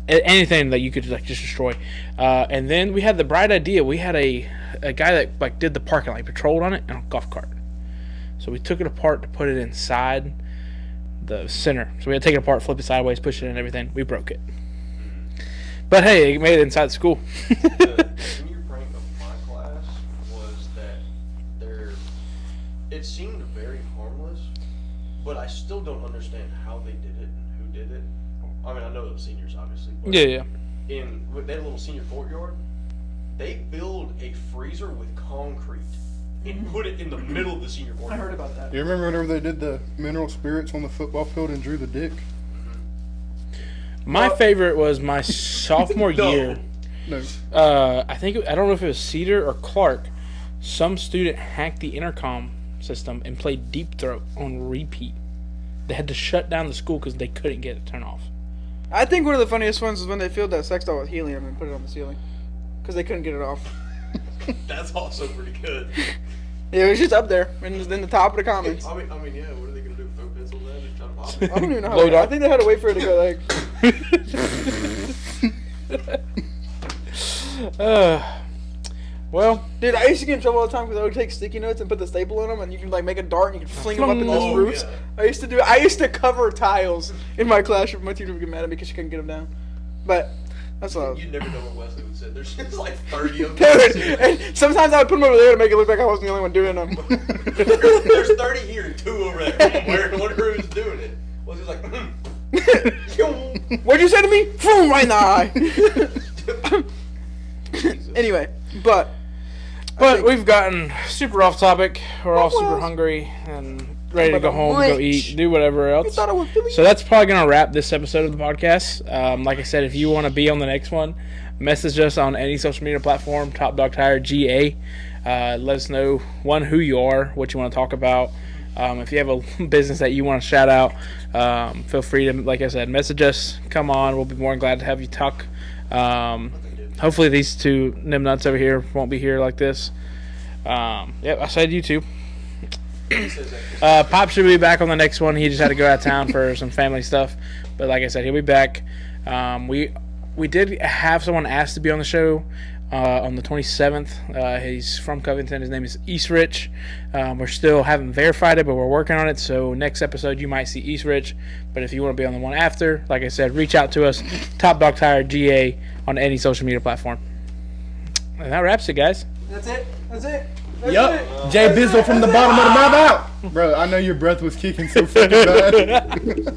anything that you could like just destroy. And then we had the bright idea. We had a guy that like did the parking lot, patrolled on it in a golf cart. So we took it apart to put it inside the center. So we had to take it apart, flip it sideways, push it in and everything. We broke it. But hey, it made it inside the school. The senior prank of my class was that it seemed very harmless, but I still don't understand how they did it and who did it. I mean, I know the seniors obviously, but Yeah. with their little senior courtyard, they build a freezer with concrete and put it in the middle of the senior I courtyard. heard about that. You remember whenever they did the mineral spirits on the football field and drew the dick? My favorite was my sophomore No. year. No. I don't know if it was Cedar or Clark. Some student hacked the intercom system and played Deep Throat on repeat. They had to shut down the school because they couldn't get it turned off. I think one of the funniest ones is when they filled that sex doll with helium and put it on the ceiling because they couldn't get it off. That's also pretty good. Yeah, it was just up there in the top of the comments. I mean, yeah. What are they gonna do? Throw pencils at it and try to pop it? I don't even know how. Blow I dart. think they had to wait for it to go like. Well, Dude, I used to get in trouble all the time because I would take sticky notes and put the staple in them, and you can like make a dart and you can fling them up in those Oh, roofs. yeah. I used to cover tiles in my classroom. My teacher would get mad at me because she couldn't get them down. But that's what I was. You'd never know what Wesley would say. There's just like 30 of them. Dude, and sometimes I would put them over there to make it look like I wasn't the only one doing them. There's 30 here and 2 over there. Where one who's doing it? Wesley's like, What'd you say to me? Boom, right in the eye. Anyway, but we've gotten super off topic. We're all super was. hungry and ready to about go to home, go munch. eat, do whatever else. thought I was Philly. So that's probably going to wrap this episode of the podcast. Like I said, if you want to be on the next one, message us on any social media platform, Top Dog Tire GA. Let us know, who you are, what you want to talk about. If you have a business that you want to shout out, feel free to, like I said, message us. Come on. We'll be more than glad to have you talk. Hopefully these two nimnuts over here won't be here like this. Yep, I said you two. Pop should be back on the next one. He just had to go out of town for some family stuff. But like I said, he'll be back. We did have someone ask to be on the show on the 27th. He's from Covington. His name is Eastrich. We're still haven't verified it, but we're working on it. So next episode you might see Eastrich. But if you want to be on the one after, like I said, reach out to us. Top Dog Tire GA on any social media platform. And that wraps it, guys. That's it. Yup. Jay Bizzle from the bottom of the mouth out. Bro, I know your breath was kicking so fucking bad.